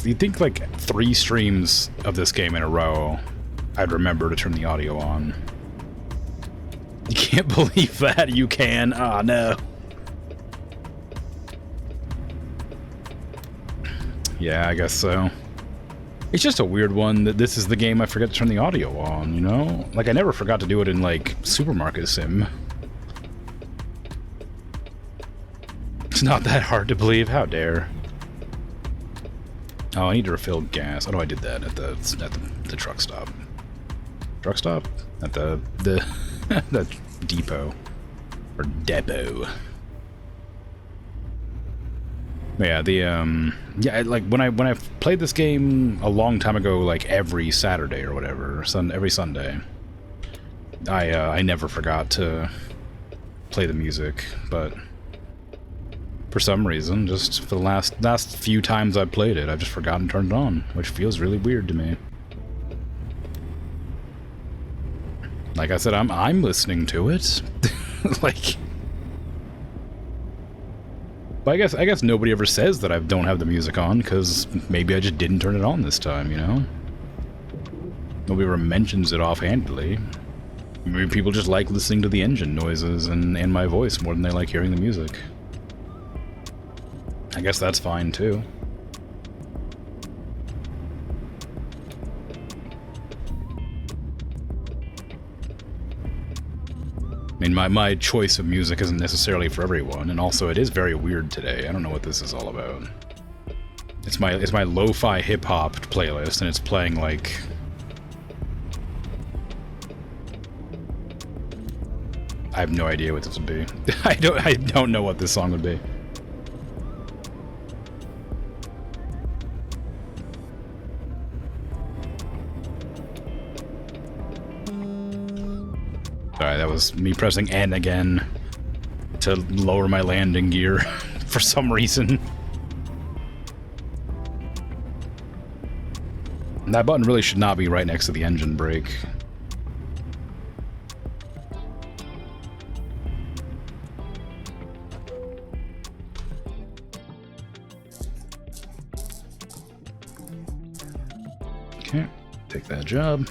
You'd think like 3 streams of this game in a row, I'd remember to turn the audio on. You can't believe that. You can. Ah, no. Yeah, I guess so. It's just a weird one that this is the game I forget to turn the audio on, you know? Like, I never forgot to do it in, like, Supermarket Sim. It's not that hard to believe. How dare. Oh, I need to refill gas. Oh, no, I did that at the truck stop. Truck stop? At the depot. Or depot. Yeah, yeah, like when I played this game a long time ago, like every Saturday or whatever, every Sunday, I never forgot to play the music, but for some reason, just for the last few times I've played it, I've just forgotten to turn it on, which feels really weird to me. Like I said, I'm listening to it, like. But I guess nobody ever says that I don't have the music on, because maybe I just didn't turn it on this time, you know? Nobody ever mentions it offhandedly. Maybe people just like listening to the engine noises and my voice more than they like hearing the music. I guess that's fine, too. I mean, my choice of music isn't necessarily for everyone, and also it is very weird today. I don't know what this is all about. It's my lo-fi hip-hop playlist, and it's playing, like... I have no idea what this would be. I don't know what this song would be. Sorry, that was me pressing N again to lower my landing gear for some reason. And that button really should not be right next to the engine brake. Okay, take that job.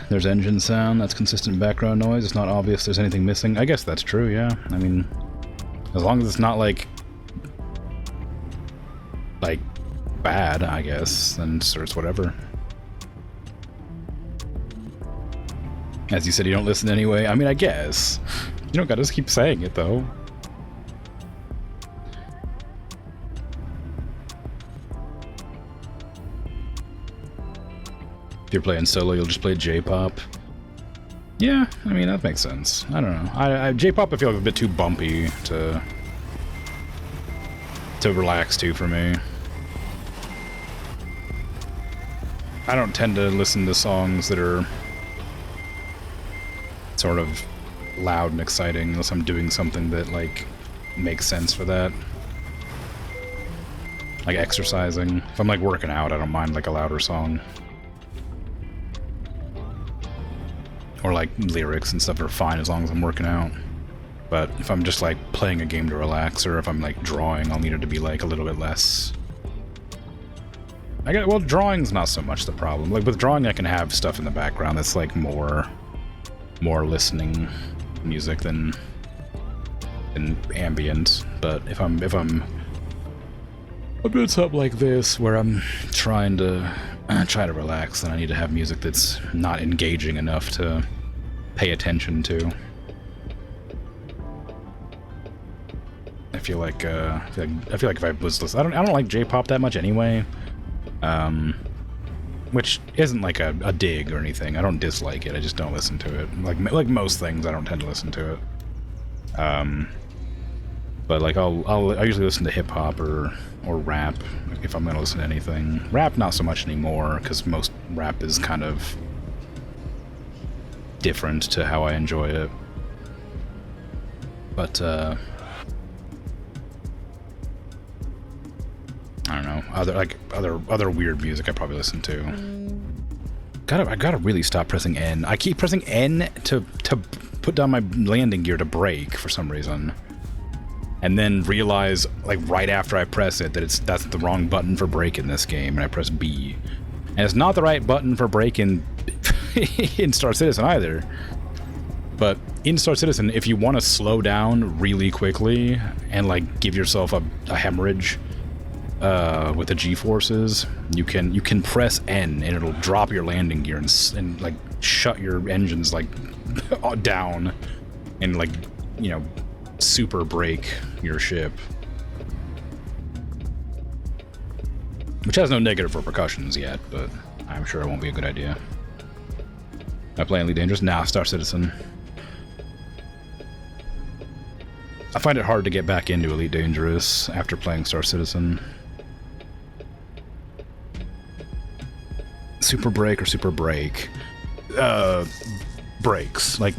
There's engine sound, that's consistent background noise, it's not obvious there's anything missing. I guess that's true, yeah. I mean, as long as it's not like bad, I guess, then it's whatever. As you said, you don't listen anyway. I mean, I guess. You don't gotta just keep saying it, though. If you're playing solo, you'll just play J-pop. Yeah, I mean, that makes sense. I don't know. J-pop I feel like a bit too bumpy to relax to for me. I don't tend to listen to songs that are sort of loud and exciting unless I'm doing something that, like, makes sense for that. Like exercising. If I'm, like, working out, I don't mind, like, a louder song. Or, like, lyrics and stuff are fine as long as I'm working out. But if I'm just, like, playing a game to relax, or if I'm, like, drawing, I'll need it to be, like, a little bit less... well, drawing's not so much the problem. Like, with drawing, I can have stuff in the background that's, like, more listening music than ambient. But if I'm doing something like this, where I'm trying to relax, then I need to have music that's not engaging enough to pay attention to. I feel like if I was listening, I don't like J-pop that much anyway. Which isn't like a dig or anything. I don't dislike it. I just don't listen to it. Like most things, I don't tend to listen to it. But like I usually listen to hip hop or rap if I'm gonna listen to anything. Rap not so much anymore, because most rap is kind of different to how I enjoy it. But I don't know, other weird music I probably listen to. I gotta really stop pressing N. I keep pressing N to put down my landing gear to brake for some reason. And then realize, like, right after I press it, that that's the wrong button for brake in this game, and I press B. And it's not the right button for brake in Star Citizen either. But in Star Citizen, if you want to slow down really quickly and, like, give yourself a hemorrhage with the G-forces, you can press N, and it'll drop your landing gear and like, shut your engines, like, down, and, like, you know, super brake your ship. Which has no negative repercussions yet, but I'm sure it won't be a good idea. Am I playing Elite Dangerous? Nah, Star Citizen. I find it hard to get back into Elite Dangerous after playing Star Citizen. Super brake or super brake? Brakes. Like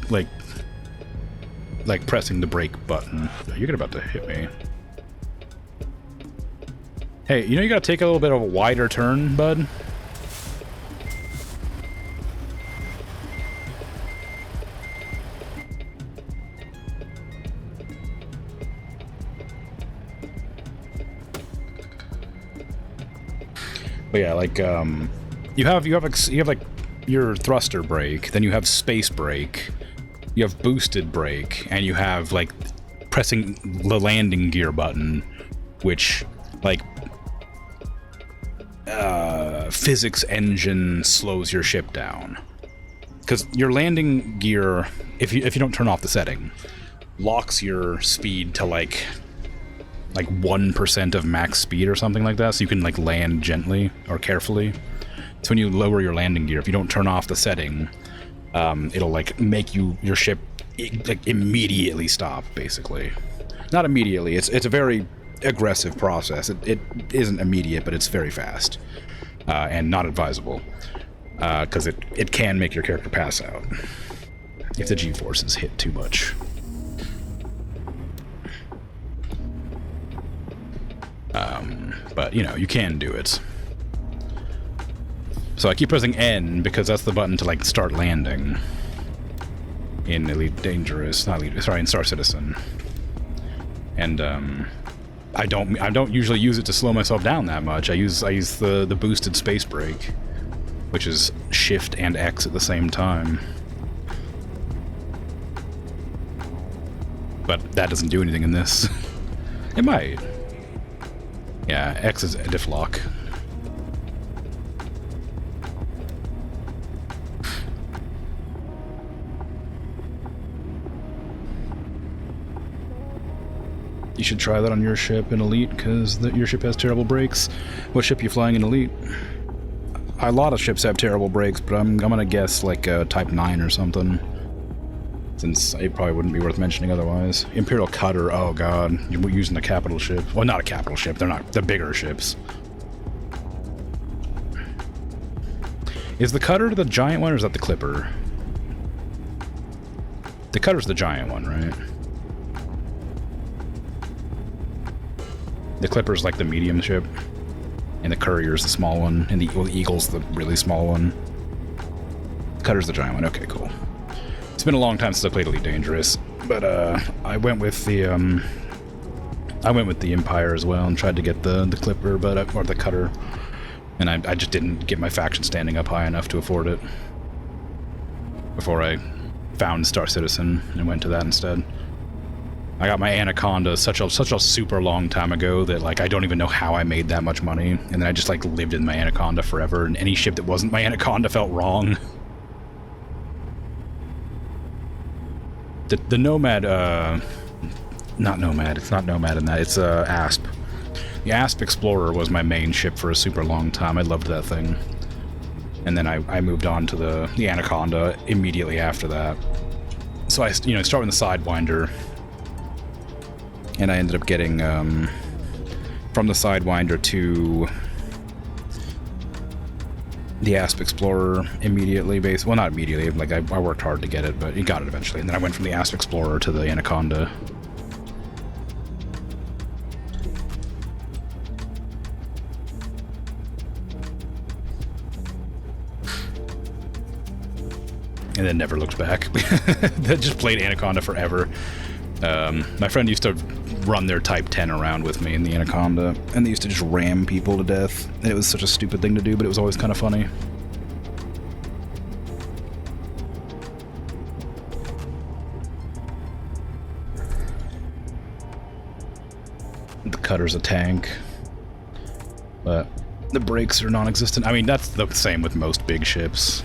pressing the brake button. You're about to hit me. Hey, you know you gotta take a little bit of a wider turn, bud? But yeah, like you have like your thruster brake, then you have space brake, you have boosted brake, and you have like pressing the landing gear button, which like physics engine slows your ship down. Because your landing gear, if you don't turn off the setting, locks your speed to like 1% of max speed or something like that, so you can like land gently or carefully. So when you lower your landing gear, if you don't turn off the setting, it'll like make your ship like immediately stop, basically. Not immediately. It's a very aggressive process. It isn't immediate, but it's very fast and not advisable because it can make your character pass out if the G-forces hit too much. But you know, you can do it. So I keep pressing N because that's the button to like start landing in Elite Dangerous, in Star Citizen. And I don't usually use it to slow myself down that much. I use the boosted space brake, which is Shift and X at the same time. But that doesn't do anything in this. It might. Yeah, X is a diff lock. You should try that on your ship in Elite, because your ship has terrible brakes. What ship are you flying in Elite? A lot of ships have terrible brakes, but I'm gonna guess like Type 9 or something. Since it probably wouldn't be worth mentioning otherwise. Imperial Cutter, oh god. You're using a capital ship. Well, not a capital ship, they're bigger ships. Is the Cutter the giant one, or is that the Clipper? The Cutter's the giant one, right? The Clipper's like the medium ship, and the Courier's the small one, and the Eagle's the really small one. Cutter's the giant one. Okay, cool. It's been a long time since I played Elite Dangerous, but I went with the Empire as well and tried to get the Clipper, or the Cutter, and I just didn't get my faction standing up high enough to afford it before I found Star Citizen and went to that instead. I got my Anaconda such a super long time ago that like I don't even know how I made that much money, and then I just like lived in my Anaconda forever, and any ship that wasn't my Anaconda felt wrong. The Nomad, not Nomad, it's not Nomad in that, it's Asp. The Asp Explorer was my main ship for a super long time. I loved that thing. And then I moved on to the Anaconda immediately after that. So I start with the Sidewinder, and I ended up getting from the Sidewinder to the Asp Explorer immediately. Well, not immediately, like I worked hard to get it, but you got it eventually. And then I went from the Asp Explorer to the Anaconda. And then never looked back. Just played Anaconda forever. My friend used to run their Type 10 around with me in the Anaconda, and they used to just ram people to death. And it was such a stupid thing to do, but it was always kind of funny. The Cutter's a tank, but the brakes are non-existent. I mean, that's the same with most big ships.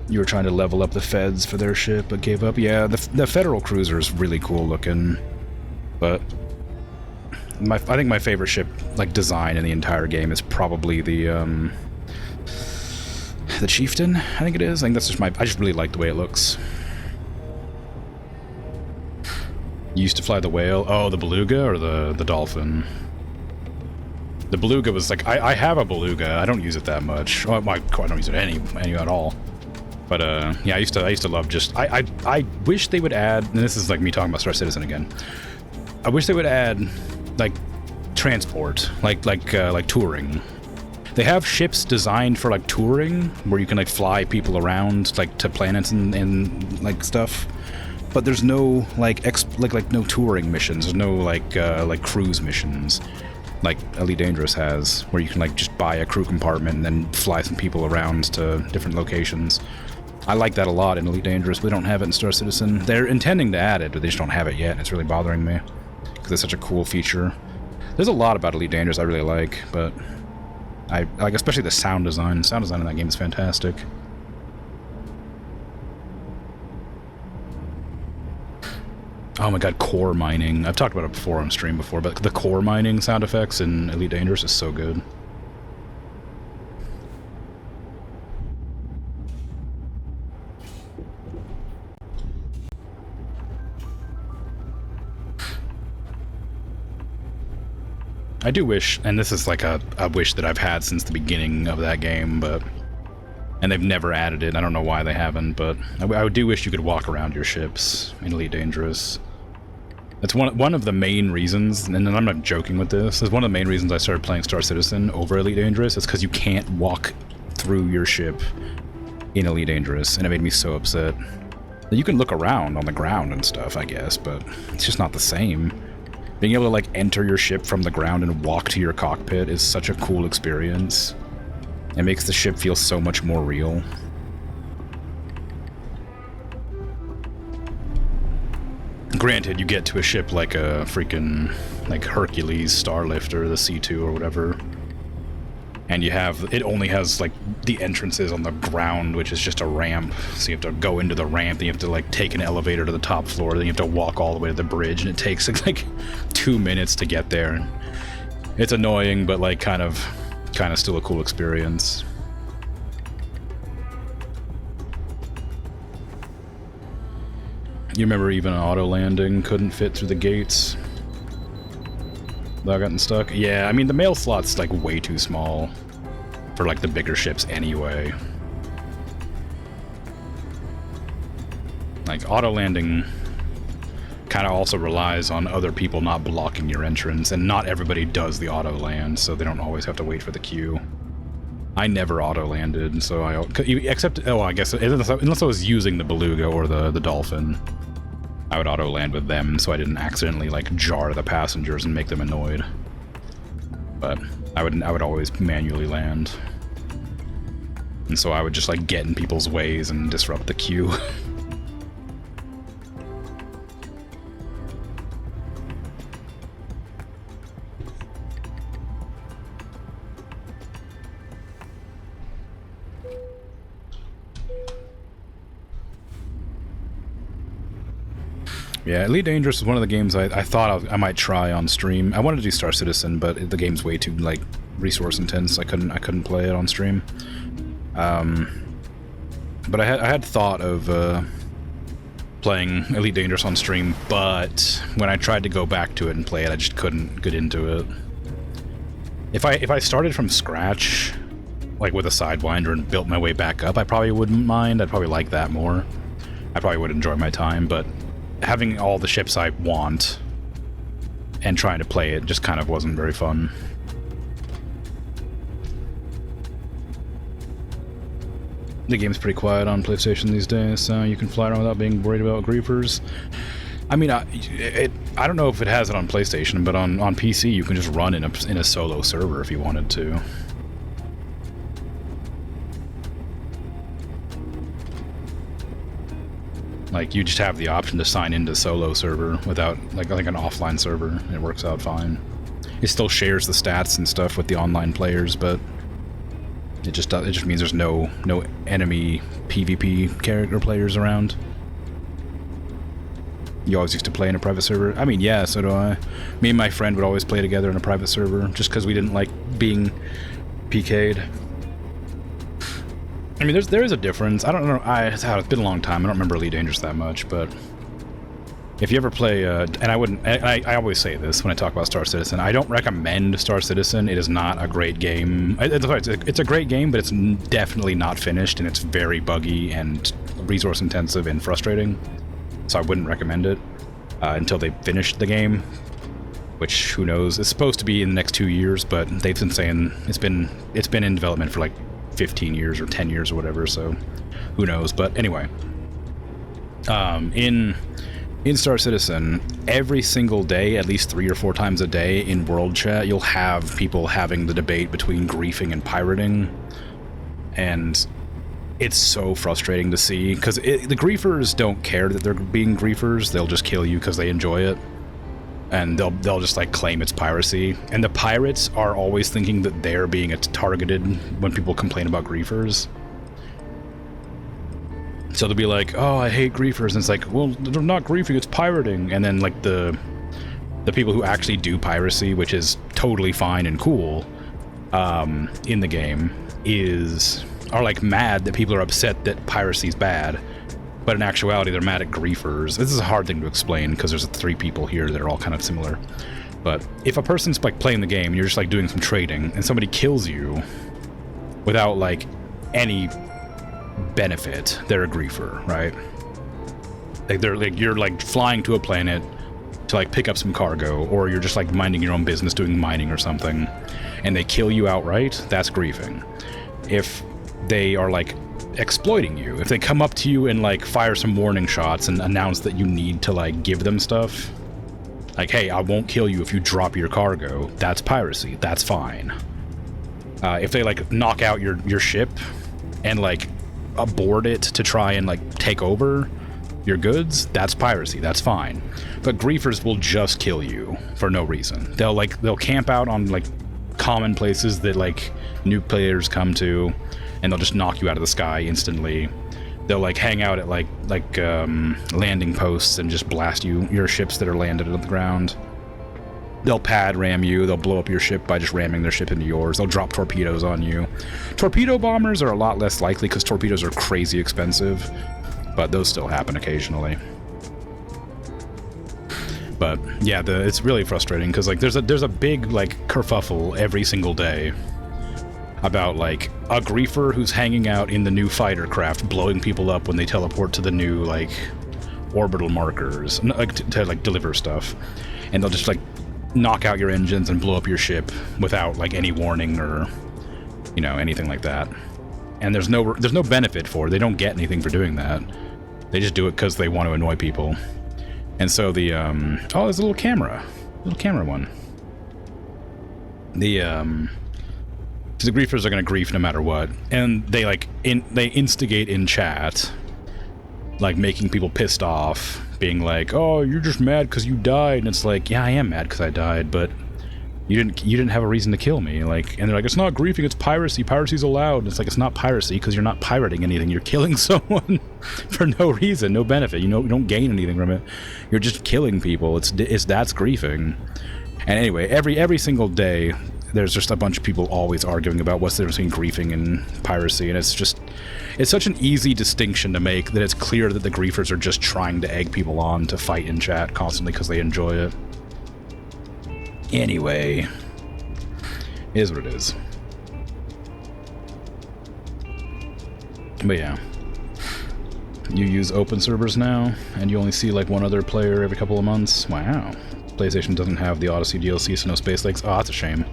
You were trying to level up the Feds for their ship, but gave up. Yeah, the Federal cruiser is really cool looking, but I think my favorite ship, like design in the entire game, is probably the Chieftain. I think it is. I think that's just I just really like the way it looks. You used to fly the Whale. Oh, the Beluga or the Dolphin? The Beluga was like I have a Beluga. I don't use it that much. Oh, I don't use it any at all. But yeah, I used to love just I wish they would add, and this is like me talking about Star Citizen again. I wish they would add like transport, like touring. They have ships designed for like touring, where you can like fly people around like to planets and like stuff. But there's no like no touring missions. There's no like cruise missions. like Elite Dangerous has, where you can like just buy a crew compartment and then fly some people around to different locations. I like that a lot in Elite Dangerous, but they don't have it in Star Citizen. They're intending to add it, but they just don't have it yet, and it's really bothering me, because it's such a cool feature. There's a lot about Elite Dangerous I really like, but I like especially the sound design. Sound design in that game is fantastic. Oh my god, core mining. I've talked about it before on stream before, but the core mining sound effects in Elite Dangerous is so good. I do wish, and this is like a wish that I've had since the beginning of that game, and they've never added it. I don't know why they haven't, but I do wish you could walk around your ships in Elite Dangerous. That's one of the main reasons, and I'm not joking with this, is one of the main reasons I started playing Star Citizen over Elite Dangerous is because you can't walk through your ship in Elite Dangerous, and it made me so upset. You can look around on the ground and stuff, I guess, but it's just not the same. Being able to, like, enter your ship from the ground and walk to your cockpit is such a cool experience. It makes the ship feel so much more real. Granted, you get to a ship like a freaking, like, Hercules Starlifter, the C2 or whatever, and it only has, like, the entrances on the ground, which is just a ramp, so you have to go into the ramp, then you have to, like, take an elevator to the top floor, then you have to walk all the way to the bridge, and it takes, like, 2 minutes to get there. It's annoying, but, like, kind of still a cool experience. You remember even auto landing couldn't fit through the gates without getting stuck? Yeah, I mean, the mail slot's, like, way too small for, like, the bigger ships anyway. Like, auto landing kind of also relies on other people not blocking your entrance, and not everybody does the auto land, so they don't always have to wait for the queue. I never auto landed, so I guess unless I was using the Beluga or the Dolphin, I would auto land with them, so I didn't accidentally, like, jar the passengers and make them annoyed. But I would always manually land, and so I would just, like, get in people's ways and disrupt the queue. Yeah, Elite Dangerous is one of the games I thought I might try on stream. I wanted to do Star Citizen, but the game's way too, like, resource intense. I couldn't play it on stream. But I had thought of playing Elite Dangerous on stream, but when I tried to go back to it and play it, I just couldn't get into it. If I started from scratch, like with a Sidewinder, and built my way back up, I probably wouldn't mind. I'd probably like that more. I probably would enjoy my time, but having all the ships I want and trying to play it just kind of wasn't very fun. The game's pretty quiet on PlayStation these days, so you can fly around without being worried about griefers. I mean, I don't know if it has it on PlayStation, but on PC you can just run in a solo server if you wanted to. Like, you just have the option to sign into solo server without, like an offline server, and it works out fine. It still shares the stats and stuff with the online players, but it just means there's no enemy PvP character players around. You always used to play in a private server? I mean, yeah, so do I. Me and my friend would always play together in a private server, just because we didn't like being PK'd. I mean, there is a difference. I don't know. It's been a long time. I don't remember Elite Dangerous that much, but if you ever play, and I always say this when I talk about Star Citizen, I don't recommend Star Citizen. It is not a great game. It's a great game, but it's definitely not finished, and it's very buggy and resource intensive and frustrating. So I wouldn't recommend it until they finish the game, which, who knows? It's supposed to be in the next 2 years, but they've been saying it's been in development for like 15 years or 10 years or whatever, so who knows. But anyway, in In Star Citizen, every single day, at least 3 or 4 times a day in world chat, you'll have people having the debate between griefing and pirating. And it's so frustrating to see, because the griefers don't care that they're being griefers. They'll just kill you because they enjoy it. And they'll just like claim it's piracy. And the pirates are always thinking that they're being targeted when people complain about griefers. So they'll be like, oh, I hate griefers, and it's like, well, they're not griefing, it's pirating. And then like the people who actually do piracy, which is totally fine and cool in the game, are like mad that people are upset that piracy's bad. But in actuality, they're mad at griefers. This is a hard thing to explain because there's 3 people here that are all kind of similar. But if a person's like playing the game and you're just like doing some trading and somebody kills you without like any benefit, they're a griefer, right? Like you're like flying to a planet to like pick up some cargo, or you're just like minding your own business doing mining or something, and they kill you outright, that's griefing. If they are like exploiting you, if they come up to you and like fire some warning shots and announce that you need to like give them stuff, like, hey, I won't kill you if you drop your cargo, that's piracy, that's fine. If they like knock out your ship and like aboard it to try and like take over your goods, that's piracy, that's fine. But griefers will just kill you for no reason. They'll camp out on like common places that like new players come to, and they'll just knock you out of the sky instantly. They'll like hang out at like landing posts and just blast your ships that are landed on the ground. They'll pad ram you, they'll blow up your ship by just ramming their ship into yours, they'll drop torpedoes on you. Torpedo bombers are a lot less likely because torpedoes are crazy expensive, but those still happen occasionally. But yeah, it's really frustrating because like there's a big like kerfuffle every single day about like a griefer who's hanging out in the new fighter craft blowing people up when they teleport to the new like orbital markers to like deliver stuff, and they'll just like knock out your engines and blow up your ship without like any warning or, you know, anything like that. And there's no benefit for it. They don't get anything for doing that. They just do it because they want to annoy people. And so the oh, there's a little camera one. The griefers are gonna grief no matter what, and they like they instigate in chat, like making people pissed off, being like, oh, you're just mad because you died. And it's like, yeah, I am mad because I died, but you didn't have a reason to kill me. Like, and they're like, it's not griefing, it's piracy. Piracy's allowed. And it's like, it's not piracy because you're not pirating anything. You're killing someone for no reason, no benefit. You don't gain anything from it. You're just killing people. That's griefing. And anyway, every single day, there's just a bunch of people always arguing about what's the difference between griefing and piracy, and it's such an easy distinction to make that it's clear that the griefers are just trying to egg people on to fight in chat constantly because they enjoy it. Anyway, it is what it is. But yeah, you use open servers now, and you only see like one other player every couple of months. Wow. PlayStation doesn't have the Odyssey DLC, so no space lakes. Oh, that's a shame.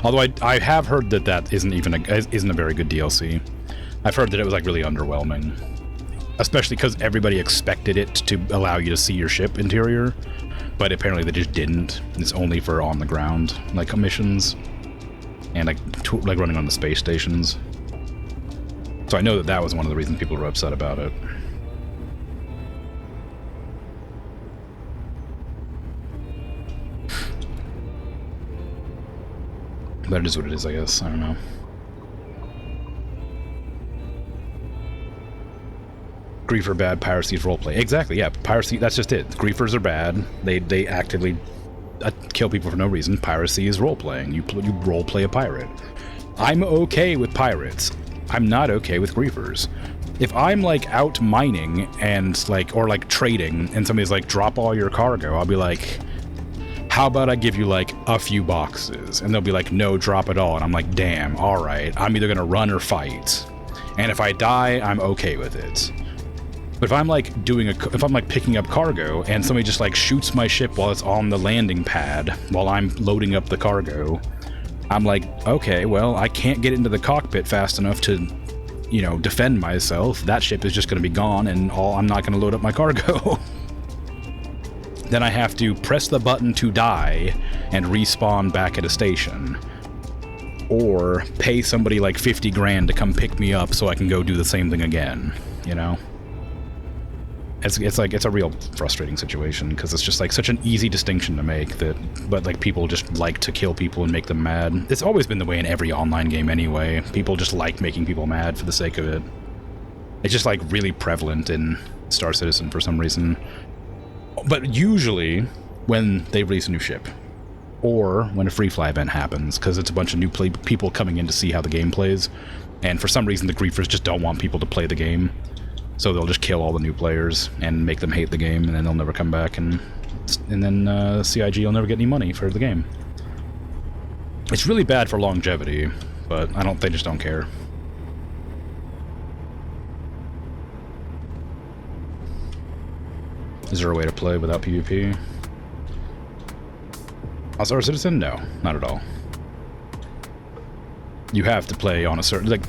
Although I have heard that isn't a very good DLC. I've heard that it was like really underwhelming, especially because everybody expected it to allow you to see your ship interior, but apparently they just didn't. It's only for on the ground like missions and like running on the space stations. So I know that was one of the reasons people were upset about it. But it is what it is, I guess. I don't know. Griefer bad, piracy is roleplay. Exactly, yeah. Piracy, that's just it. Griefers are bad. They actively kill people for no reason. Piracy is roleplaying. You roleplay a pirate. I'm okay with pirates. I'm not okay with griefers. If I'm like out mining and like, or like trading, and somebody's like, drop all your cargo, I'll be like, how about I give you like a few boxes? And they'll be like, no, drop it all. And I'm like, damn, all right. I'm either gonna run or fight. And if I die, I'm okay with it. But if I'm like if I'm like picking up cargo and somebody just like shoots my ship while it's on the landing pad while I'm loading up the cargo, I'm like, okay, well, I can't get into the cockpit fast enough to, you know, defend myself. That ship is just gonna be gone, and I'm not gonna load up my cargo. then I have to press the button to die and respawn back at a station. Or pay somebody like 50 grand to come pick me up so I can go do the same thing again, you know? It's a real frustrating situation, because it's just like such an easy distinction to make, but like people just like to kill people and make them mad. It's always been the way in every online game anyway. People just like making people mad for the sake of it. It's just like really prevalent in Star Citizen for some reason. But usually when they release a new ship, or when a free fly event happens, because it's a bunch of new people coming in to see how the game plays, and for some reason the griefers just don't want people to play the game. So they'll just kill all the new players and make them hate the game, and then they'll never come back, and then CIG will never get any money for the game. It's really bad for longevity, but they just don't care. Is there a way to play without PvP? On Star Citizen? No, not at all. You have to play on a certain, like,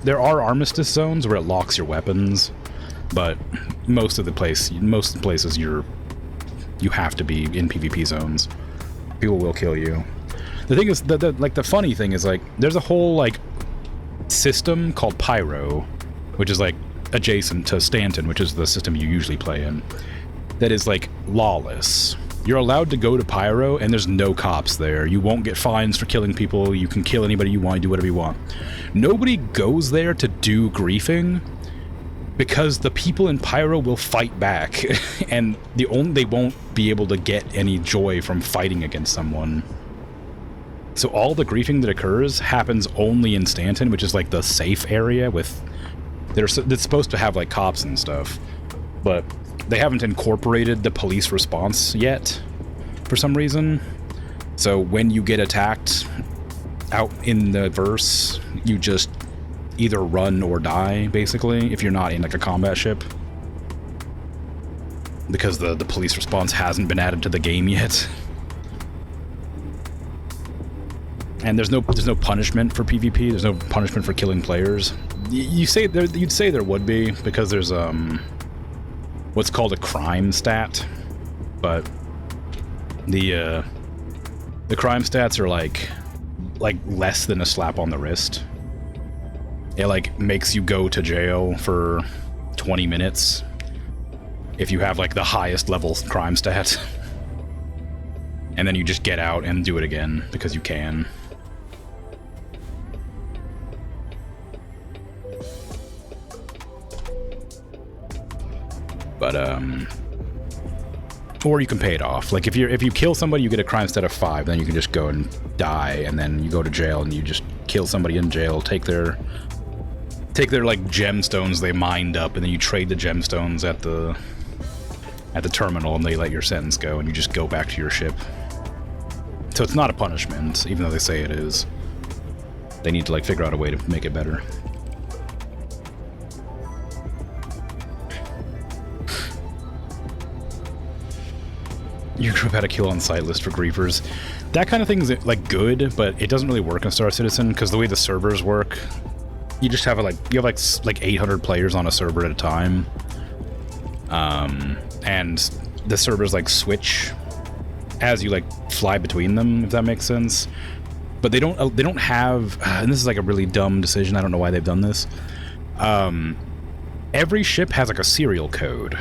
there are armistice zones where it locks your weapons, but most of the places you have to be in PvP zones. People will kill you. The thing is, the funny thing is, like, there's a whole, like, system called Pyro, which is, like, adjacent to Stanton, which is the system you usually play in, that is, like, lawless. You're allowed to go to Pyro, and there's no cops there. You won't get fines for killing people. You can kill anybody you want, do whatever you want. Nobody goes there to do griefing, because the people in Pyro will fight back, and they won't be able to get any joy from fighting against someone. So all the griefing that occurs happens only in Stanton, which is like the safe area that's supposed to have like cops and stuff, but they haven't incorporated the police response yet, for some reason. So when you get attacked out in the verse, you just either run or die, basically, if you're not in like a combat ship. Because the police response hasn't been added to the game yet. And there's no punishment for PvP, there's no punishment for killing players. You'd say there would be, because there's what's called a crime stat, but the crime stats are like less than a slap on the wrist. It like makes you go to jail for 20 minutes if you have like the highest level crime stat, and then you just get out and do it again because you can. But or you can pay it off. Like if you kill somebody, you get a crime stat of 5, then you can just go and die, and then you go to jail and you just kill somebody in jail, take their like gemstones they mined up, and then you trade the gemstones at the terminal, and they let your sentence go, and you just go back to your ship. So it's not a punishment, even though they say it is. They need to like figure out a way to make it better. Your group had a kill on site list for griefers. That kind of thing is like good, but it doesn't really work in Star Citizen, because the way the servers work, you just have like 800 players on a server at a time, and the servers like switch as you like fly between them, if that makes sense. But they don't have, and this is like a really dumb decision, I don't know why they've done this. Every ship has like a serial code.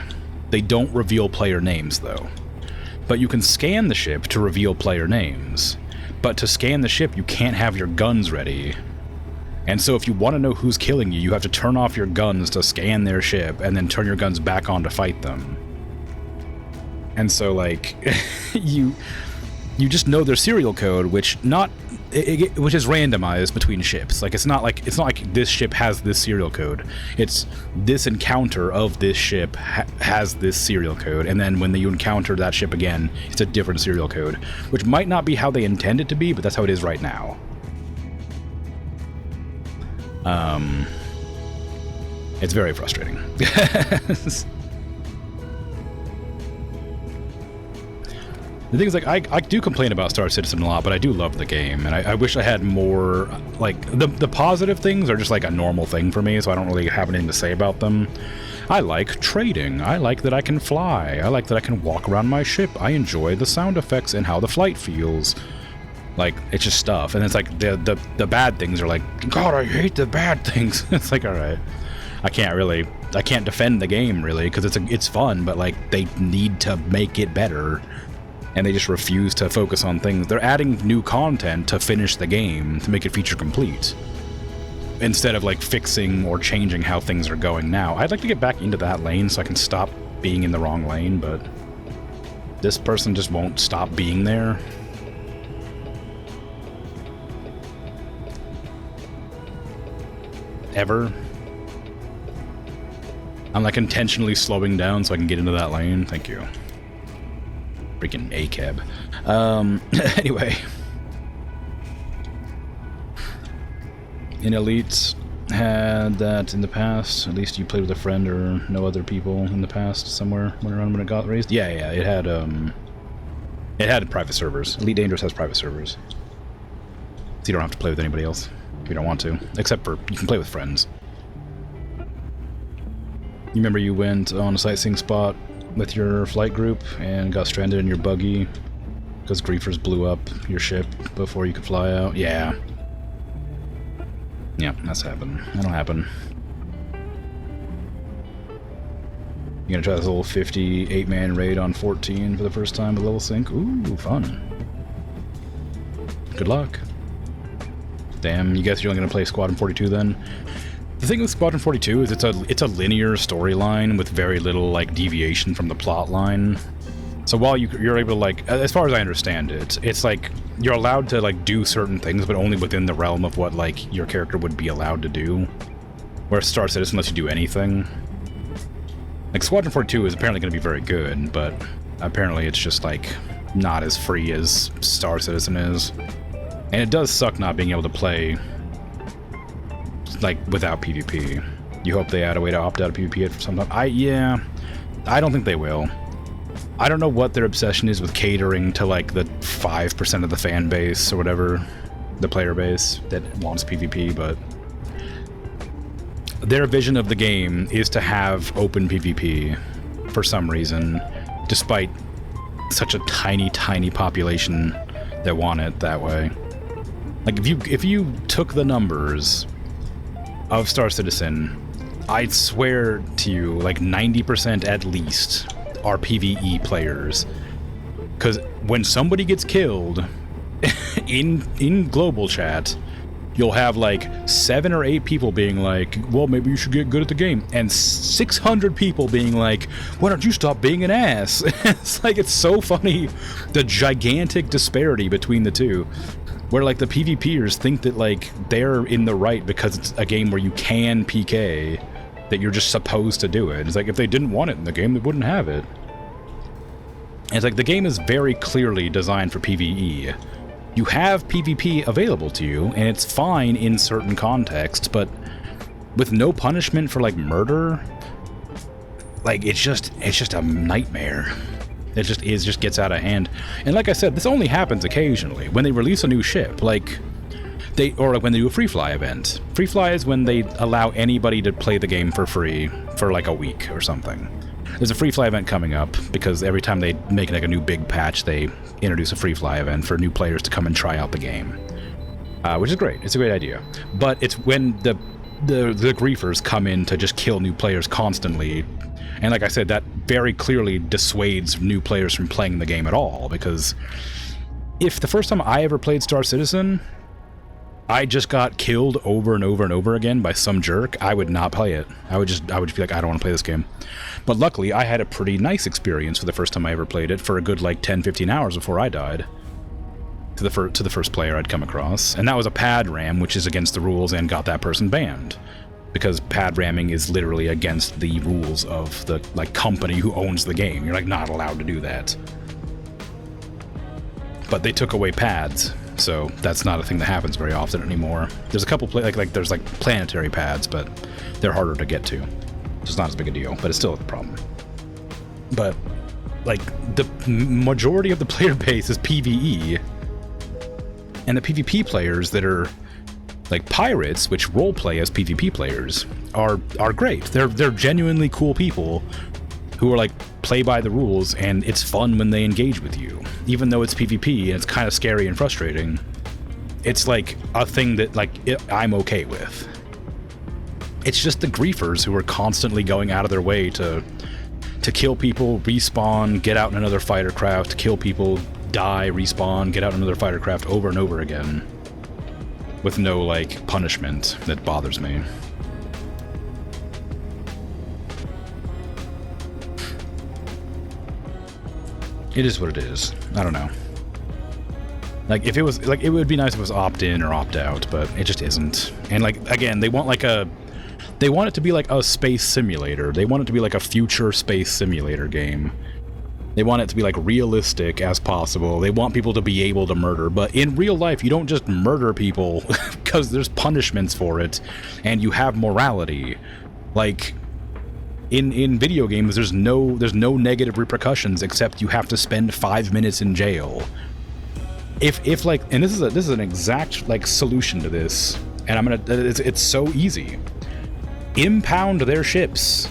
They don't reveal player names though. But you can scan the ship to reveal player names. But to scan the ship, you can't have your guns ready. And so if you want to know who's killing you, you have to turn off your guns to scan their ship, and then turn your guns back on to fight them. And so, like, you just know their serial code, which is randomized between ships. Like, it's not like this ship has this serial code. It's this encounter of this ship has this serial code, and then when you encounter that ship again, it's a different serial code, which might not be how they intend it to be, but that's how it is right now. It's very frustrating. The thing is, like, I do complain about Star Citizen a lot, but I do love the game, and I wish I had more, like, the positive things are just like a normal thing for me, so I don't really have anything to say about them. I like trading. I like that I can fly. I like that I can walk around my ship. I enjoy the sound effects and how the flight feels. Like, it's just stuff. And it's like, the bad things are like, God, I hate the bad things. It's like, alright. I can't defend the game, really, because it's fun, but, like, they need to make it better. And they just refuse to focus on things. They're adding new content to finish the game, to make it feature complete, instead of, like, fixing or changing how things are going now. I'd like to get back into that lane so I can stop being in the wrong lane, but this person just won't stop being there. Ever. I'm, like, intentionally slowing down so I can get into that lane. Thank you. Freaking ACAB. Anyway. In Elite, had that in the past. At least you played with a friend or no other people in the past somewhere when it got raised. Yeah, it had private servers. Elite Dangerous has private servers. So you don't have to play with anybody else if you don't want to. Except for, you can play with friends. You remember you went on a sightseeing spot with your flight group and got stranded in your buggy because griefers blew up your ship before you could fly out? Yeah. Yeah, that's happened. That'll happen. You gonna try this little 58-man raid on 14 for the first time with level sync? Ooh, fun. Good luck. Damn, you guess you're only gonna play Squadron 42 then? The thing with Squadron 42 is it's a linear storyline with very little, like, deviation from the plot line. So while you're able to, like, as far as I understand it, it's like you're allowed to, like, do certain things, but only within the realm of what, like, your character would be allowed to do. Whereas Star Citizen lets you do anything. Like, Squadron 42 is apparently going to be very good, but apparently it's just, like, not as free as Star Citizen is. And it does suck not being able to play, like, without PvP. You hope they add a way to opt out of PvP at some time. Yeah, I don't think they will. I don't know what their obsession is with catering to, like, the 5% of the fan base or whatever, the player base that wants PvP, but their vision of the game is to have open PvP for some reason, despite such a tiny, tiny population that want it that way. Like, if you took the numbers of Star Citizen, I'd swear to you, like, 90% at least are PvE players. Because when somebody gets killed in global chat, you'll have, like, 7 or 8 people being like, well, maybe you should get good at the game. And 600 people being like, why don't you stop being an ass? It's like, it's so funny, the gigantic disparity between the two. Where, like, the PvPers think that, like, they're in the right because it's a game where you can PK, that you're just supposed to do it. It's like, if they didn't want it in the game, they wouldn't have it. And it's like, the game is very clearly designed for PvE. You have PvP available to you, and it's fine in certain contexts, but with no punishment for, like, murder, like, it's just a nightmare. It just gets out of hand. And like I said, this only happens occasionally. When they release a new ship, like, or when they do a free fly event. Free fly is when they allow anybody to play the game for free for, like, a week or something. There's a free fly event coming up, because every time they make, like, a new big patch, they introduce a free fly event for new players to come and try out the game. Which is great. It's a great idea. But it's when the griefers come in to just kill new players constantly. And like I said, that very clearly dissuades new players from playing the game at all, because if the first time I ever played Star Citizen, I just got killed over and over and over again by some jerk, I would not play it. I would just be like, I don't want to play this game. But luckily, I had a pretty nice experience for the first time I ever played it, for a good, like, 10-15 hours before I died. To the first player I'd come across. And that was a pad ram, which is against the rules and got that person banned. Because pad ramming is literally against the rules of the, like, company who owns the game. You're, like, not allowed to do that. But they took away pads, so that's not a thing that happens very often anymore. There's a couple there's, like, planetary pads, but they're harder to get to. It's not as big a deal, but it's still a problem. But, like, the majority of the player base is PvE, and the PvP players that are, Like pirates, which roleplay as PvP players, are great. They're genuinely cool people who are like play by the rules, and it's fun when they engage with you. Even though it's PvP and it's kind of scary and frustrating, it's like a thing that like I'm okay with. It's just the griefers who are constantly going out of their way to kill people, respawn, get out in another fighter craft, kill people, die, respawn, get out in another fighter craft over and over again, with no like punishment that bothers me. It is what it is. I don't know. Like, if it was, like, it would be nice if it was opt-in or opt-out, but it just isn't. And, like, again, they want, like, they want it to be, like, a space simulator. They want it to be, like, a future space simulator game. They want it to be, like, realistic as possible. They want people to be able to murder, but in real life, you don't just murder people because there's punishments for it, and you have morality. Like, in video games, there's no negative repercussions except you have to spend 5 minutes in jail. If like, and this is an exact like solution to this, and it's so easy. Impound their ships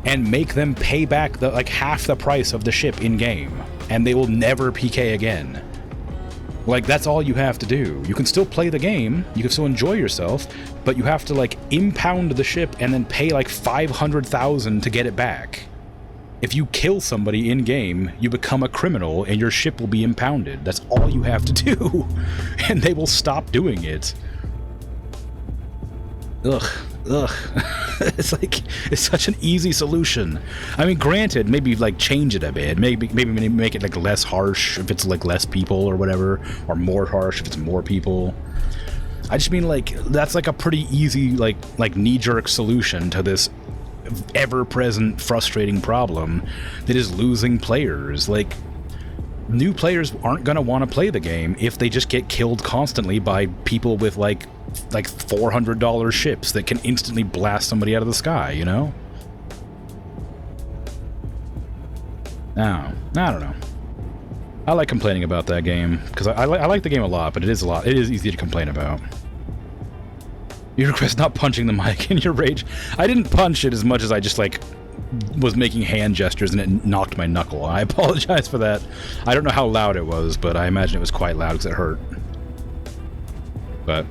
and make them pay back the like half the price of the ship in game, and they will never PK again. Like, that's all you have to do. You can still play the game, you can still enjoy yourself, but you have to, like, impound the ship and then pay, like, 500,000 to get it back. If you kill somebody in-game, you become a criminal and your ship will be impounded. That's all you have to do. And they will stop doing it. Ugh. It's like, it's such an easy solution. I mean, granted, maybe like change it a bit. Maybe make it like less harsh if it's like less people or whatever, or more harsh if it's more people. I just mean, like, that's like a pretty easy like knee-jerk solution to this ever-present frustrating problem that is losing players. Like, new players aren't gonna want to play the game if they just get killed constantly by people with like $400 ships that can instantly blast somebody out of the sky, you know? No, I don't know. I like complaining about that game because I like the game a lot, but it is easy to complain about. You request not punching the mic in your rage. I didn't punch it as much as I just like was making hand gestures and it knocked my knuckle. I apologize for that. I don't know how loud it was, but I imagine it was quite loud because it hurt. But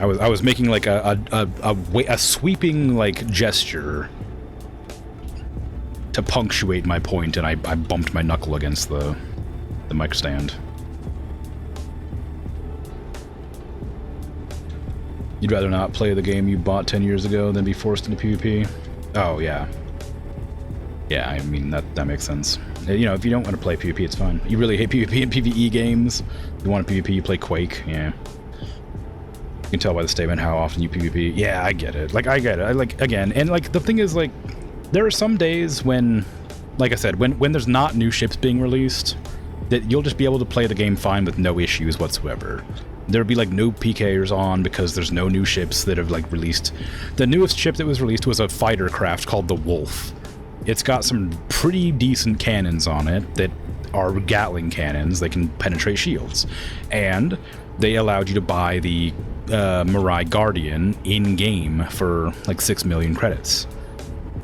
I was making like a sweeping like gesture to punctuate my point, and I bumped my knuckle against the mic stand. You'd rather not play the game you bought 10 years ago than be forced into PvP? Oh, yeah. Yeah, I mean, that makes sense. You know, if you don't want to play PvP, it's fine. You really hate PvP and PvE games. If you want PvP, you play Quake, yeah. You can tell by the statement how often you PvP. Yeah, I get it. Like, I get it. I like, again, and like, the thing is, like, there are some days when, like I said, when there's not new ships being released, that you'll just be able to play the game fine with no issues whatsoever. There'll be like no PKers on because there's no new ships that have like released. The newest ship that was released was a fighter craft called the Wolf. It's got some pretty decent cannons on it that are Gatling cannons. They can penetrate shields. And they allowed you to buy the Mirai Guardian in-game for like 6 million credits,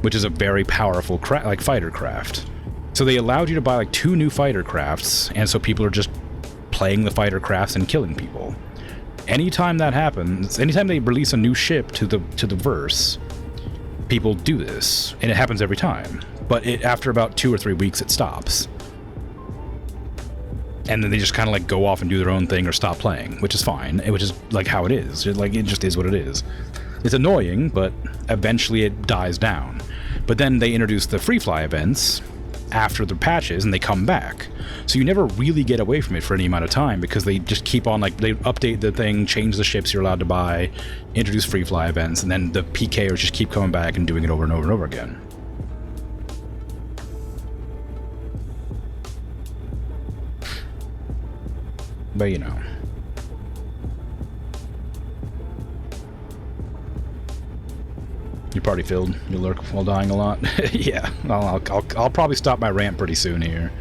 which is a very powerful fighter craft. So they allowed you to buy like 2 new fighter crafts, and so people are just playing the fighter crafts and killing people. Anytime that happens, anytime they release a new ship to the verse, people do this, and it happens every time. But after about 2 or 3 weeks, it stops. And then they just kind of like go off and do their own thing or stop playing, which is fine, which is like how it is. Like, it just is what it is. It's annoying, but eventually it dies down. But then they introduce the free fly events after the patches, and they come back. So you never really get away from it for any amount of time because they just keep on, like, they update the thing, change the ships you're allowed to buy, introduce free fly events, and then the PKers just keep coming back and doing it over and over and over again. But, you know. Your party filled. You lurk while dying a lot. Yeah, I'll probably stop my rant pretty soon here,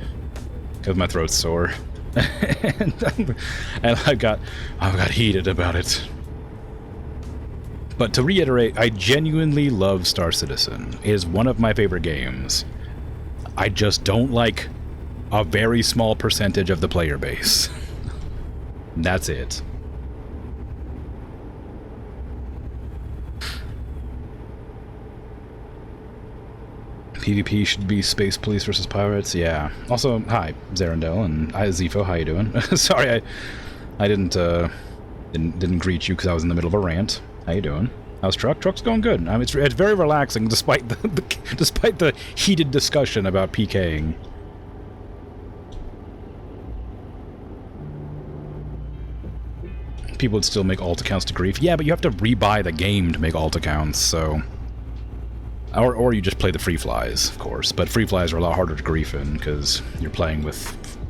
because my throat's sore, and I got heated about it. But to reiterate, I genuinely love Star Citizen. It is one of my favorite games. I just don't like a very small percentage of the player base. That's it. PvP should be Space Police versus Pirates. Yeah. Also, hi, Zarandel and Zifo. How you doing? Sorry, I didn't greet you because I was in the middle of a rant. How you doing? How's Truck? Truck's going good. I mean, it's very relaxing despite despite the heated discussion about PKing. People would still make alt accounts to grief. Yeah, but you have to rebuy the game to make alt accounts, so... Or you just play the free flies, of course. But free flies are a lot harder to grief in, because you're playing with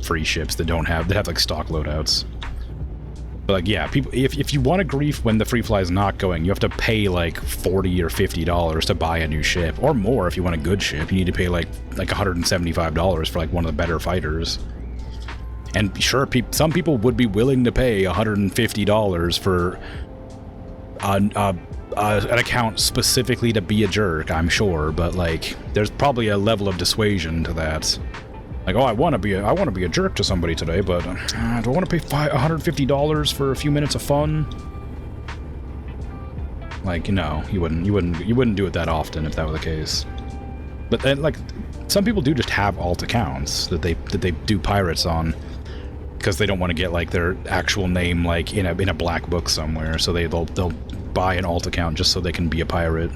free ships that have like stock loadouts. But like, yeah, people, if you want to grief when the free fly is not going, you have to pay like $40 or $50 to buy a new ship, or more if you want a good ship. You need to pay like $175 for like one of the better fighters. And sure, some people would be willing to pay $150 for an account specifically to be a jerk, I'm sure, but like, there's probably a level of dissuasion to that. Like, oh, I want to be a jerk to somebody today, but do I want to pay $150 for a few minutes of fun? Like, no, you wouldn't do it that often if that were the case. But then, like, some people do just have alt accounts that they do pirates on because they don't want to get like their actual name like in a black book somewhere, so they'll buy an alt account just so they can be a pirate.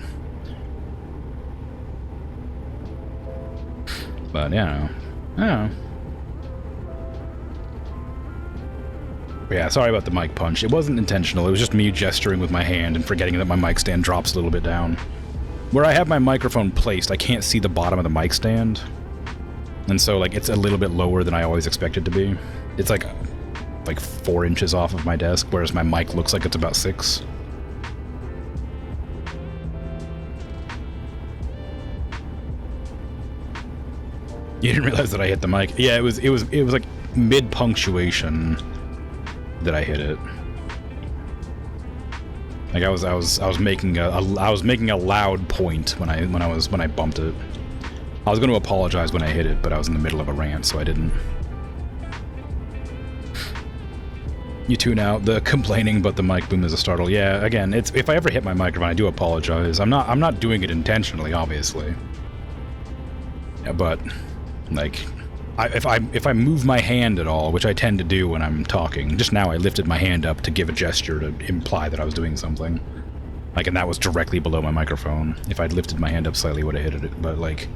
But yeah. Oh. Yeah, sorry about the mic punch. It wasn't intentional. It was just me gesturing with my hand and forgetting that my mic stand drops a little bit down. Where I have my microphone placed, I can't see the bottom of the mic stand. And so, like, it's a little bit lower than I always expect it to be. It's like 4 inches off of my desk, whereas my mic looks like it's about 6. You didn't realize that I hit the mic? Yeah, it was like mid-punctuation that I hit it. Like I was making a loud point when I bumped it. I was going to apologize when I hit it, but I was in the middle of a rant, so I didn't. You tune out the complaining, but the mic boom is a startle. Yeah, again, it's if I ever hit my microphone, I do apologize. I'm not doing it intentionally, obviously. Yeah, but like, if I move my hand at all, which I tend to do when I'm talking, just now I lifted my hand up to give a gesture to imply that I was doing something. Like, and that was directly below my microphone. If I'd lifted my hand up slightly, would have hit it. But like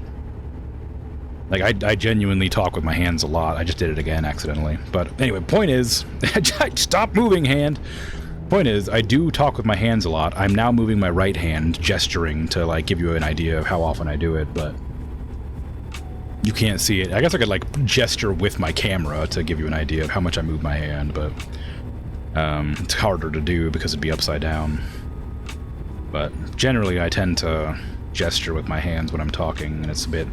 I genuinely talk with my hands a lot. I just did it again accidentally. But anyway, point is, stop moving, hand. Point is, I do talk with my hands a lot. I'm now moving my right hand, gesturing to like give you an idea of how often I do it, but you can't see it. I guess I could like gesture with my camera to give you an idea of how much I move my hand, but it's harder to do because it'd be upside down. But generally, I tend to gesture with my hands when I'm talking, and it's a bit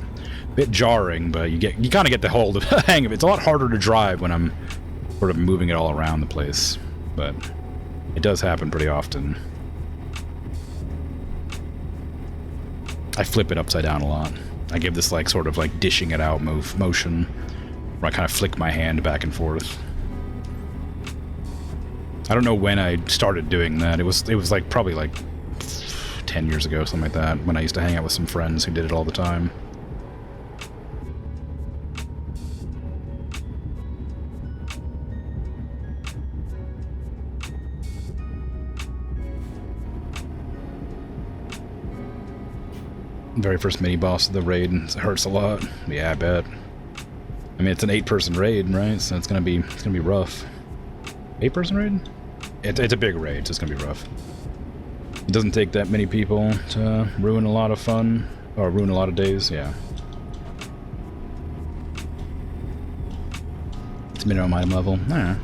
jarring, but you kind of get the hang of it. It's a lot harder to drive when I'm sort of moving it all around the place, but it does happen pretty often. I flip it upside down a lot. I give this like sort of like dishing it out motion where I kind of flick my hand back and forth. I don't know when I started doing that. It was like probably like 10 years ago, something like that, when I used to hang out with some friends who did it all the time. Very first mini boss of the raid, it hurts a lot. Yeah, I bet. I mean, it's an 8-person raid, right? So it's gonna be rough. 8-person raid? It's a big raid, so it's gonna be rough. It doesn't take that many people to ruin a lot of fun, or ruin a lot of days, yeah. It's minimum item level, nah.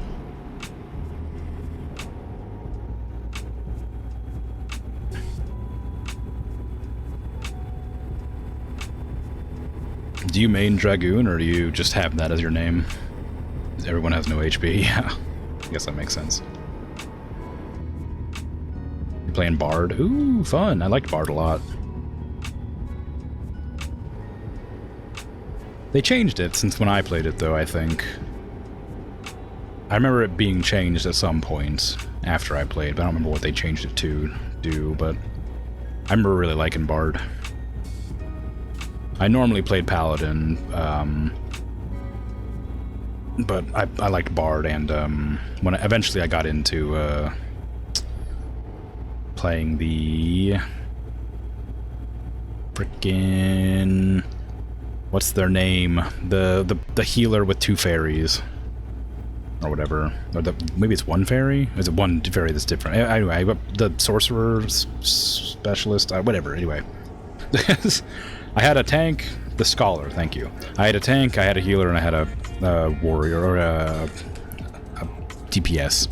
Do you main Dragoon, or do you just have that as your name? Everyone has no HP, yeah. I guess that makes sense. playing Bard. Ooh, fun. I liked Bard a lot. They changed it since when I played it, though, I think. I remember it being changed at some point after I played, but I don't remember what they changed it to do, but I remember really liking Bard. I normally played Paladin, but I liked Bard, and when eventually I got into playing the frickin'... what's their name? The healer with 2 fairies. Or whatever. Or maybe it's 1 fairy? Or is it 1 fairy that's different? Anyway, the sorcerer specialist, whatever, anyway. I had a tank, the scholar, thank you. I had a tank, I had a healer, and I had a warrior, or a DPS.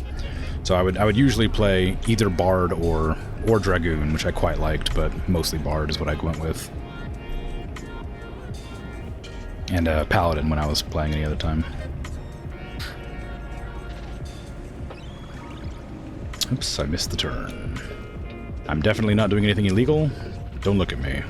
So I would usually play either Bard or Dragoon, which I quite liked, but mostly Bard is what I went with. And Paladin when I was playing any other time. Oops, I missed the turn. I'm definitely not doing anything illegal. Don't look at me.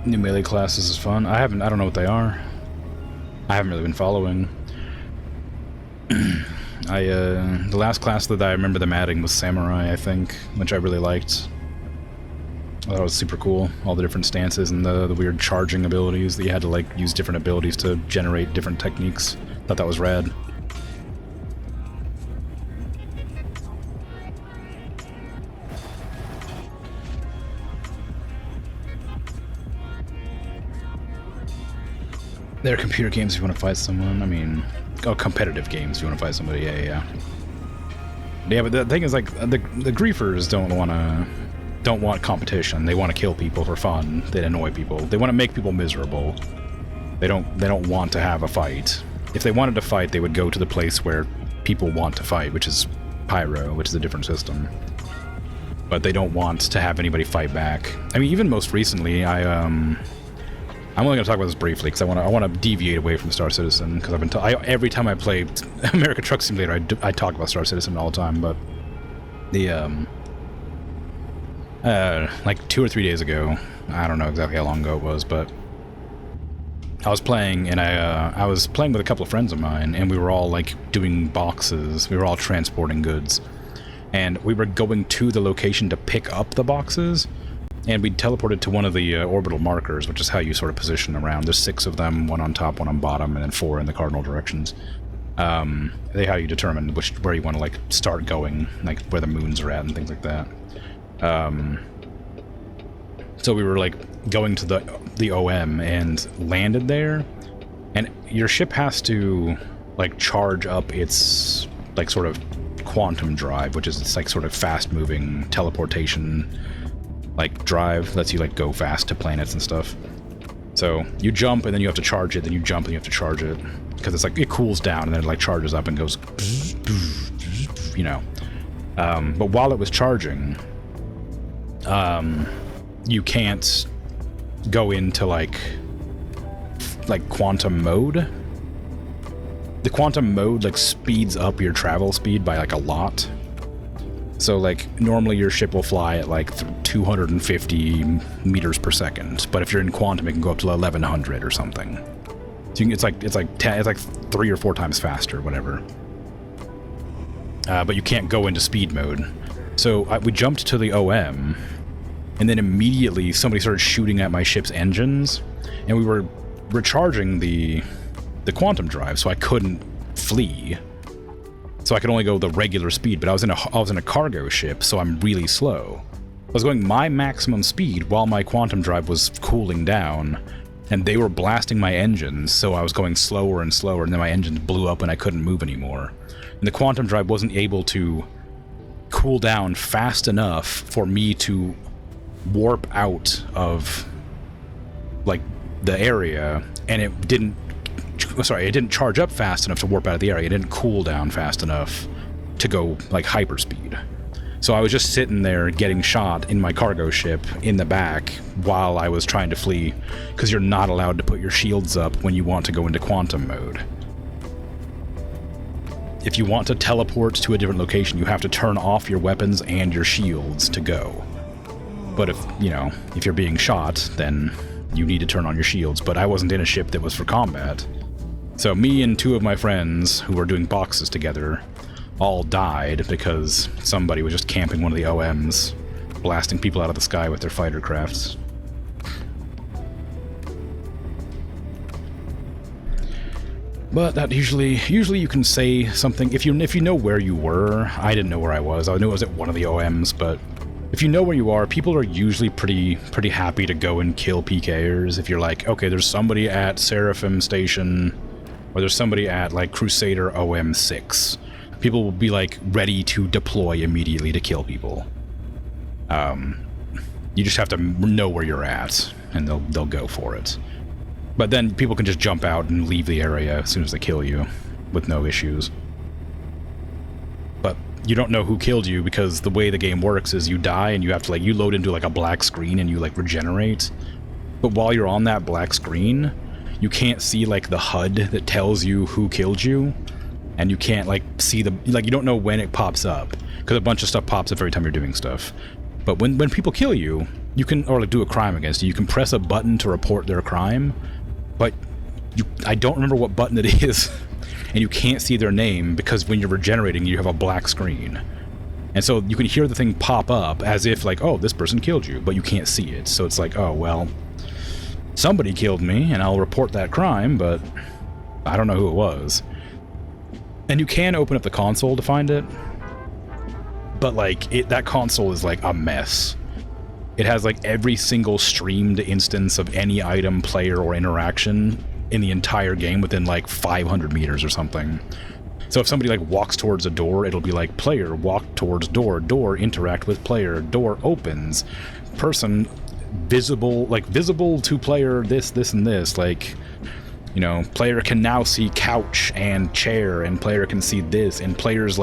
New melee classes is fun. I don't know what they are. I haven't really been following. The last class that I remember them adding was Samurai, I think, which I really liked. I thought it was super cool. All the different stances and the weird charging abilities that you had to, like, use different abilities to generate different techniques. Thought that was rad. There are computer games if you want to fight someone. I mean, competitive games if you want to fight somebody. Yeah. Yeah, but the thing is, like, the griefers don't want competition. They want to kill people for fun. They annoy people. They want to make people miserable. They don't want to have a fight. If they wanted to fight, they would go to the place where people want to fight, which is Pyro, which is a different system. But they don't want to have anybody fight back. I mean, even most recently, I'm only going to talk about this briefly because I want to deviate away from Star Citizen because I've been every time I play American Truck Simulator I talk about Star Citizen all the time, but the like 2 or 3 days ago, I don't know exactly how long ago it was, but I was playing and I was playing with a couple of friends of mine and we were all like doing boxes. We were all transporting goods and we were going to the location to pick up the boxes. And we teleported to one of the orbital markers, which is how you sort of position around. There's 6 of them, 1 on top, 1 on bottom, and then 4 in the cardinal directions. They how you determine where you want to, like, start going, like where the moons are at and things like that. So we were, like, going to the OM and landed there, and your ship has to, like, charge up its, like, sort of quantum drive, which is its, like, sort of fast-moving teleportation, like, drive, lets you, like, go fast to planets and stuff. So you jump and then you have to charge it, then you jump and you have to charge it, because it's like, it cools down and then it, like, charges up and goes, you know. But while it was charging, you can't go into, like quantum mode. The quantum mode, like, speeds up your travel speed by, like, a lot. So, like, normally your ship will fly at, like, 250 meters per second, but if you're in quantum, it can go up to 1100 or something. So it's like 3 or 4 times faster, whatever. But you can't go into speed mode. So we jumped to the OM, and then immediately somebody started shooting at my ship's engines, and we were recharging the quantum drive, so I couldn't flee. So I could only go the regular speed, but I was in a cargo ship, so I'm really slow. I was going my maximum speed while my quantum drive was cooling down, and they were blasting my engines, so I was going slower and slower, and then my engines blew up and I couldn't move anymore. And the quantum drive wasn't able to cool down fast enough for me to warp out of, like, the area, and it didn't charge up fast enough to warp out of the area. It didn't cool down fast enough to go like hyperspeed. So I was just sitting there getting shot in my cargo ship in the back while I was trying to flee, because you're not allowed to put your shields up when you want to go into quantum mode. If you want to teleport to a different location, you have to turn off your weapons and your shields to go. But if you're being shot, then you need to turn on your shields. But I wasn't in a ship that was for combat. So me and two of my friends who were doing boxes together all died because somebody was just camping one of the OMs, blasting people out of the sky with their fighter crafts. But that usually you can say something if you know where you were. I didn't know where I was. I knew I was at one of the OMs, but if you know where you are, people are usually pretty happy to go and kill PKers. If you're like, okay, there's somebody at Seraphim Station, or there's somebody at like Crusader OM 6. People will be like ready to deploy immediately to kill people. You just have to know where you're at, and they'll go for it. But then people can just jump out and leave the area as soon as they kill you, with no issues. But you don't know who killed you, because the way the game works is you die and you have to you load into like a black screen and you regenerate. But while you're on that black screen, you can't see like the HUD that tells you who killed you, and you can't see the you don't know when it pops up, because a bunch of stuff pops up every time you're doing stuff. But when people kill you, you can do a crime against you. You can press a button to report their crime, but I don't remember what button it is, and you can't see their name because when you're regenerating, you have a black screen. And so you can hear the thing pop up as if oh, this person killed you, but you can't see it. So it's oh, well, somebody killed me, and I'll report that crime, but I don't know who it was. And you can open up the console to find it, but that console is a mess. It has every single streamed instance of any item, player, or interaction in the entire game within 500 meters or something. So if somebody walks towards a door, it'll be player walk towards door, door interact with player, door opens, person visible, visible to player, this and this, player can now see couch and chair, and player can see this, and player's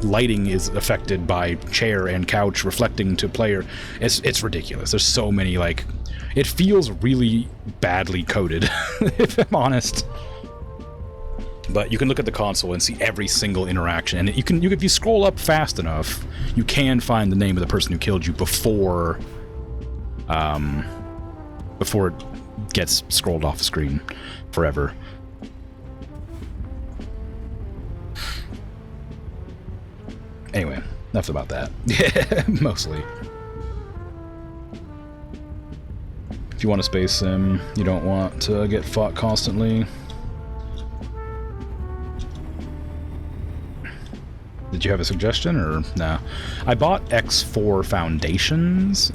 lighting is affected by chair and couch reflecting to player. It's ridiculous. There's so many it feels really badly coded, if I'm honest. But you can look at the console and see every single interaction, and if you scroll up fast enough, you can find the name of the person who killed you before it gets scrolled off the screen forever. Anyway, enough about that. Mostly. If you want a space sim, you don't want to get fought constantly. Did you have a suggestion, or nah? I bought X4 Foundations,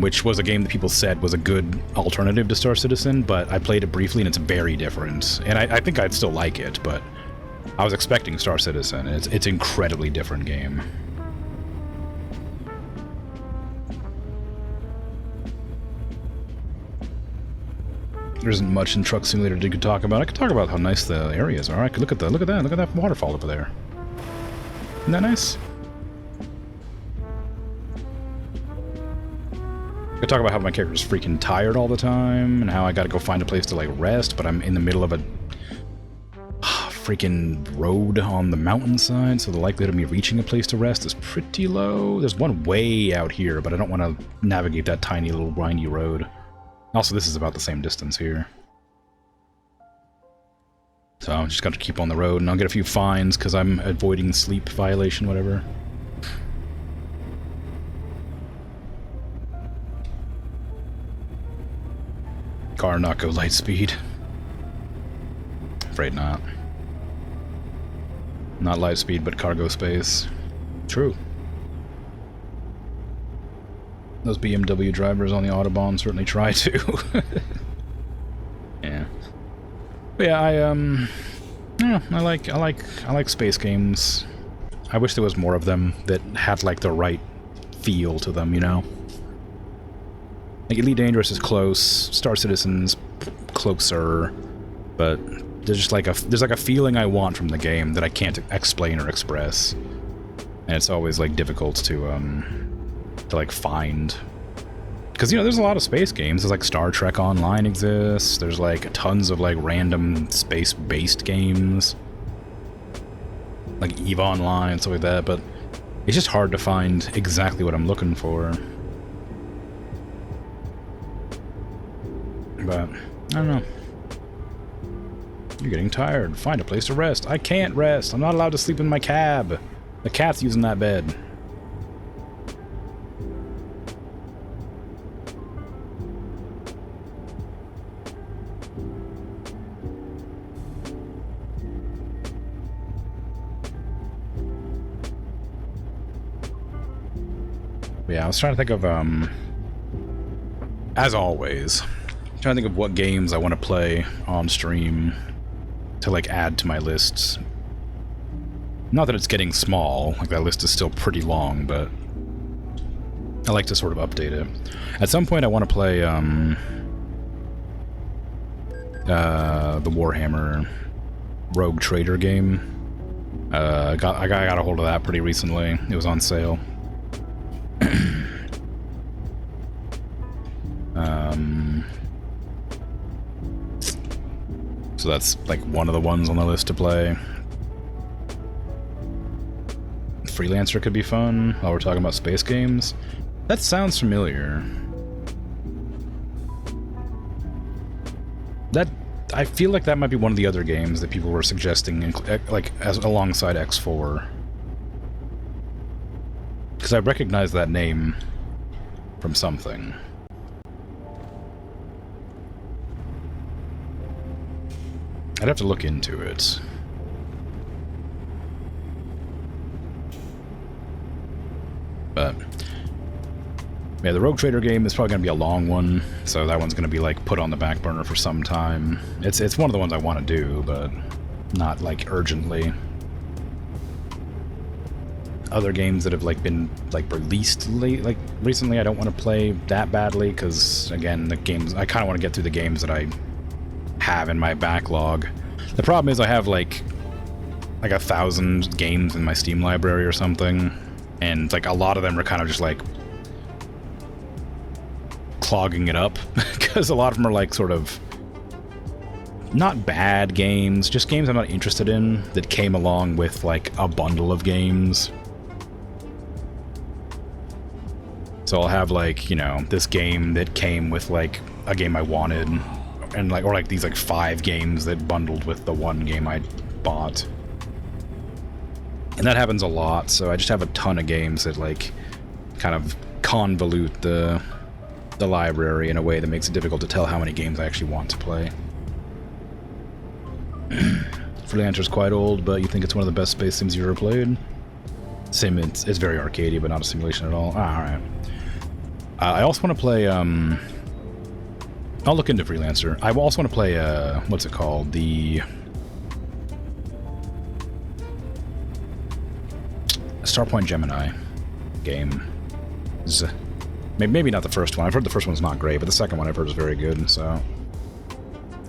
which was a game that people said was a good alternative to Star Citizen, but I played it briefly and it's very different. And I think I'd still like it, but I was expecting Star Citizen. It's an incredibly different game. There isn't much in Truck Simulator you could talk about. I could talk about how nice the areas are. I could look at that waterfall over there. Isn't that nice? I could talk about how my character's freaking tired all the time, and how I gotta go find a place to rest, but I'm in the middle of a freaking road on the mountainside, so the likelihood of me reaching a place to rest is pretty low. There's one way out here, but I don't want to navigate that tiny little windy road. Also, this is about the same distance here. So I'm just got to keep on the road, and I'll get a few fines because I'm avoiding sleep violation, whatever. Car not go light speed. Afraid not. Not light speed, but cargo space. True. Those BMW drivers on the Autobahn certainly try to. Yeah. But yeah, I like space games. I wish there was more of them that had the right feel to them, you know. Like, Elite Dangerous is close, Star Citizen's closer, but there's just like a feeling I want from the game that I can't explain or express. And it's always, like, difficult to like, find. Because, you know, there's a lot of space games. There's, like, Star Trek Online exists. There's, like, tons of, like, random space-based games. Like EVE Online and stuff like that, but it's just hard to find exactly what I'm looking for. But, I don't know. You're getting tired. Find a place to rest. I can't rest. I'm not allowed to sleep in my cab. The cat's using that bed. Yeah, I was trying to think of, as always, I'm trying to think of what games I want to play on stream to, like, add to my lists. Not that it's getting small, like, that list is still pretty long, but I like to sort of update it. At some point I want to play, the Warhammer Rogue Trader game. I got a hold of that pretty recently. It was on sale. So that's, like, one of the ones on the list to play. Freelancer could be fun while we're talking about space games. That sounds familiar. I feel like that might be one of the other games that people were suggesting, like, as alongside X4. Because I recognize that name from something. I'd have to look into it. But yeah, the Rogue Trader game is probably going to be a long one, so that one's going to be, like, put on the back burner for some time. It's one of the ones I want to do, but not, like, urgently. Other games that have, like, been, like, released like recently, I don't want to play that badly, because, again, the games, I kind of want to get through the games that I have in my backlog. The problem is I have, like 1,000 games in my Steam library or something, and, like, a lot of them are kind of just, like, clogging it up, because a lot of them are, like, sort of not bad games, just games I'm not interested in that came along with, like, a bundle of games. So I'll have, like, you know, this game that came with, like, a game I wanted, and, like, or, like, these, like, 5 games that bundled with the one game I bought. And that happens a lot, so I just have a ton of games that, like, kind of convolute the library in a way that makes it difficult to tell how many games I actually want to play. Freelancer's quite old, but you think it's one of the best space sims you've ever played? Sim, it's very arcadey, but not a simulation at all. Ah, alright. I also want to play, I'll look into Freelancer. I also want to play, what's it called? The Starpoint Gemini game. Maybe not the first one. I've heard the first one's not great, but the second one I've heard is very good, so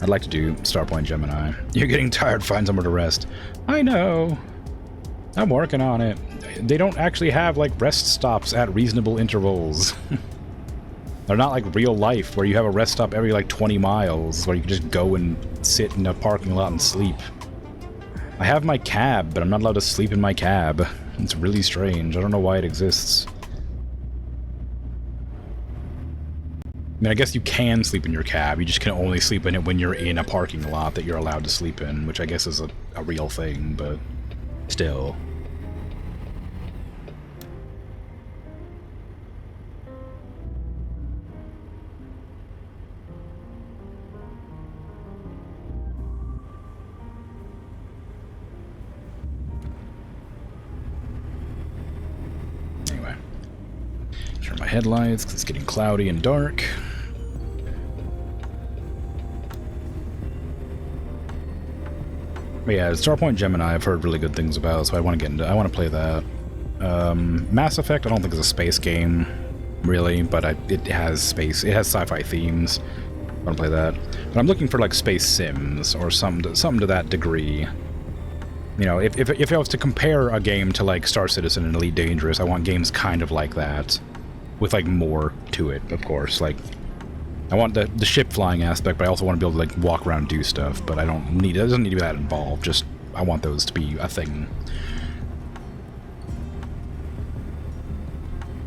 I'd like to do Starpoint Gemini. You're getting tired, find somewhere to rest. I know. I'm working on it. They don't actually have, like, rest stops at reasonable intervals. They're not like real life, where you have a rest stop every, like, 20 miles, where you can just go and sit in a parking lot and sleep. I have my cab, but I'm not allowed to sleep in my cab. It's really strange. I don't know why it exists. I mean, I guess you can sleep in your cab, you just can only sleep in it when you're in a parking lot that you're allowed to sleep in, which I guess is a real thing, but still. Anyway. Turn my headlights, because it's getting cloudy and dark. But yeah, Starpoint Gemini I've heard really good things about, so I want to play that. Mass Effect I don't think is a space game. really, but it has space. It has sci-fi themes. I want to play that. But I'm looking for like space sims or something to that degree. You know, if I was to compare a game to like Star Citizen and Elite Dangerous, I want games kind of like that, with like more to it, of course. Like, I want the ship flying aspect, but I also want to be able to like walk around and do stuff. But I don't need it. Doesn't need to be that involved. Just I want those to be a thing.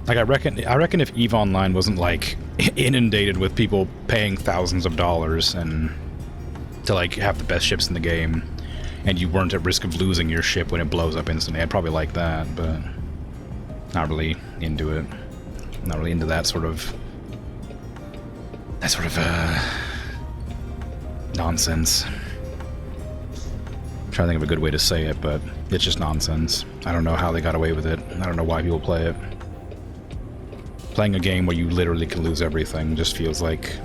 Like I reckon if EVE Online wasn't like inundated with people paying thousands of dollars and to like have the best ships in the game, and you weren't at risk of losing your ship when it blows up instantly, I'd probably like that, but not really into it. Not really into that sort of nonsense. I'm trying to think of a good way to say it, but it's just nonsense. I don't know how they got away with it. I don't know why people play it. Playing a game where you literally can lose everything just feels like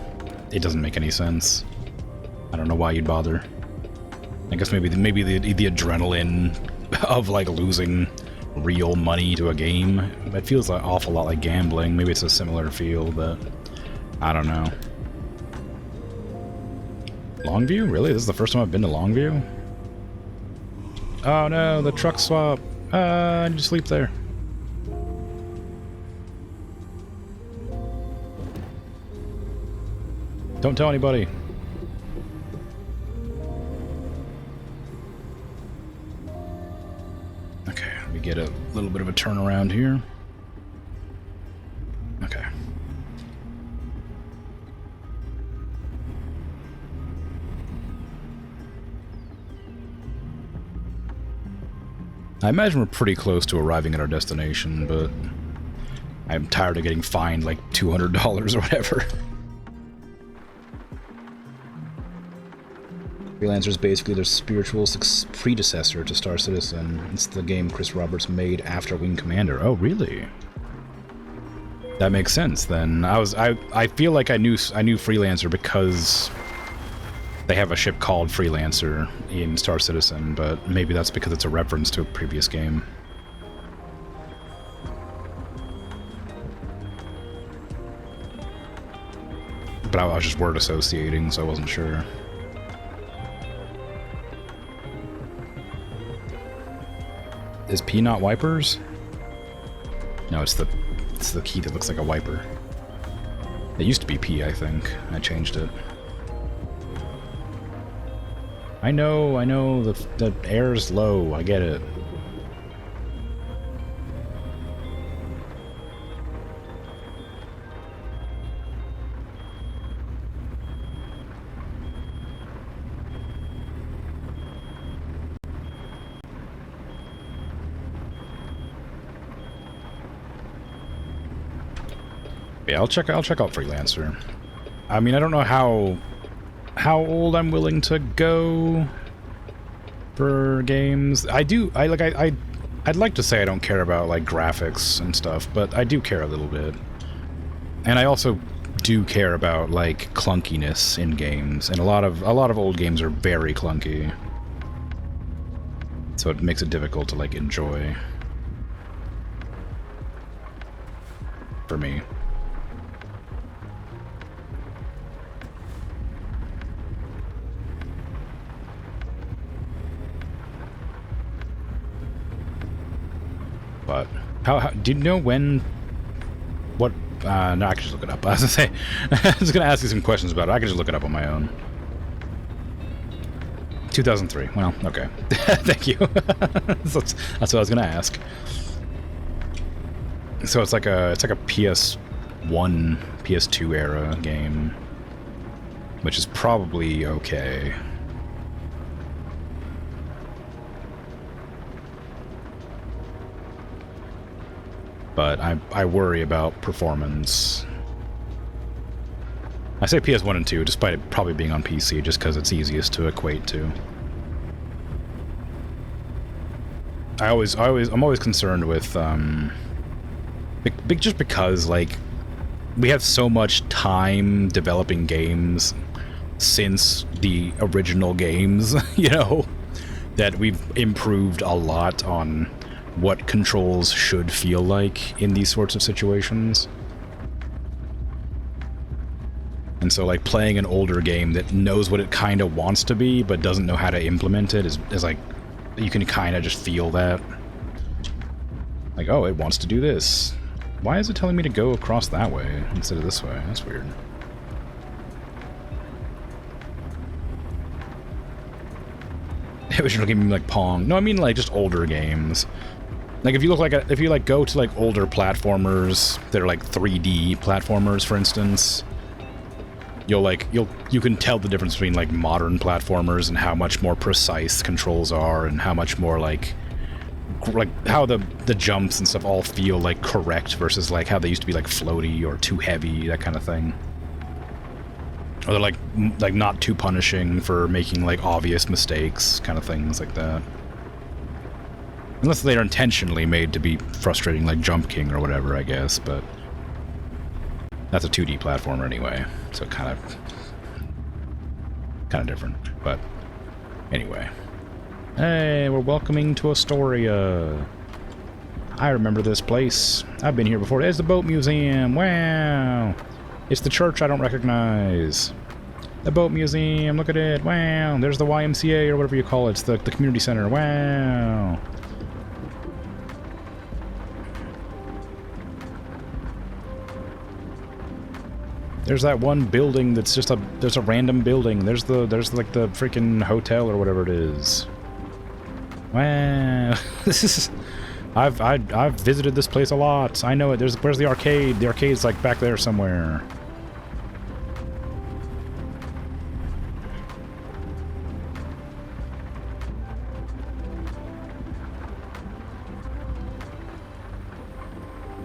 it doesn't make any sense. I don't know why you'd bother. I guess maybe the adrenaline of like losing real money to a game. It feels an awful lot like gambling. Maybe it's a similar feel, but I don't know. Longview? Really? This is the first time I've been to Longview? Oh no, the truck swap. I need to sleep there. Don't tell anybody. Okay, let me get a little bit of a turnaround here. Okay. I imagine we're pretty close to arriving at our destination, but I'm tired of getting fined like $200 or whatever. Freelancer is basically their spiritual predecessor to Star Citizen. It's the game Chris Roberts made after Wing Commander. Oh, really? That makes sense then. I feel like I knew Freelancer because they have a ship called Freelancer in Star Citizen, but maybe that's because it's a reference to a previous game. But I was just word associating, so I wasn't sure. Is P not wipers? No, it's the key that looks like a wiper. It used to be P, I think. I changed it. I know, the air's low, I get it. Yeah, I'll check out Freelancer. I mean, I don't know how old I'm willing to go for games. I'd like to say I don't care about like graphics and stuff, but I do care a little bit. And I also do care about like clunkiness in games, and a lot of old games are very clunky. So it makes it difficult to like enjoy for me. But how do you know when? What? No, I can just look it up. I was gonna say, I was gonna ask you some questions about it. I can just look it up on my own. 2003. Well, okay. Thank you. That's what I was gonna ask. So it's like a PS1, PS2 era game, which is probably okay. But I worry about performance. I say PS1 and 2, despite it probably being on PC, just because it's easiest to equate to. I'm always concerned with, just because, like, we have so much time developing games since the original games, you know, that we've improved a lot on what controls should feel like in these sorts of situations. And so, like, playing an older game that knows what it kind of wants to be, but doesn't know how to implement it is like, you can kind of just feel that. Like, oh, it wants to do this. Why is it telling me to go across that way instead of this way? That's weird. It was looking at me like Pong. No, I mean like just older games. Like if you look like if you like go to like older platformers that are like 3D platformers, for instance, you can tell the difference between like modern platformers and how much more precise controls are and how much more like how the jumps and stuff all feel like correct versus like how they used to be like floaty or too heavy, that kind of thing. Or they're like not too punishing for making like obvious mistakes, kind of things like that. Unless they are intentionally made to be frustrating, like Jump King or whatever, I guess, but that's a 2D platformer anyway, so kind of different. But anyway, hey, we're welcoming to Astoria. I remember this place. I've been here before. There's the boat museum. Wow. It's the church I don't recognize. The boat museum, look at it. Wow. There's the YMCA or whatever you call it. It's the community center. Wow. There's that one building that's just there's a random building. There's like the freaking hotel or whatever it is. Wow. This is I've visited this place a lot. I know it. Where's the arcade? The arcade's like back there somewhere.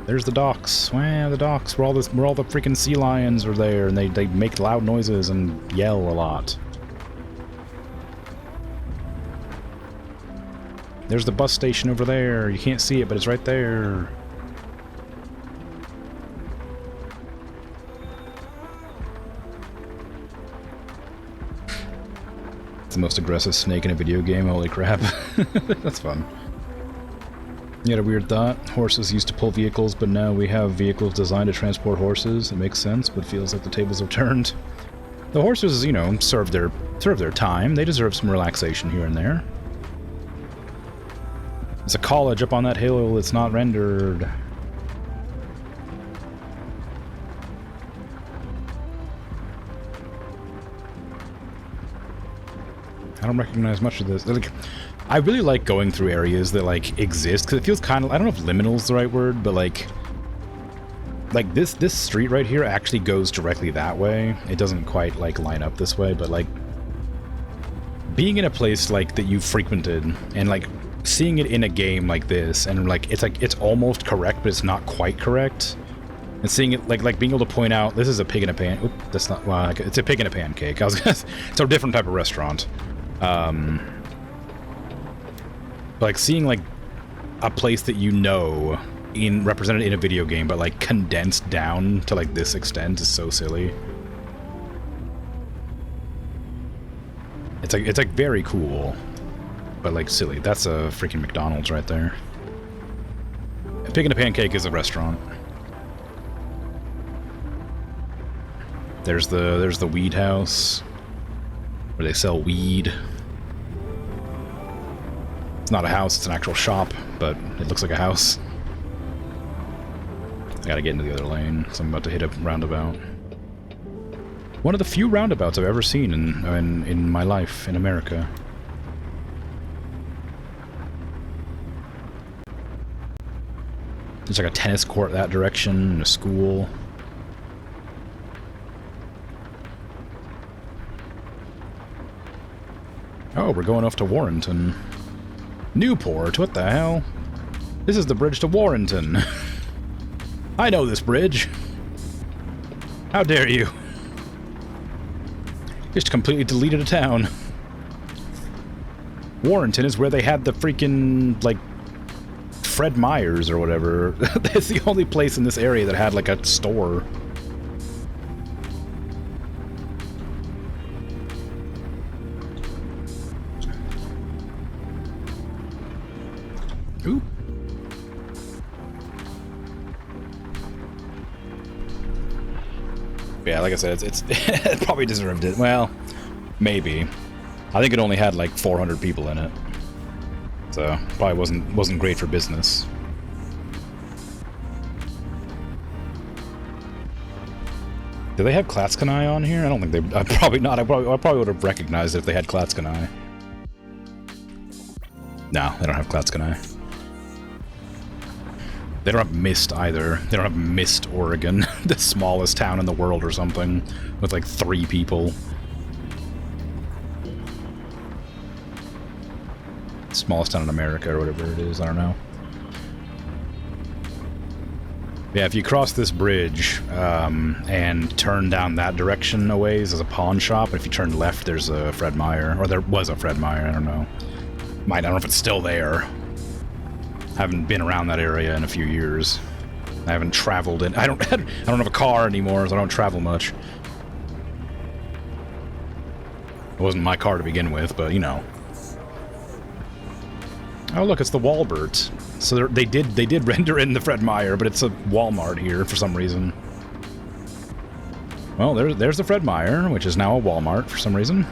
There's the docks. Wow, the docks where all the freaking sea lions are there, and they make loud noises and yell a lot. There's the bus station over there. You can't see it, but it's right there. It's the most aggressive snake in a video game. Holy crap. That's fun. You had a weird thought. Horses used to pull vehicles, but now we have vehicles designed to transport horses. It makes sense, but feels like the tables have turned. The horses, you know, serve their time. They deserve some relaxation here and there. There's a college up on that hill that's not rendered. I don't recognize much of this. Like, I really like going through areas that, like, exist, because it feels kind of... I don't know if liminal's the right word, but, like this street right here actually goes directly that way. It doesn't quite, like, line up this way, but, like, being in a place, like, that you've frequented, and, like, seeing it in a game like this, and, like, it's almost correct, but it's not quite correct, and seeing it, like being able to point out, this is a pig in a pan... Oop, that's not... Well, it's a pig in a pancake. I was gonna... It's a different type of restaurant. Like, seeing, like, a place that you know represented in a video game, but, like, condensed down to, like, this extent is so silly. It's like very cool, but, like, silly. That's a freaking McDonald's right there. A Pig in a Pancake is a restaurant. There's the weed house, where they sell weed. It's not a house, it's an actual shop, but it looks like a house. I gotta get into the other lane, so I'm about to hit a roundabout. One of the few roundabouts I've ever seen in my life in America. There's like a tennis court that direction, and a school. Oh, we're going off to Warrenton. Newport, what the hell? This is the bridge to Warrenton. I know this bridge. How dare you? Just completely deleted a town. Warrenton is where they had the freaking, like, Fred Meyer's or whatever. That's the only place in this area that had, like, a store. Ooh. Yeah, like I said, it's it probably deserved it. Well, maybe. I think it only had like 400 people in it, so probably wasn't great for business. Do they have Klatskanai on here? I don't think they... probably not. I probably would have recognized it if they had Klatskanai. No, they don't have Klatskanai. They don't have Mist either. They don't have Mist, Oregon. The smallest town in the world or something. With like 3 people. Smallest town in America or whatever it is. I don't know. Yeah, if you cross this bridge and turn down that direction a ways, there's a pawn shop. If you turn left, there's a Fred Meyer. Or there was a Fred Meyer, I don't know. I don't know if it's still there. I haven't been around that area in a few years. I haven't traveled in... I don't have a car anymore, so I don't travel much. It wasn't my car to begin with, but, you know. Oh, look, it's the Walbert. So they did render in the Fred Meyer, but it's a Walmart here for some reason. Well, there's the Fred Meyer, which is now a Walmart for some reason.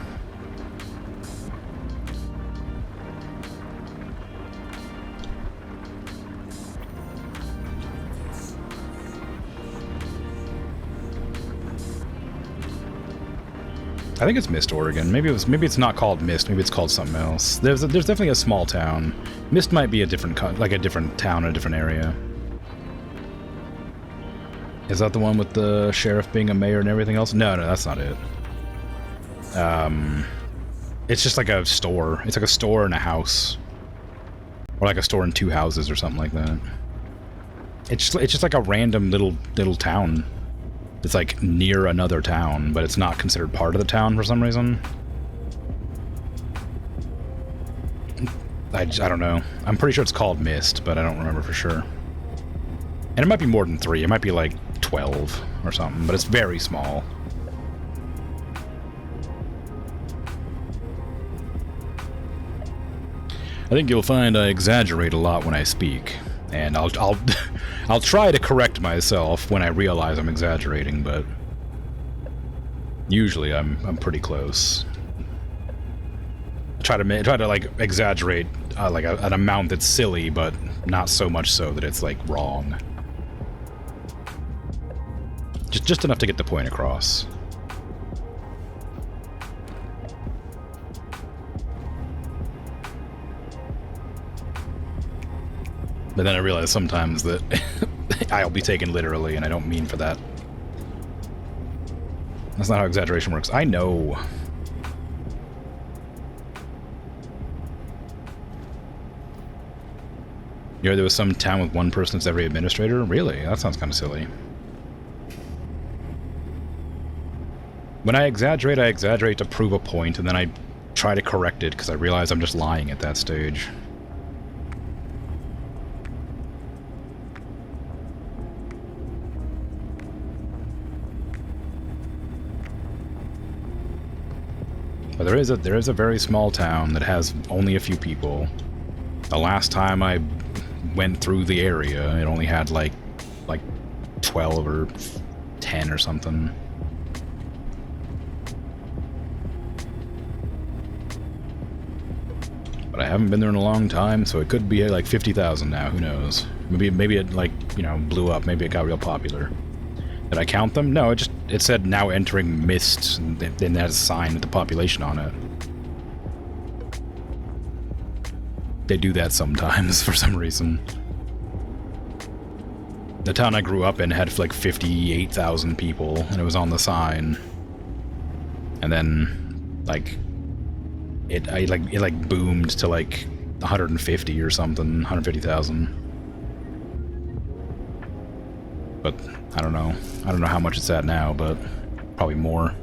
I think it's Mist, Oregon. Maybe it's not called Mist. Maybe it's called something else. There's definitely a small town. Mist might be a different town, a different area. Is that the one with the sheriff being a mayor and everything else? No, that's not it. It's just like a store. It's like a store and a house, or like a store and 2 houses or something like that. It's just like a random little town. It's like near another town, but it's not considered part of the town for some reason. I don't know. I'm pretty sure it's called Mist, but I don't remember for sure. And it might be more than 3. It might be like 12 or something, but it's very small. I think you'll find I exaggerate a lot when I speak. And I'll try to correct myself when I realize I'm exaggerating, but usually I'm pretty close. I try to like exaggerate like an amount that's silly, but not so much so that it's like wrong. Just enough to get the point across. But then I realize sometimes that I'll be taken literally, and I don't mean for that. That's not how exaggeration works. I know. You know, there was some town with 1 person as every administrator? Really? That sounds kind of silly. When I exaggerate to prove a point, and then I try to correct it because I realize I'm just lying at that stage. But there is a very small town that has only a few people. The last time I went through the area, it only had like 12 or 10 or something. But I haven't been there in a long time, so it could be like 50,000 now. Who knows? Maybe it like, you know, blew up. Maybe it got real popular. Did I count them? No, it said now entering Mist, and then that has a sign with the population on it. They do that sometimes for some reason. The town I grew up in had like 58,000 people, and it was on the sign. And then, like, it boomed to like 150 or something, 150,000. But I don't know. I don't know how much it's at now, but probably more.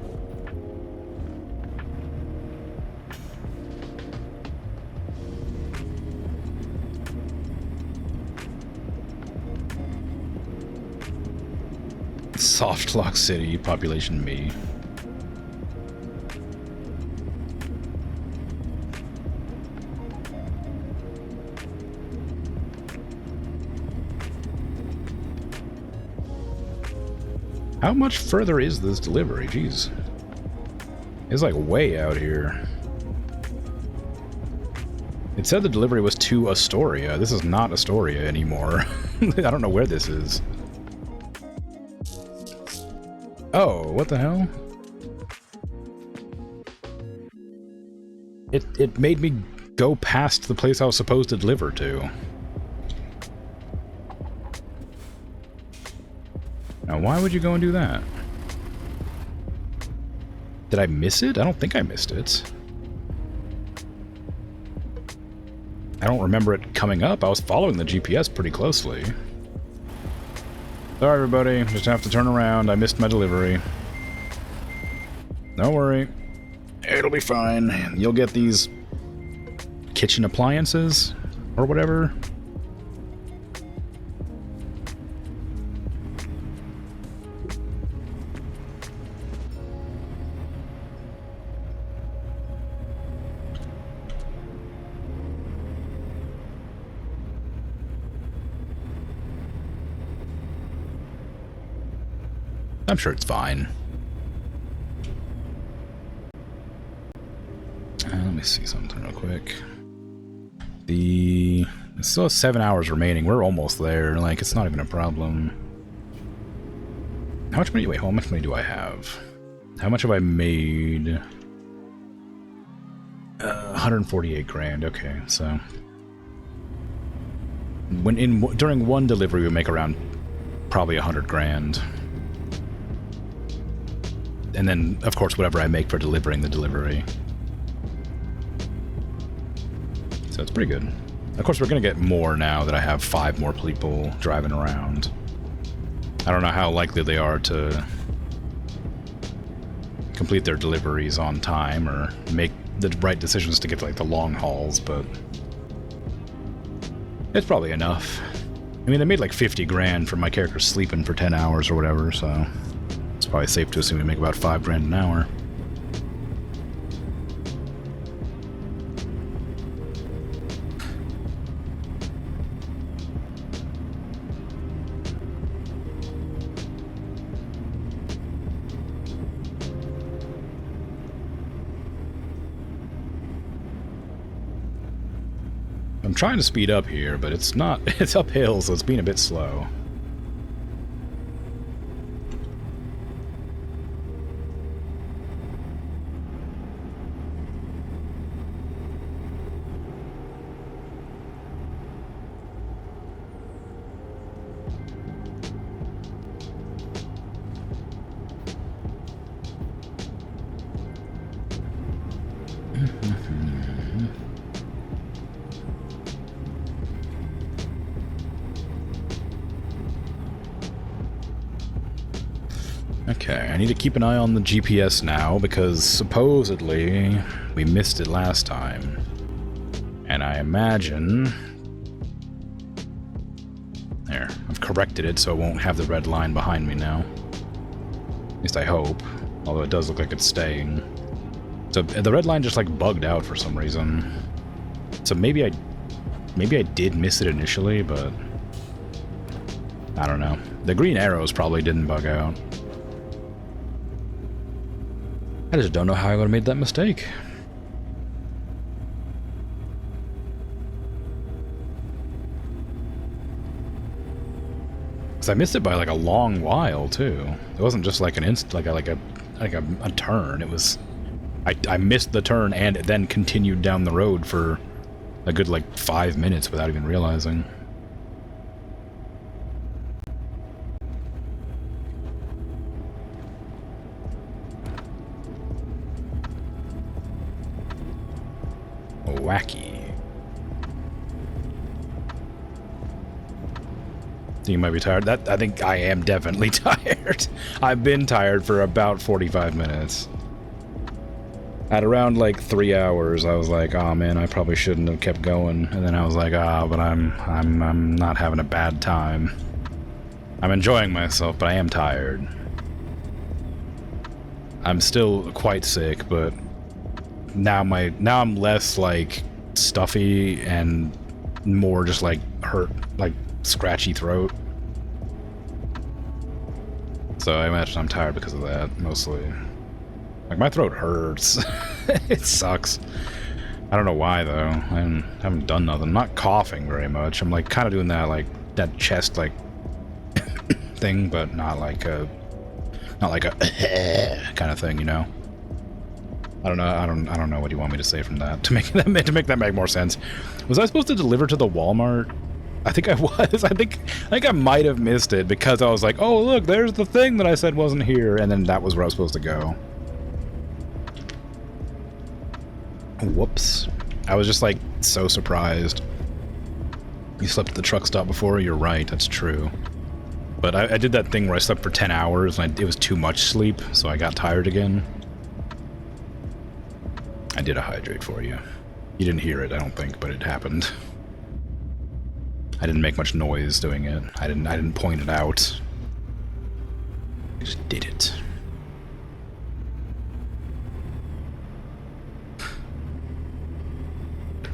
Soft Lock City, population me. How much further is this delivery? Jeez. It's like way out here. It said the delivery was to Astoria. This is not Astoria anymore. I don't know where this is. Oh, what the hell? It made me go past the place I was supposed to deliver to. Now, why would you go and do that? Did I miss it? I don't think I missed it. I don't remember it coming up. I was following the GPS pretty closely. Sorry, everybody. Just have to turn around. I missed my delivery. Don't worry. It'll be fine. You'll get these kitchen appliances or whatever. I'm sure it's fine. Let me see something real quick. It still has 7 hours remaining. We're almost there. Like, it's not even a problem. How much money? Wait, how much money do I have? How much have I made? 148 grand. Okay, so during one delivery, we make around probably 100 grand. And then, of course, whatever I make for delivering the delivery. So it's pretty good. Of course, we're going to get more now that I have 5 more people driving around. I don't know how likely they are to complete their deliveries on time or make the right decisions to get to, like, the long hauls, but it's probably enough. I mean, they made like 50 grand from my character sleeping for 10 hours or whatever, so it's probably safe to assume we make about 5 grand an hour. I'm trying to speed up here, but it's not. It's uphill, so it's being a bit slow. Okay, I need to keep an eye on the GPS now, because supposedly we missed it last time. And I imagine... There, I've corrected it so it won't have the red line behind me now. At least I hope, although it does look like it's staying. So the red line just like bugged out for some reason. So maybe I did miss it initially, but I don't know. The green arrows probably didn't bug out. I just don't know how I would have made that mistake. Because I missed it by like a long while too. It wasn't just like an a turn. It was I missed the turn and it then continued down the road for a good like 5 minutes without even realizing. Wacky. You might be tired. I think I am definitely tired. I've been tired for about 45 minutes. At around like 3 hours, I was like, "Oh man, I probably shouldn't have kept going." And then I was like, but I'm not having a bad time. I'm enjoying myself, but I am tired. I'm still quite sick, but now I'm less like stuffy and more just like hurt, like scratchy throat. So I imagine I'm tired because of that, mostly. Like, my throat hurts. It sucks. I don't know why, though. I haven't done nothing. I'm not coughing very much. I'm, like, kind of doing that, like, that chest, like, thing, but not like a kind of thing, you know? I don't know. I don't know what you want me to say from that to make that make more sense. Was I supposed to deliver to the Walmart? I think I was. I think I might have missed it because I was like, "Oh, look, there's the thing that I said wasn't here," and then that was where I was supposed to go. Whoops. I was just like so surprised. You slept at the truck stop before? You're right. That's true. But I did that thing where I slept for 10 hours and it was too much sleep, so I got tired again. I did a hydrate for you. You didn't hear it, I don't think, but it happened. I didn't make much noise doing it. I didn't point it out. I just did it.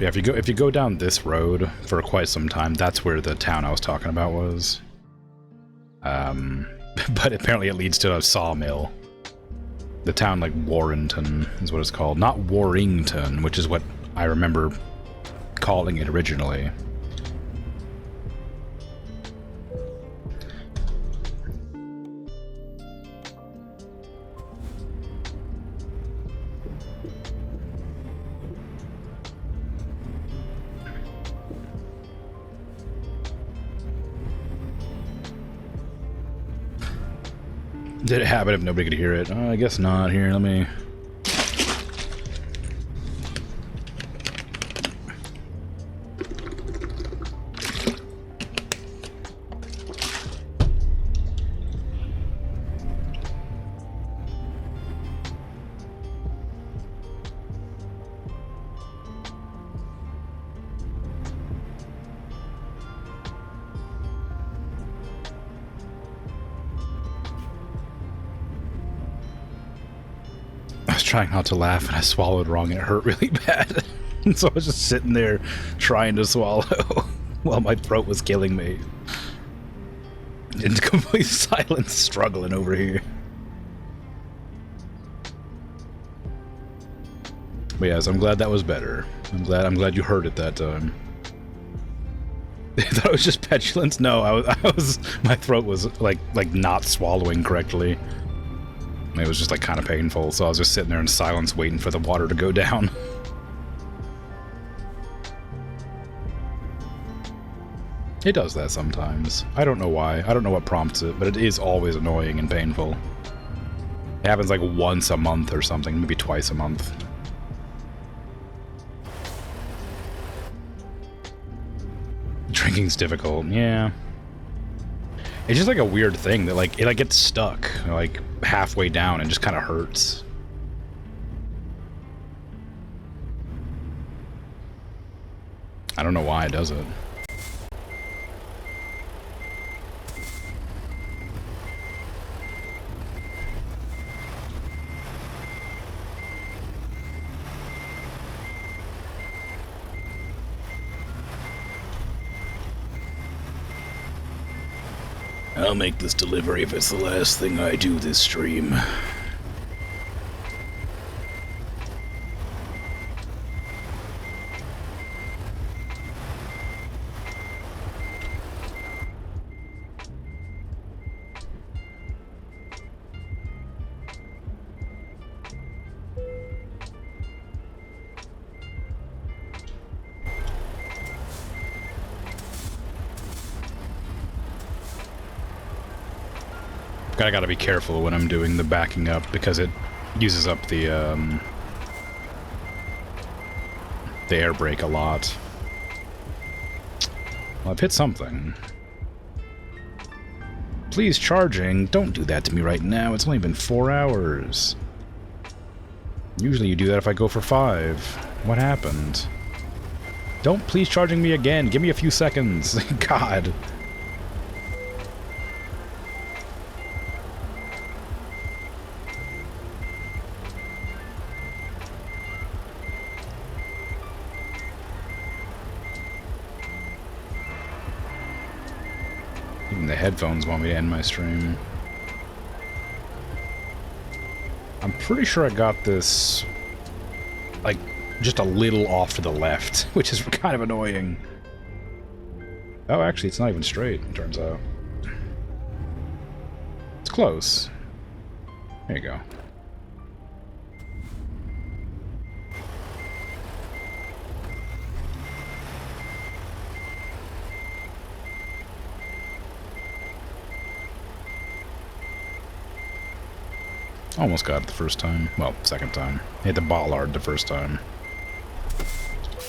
Yeah, if you go down this road for quite some time, that's where the town I was talking about was. But apparently it leads to a sawmill. The town, like, Warrenton is what it's called. Not Warrington, which is what I remember calling it originally. Did it happen if nobody could hear it? Oh, I guess not. Here, let me... trying not to laugh and I swallowed wrong and it hurt really bad. And so I was just sitting there trying to swallow while my throat was killing me. In complete silence, struggling over here. But yes, I'm glad that was better. I'm glad you heard it that time. I thought it was just petulance. No, I was my throat was like not swallowing correctly. It was just like kind of painful, so I was just sitting there in silence waiting for the water to go down. It does that sometimes. I don't know why. I don't know what prompts it, but it is always annoying and painful. It happens like once a month or something, maybe twice a month. Drinking's difficult, yeah. It's just like a weird thing that like it like gets stuck like halfway down and just kind of hurts. I don't know why it does it. I'll make this delivery if it's the last thing I do this stream. I gotta be careful when I'm doing the backing up because it uses up the air brake a lot. Well, I've hit something. Please, charging. Don't do that to me right now. It's only been 4 hours. Usually you do that if I go for 5. What happened? Don't please charging me again. Give me a few seconds. God. Even the headphones want me to end my stream. I'm pretty sure I got this, like, just a little off to the left, which is kind of annoying. Oh, actually, it's not even straight, it turns out. It's close. There you go. Almost got it the first time. Well, second time. Hit the bollard the first time.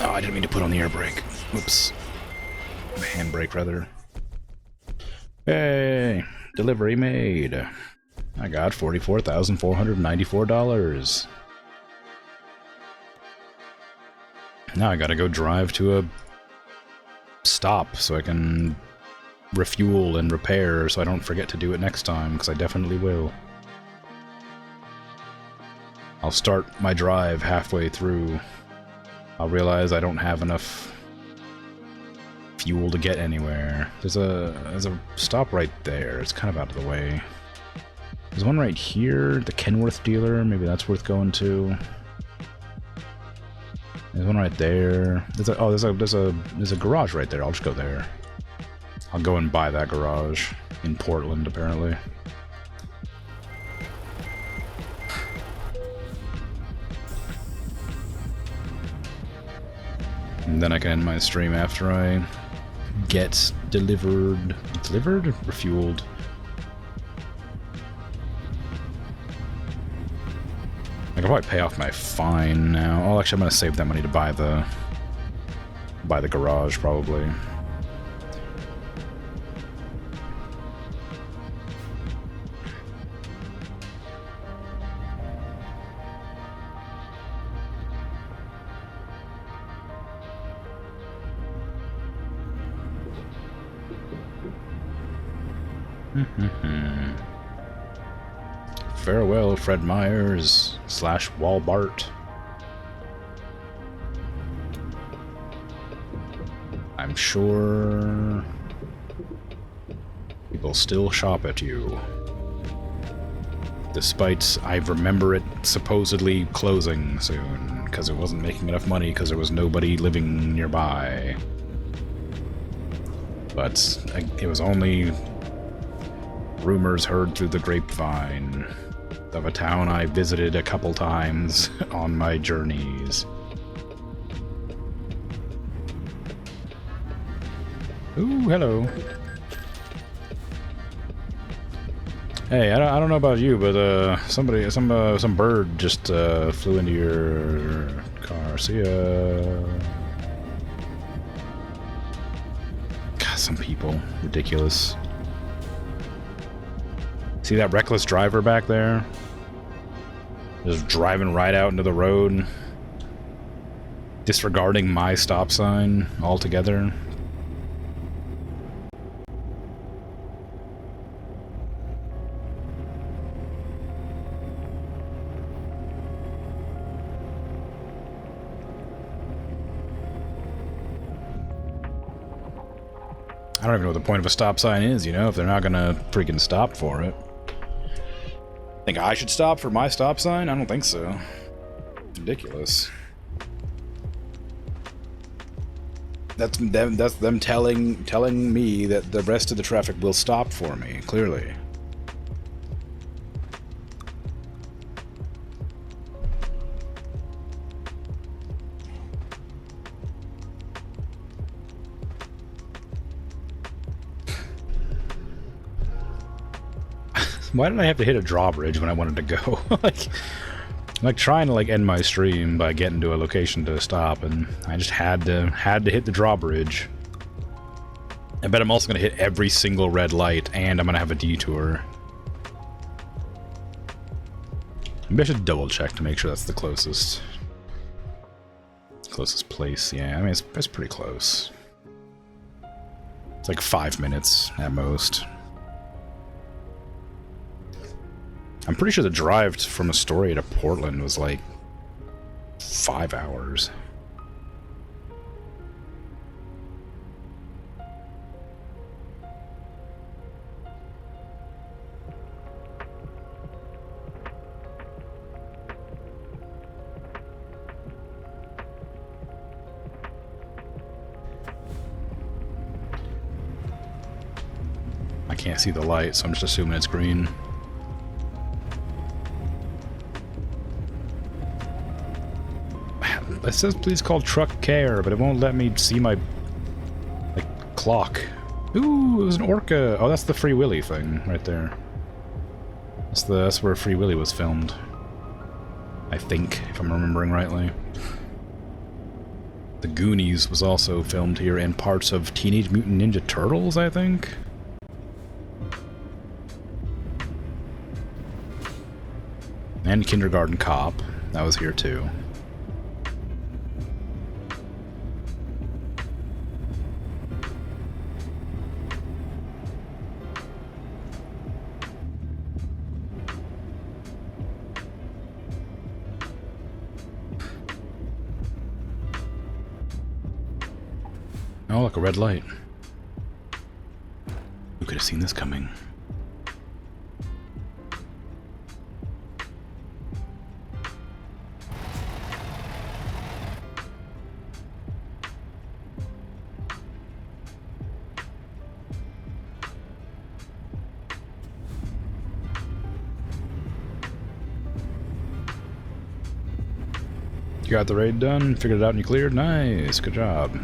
Oh, I didn't mean to put on the air brake. Oops. The handbrake, rather. Hey! Delivery made. I got $44,494. Now I gotta go drive to a stop so I can refuel and repair so I don't forget to do it next time, because I definitely will. I'll start my drive halfway through. I'll realize I don't have enough fuel to get anywhere. There's a stop right there. It's kind of out of the way. There's one right here, the Kenworth dealer. Maybe that's worth going to. There's one right there. There's a garage right there. I'll just go there. I'll go and buy that garage in Portland, apparently. And then I can end my stream after I get delivered. Delivered? Refueled. I can probably pay off my fine now. Oh, actually, I'm gonna save that money to buy the garage, probably. Farewell, Fred Myers / Walbart. I'm sure people still shop at you. Despite I remember it supposedly closing soon, because it wasn't making enough money because there was nobody living nearby. But it was only rumors heard through the grapevine of a town I visited a couple times on my journeys. Ooh, hello. Hey, I don't know about you, but some bird just flew into your car. See ya. God, some people, ridiculous. See that reckless driver back there? Just driving right out into the road, disregarding my stop sign altogether. I don't even know what the point of a stop sign is, you know, if they're not gonna freaking stop for it. Think I should stop for my stop sign? I don't think so. Ridiculous. That's them telling me that the rest of the traffic will stop for me, clearly. Why did I have to hit a drawbridge when I wanted to go? like trying to like end my stream by getting to a location to stop, and I just had to hit the drawbridge. I bet I'm also gonna hit every single red light, and I'm gonna have a detour. Maybe I should double check to make sure that's the closest place. Yeah, I mean it's pretty close. It's like 5 minutes at most. I'm pretty sure the drive from Astoria to Portland was like 5 hours. can't see the light, so I'm just assuming it's green. It says please call truck care, but it won't let me see my, like, clock. Ooh, it was an orca. Oh, that's the Free Willy thing right there. That's where Free Willy was filmed. I think, if I'm remembering rightly. The Goonies was also filmed here, and parts of Teenage Mutant Ninja Turtles, I think? And Kindergarten Cop. That was here too. Oh, look, a red light. Who could have seen this coming? You got the raid done, figured it out and you cleared? Nice, good job.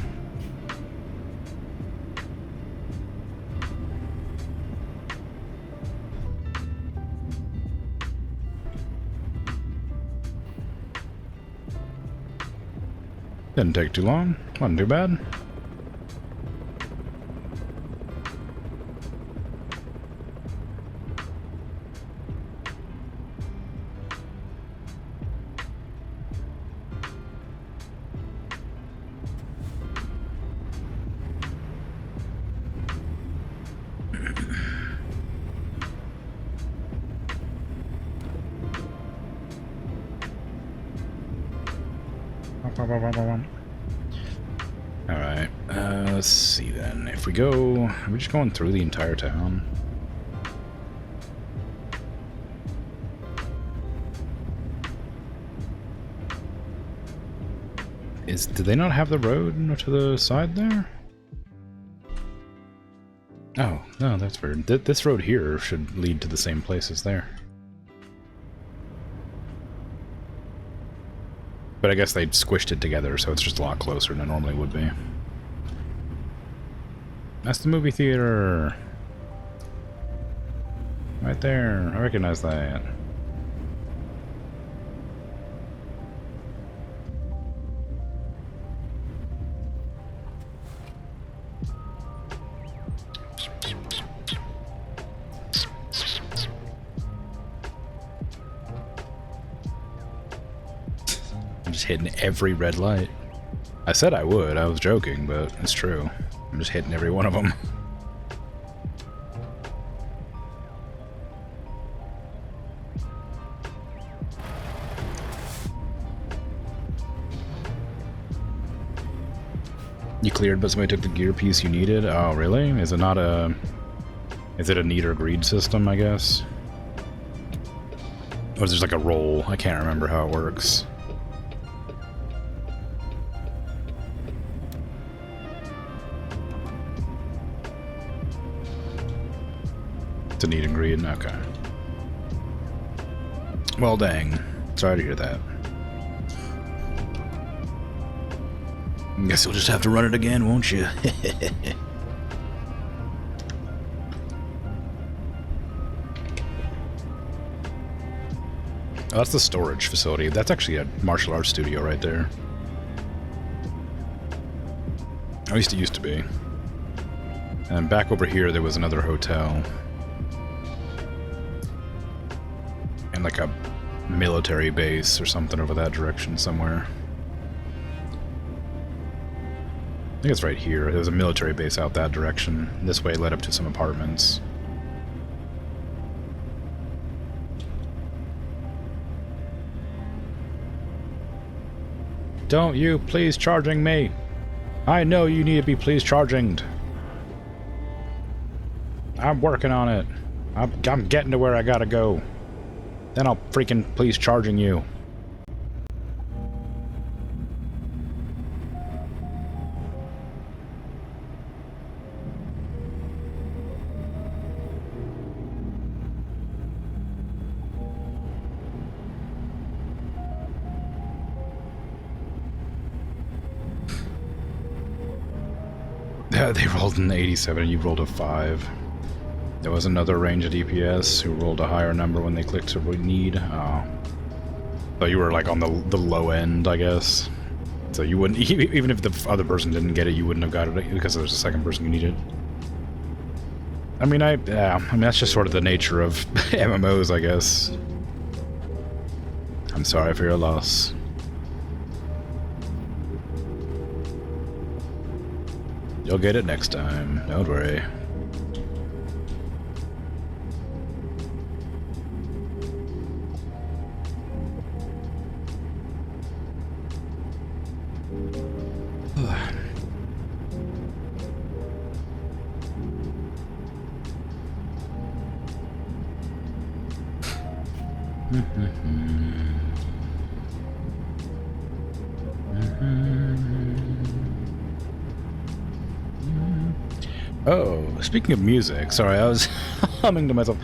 Didn't take too long. Wasn't too bad. Alright, let's see then. If we go... Are we just going through the entire town? Did they not have the road to the side there? Oh, no, that's weird. This road here should lead to the same place as there. But I guess they squished it together, so it's just a lot closer than it normally would be. That's the movie theater! Right there, I recognize that. I'm just hitting every red light. I said I would, I was joking, but it's true. I'm just hitting every one of them. You cleared, but somebody took the gear piece you needed? Oh, really? Is it not a... Is it a need or greed system, I guess? Or is there like a roll? I can't remember how it works. It's a need and greed? Okay. Well, dang. Sorry to hear that. Guess you'll just have to run it again, won't you? Oh, that's the storage facility. That's actually a martial arts studio right there. At least it used to be. And back over here there was another hotel. And like a military base or something over that direction somewhere. I think it's right here. There was a military base out that direction. This way led up to some apartments. Don't you please charging me. I know you need to be please charginged. I'm working on it. I'm getting to where I gotta go. Then I'll freaking please charging you. they rolled an 87 and you rolled a 5. There was another range at EPS who rolled a higher number when they clicked to need. So you were like on the low end, I guess. So you wouldn't, even if the other person didn't get it, you wouldn't have got it because there was a second person who needed it. I mean, I mean, that's just sort of the nature of MMOs, I guess. I'm sorry for your loss. You'll get it next time, don't worry. Oh, speaking of music, sorry, I was humming to myself.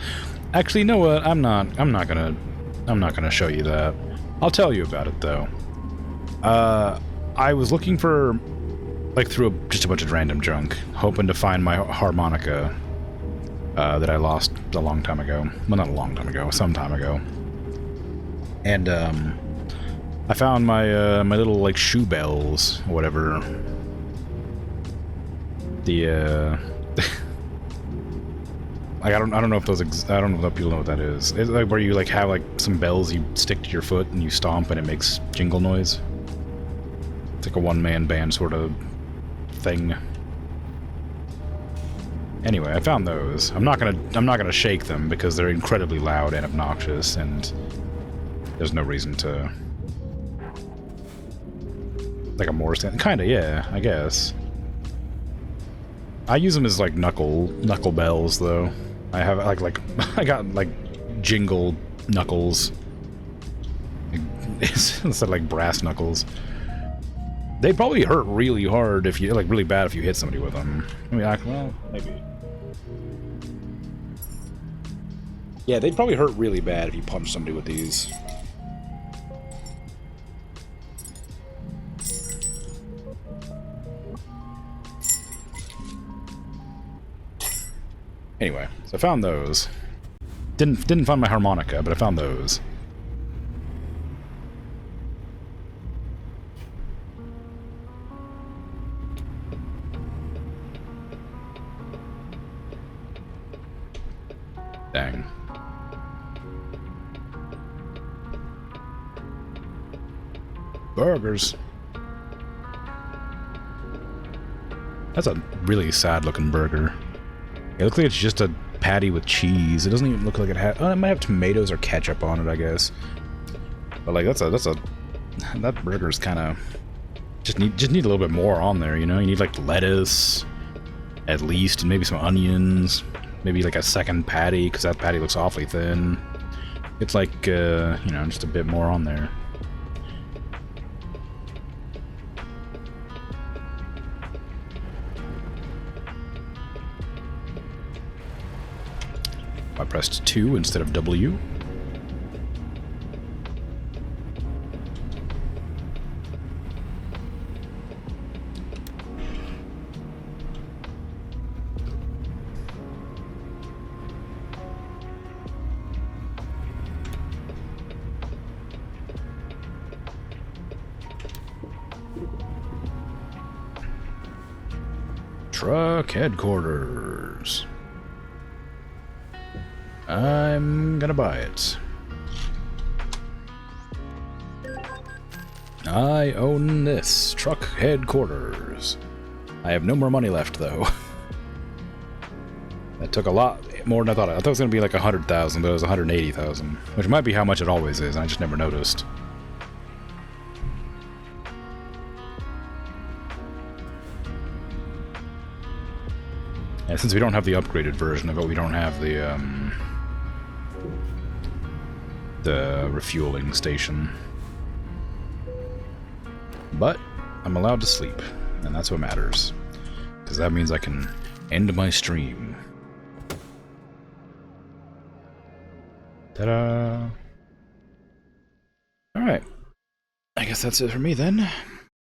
Actually, you know what? I'm not gonna show you that. I'll tell you about it though. I was looking for, like, through just a bunch of random junk, hoping to find my harmonica that I lost a long time ago. Well, not a long time ago, some time ago. And I found my my little, like, shoe bells or whatever. The like, I don't know if those I don't know if people know what that is. It's like where you like have like some bells you stick to your foot and you stomp and it makes jingle noise. It's like a one-man band sort of thing. Anyway, I found those. I'm not gonna shake them because they're incredibly loud and obnoxious, and there's no reason to. Like a Morse stand, kinda, yeah, I guess. I use them as like knuckle bells though. I have like I got like jingle knuckles instead of like brass knuckles. They probably hurt really hard if you like really bad if you hit somebody with them. I mean, well, maybe. Yeah, they'd probably hurt really bad if you punch somebody with these. Anyway, so I found those. Didn't find my harmonica, but I found those. Dang. Burgers. That's a really sad looking burger. It looks like it's just a patty with cheese. It doesn't even look like it has. Oh, it might have tomatoes or ketchup on it, I guess. But like that burger's kind of just need a little bit more on there, you know. You need like lettuce, at least, and maybe some onions. Maybe like a second patty, because that patty looks awfully thin. It's like you know, just a bit more on there. I pressed 2 instead of W. Truck headquarters. I'm gonna buy it. I own this. Truck headquarters. I have no more money left, though. That took a lot more than I thought. I thought it was gonna be like 100,000, but it was 180,000. Which might be how much it always is, and I just never noticed. And since we don't have the upgraded version of it, we don't have the refueling station. But I'm allowed to sleep, and that's what matters. Because that means I can end my stream. Ta-da! Alright. I guess that's it for me then.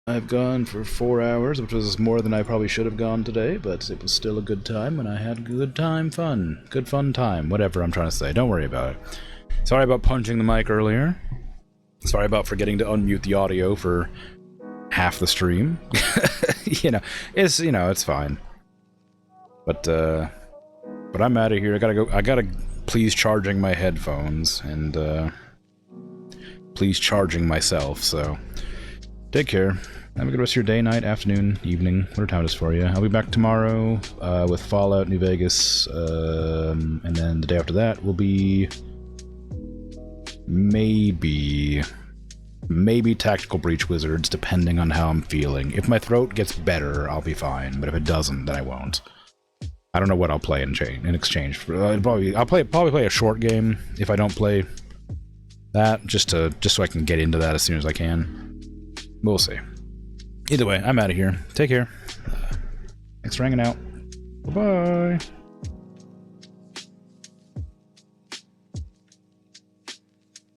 I've gone for 4 hours, which was more than I probably should have gone today, but it was still a good time, and I had good fun time, whatever I'm trying to say. Don't worry about it. Sorry about punching the mic earlier. Sorry about forgetting to unmute the audio for half the stream. It's fine. But I'm out of here. I gotta please charging my headphones, and please charging myself, so take care. Have a good rest of your day, night, afternoon, evening, whatever time it is for you. I'll be back tomorrow with Fallout New Vegas, and then the day after that will be maybe Tactical Breach Wizards, depending on how I'm feeling. If my throat gets better, I'll be fine, but if it doesn't, then I won't. I don't know what I'll play in exchange for. I'll probably play a short game if I don't play that, just so I can get into that as soon as I can. We'll see. Either way, I'm out of here. Take care. Thanks for hanging out. Bye-bye.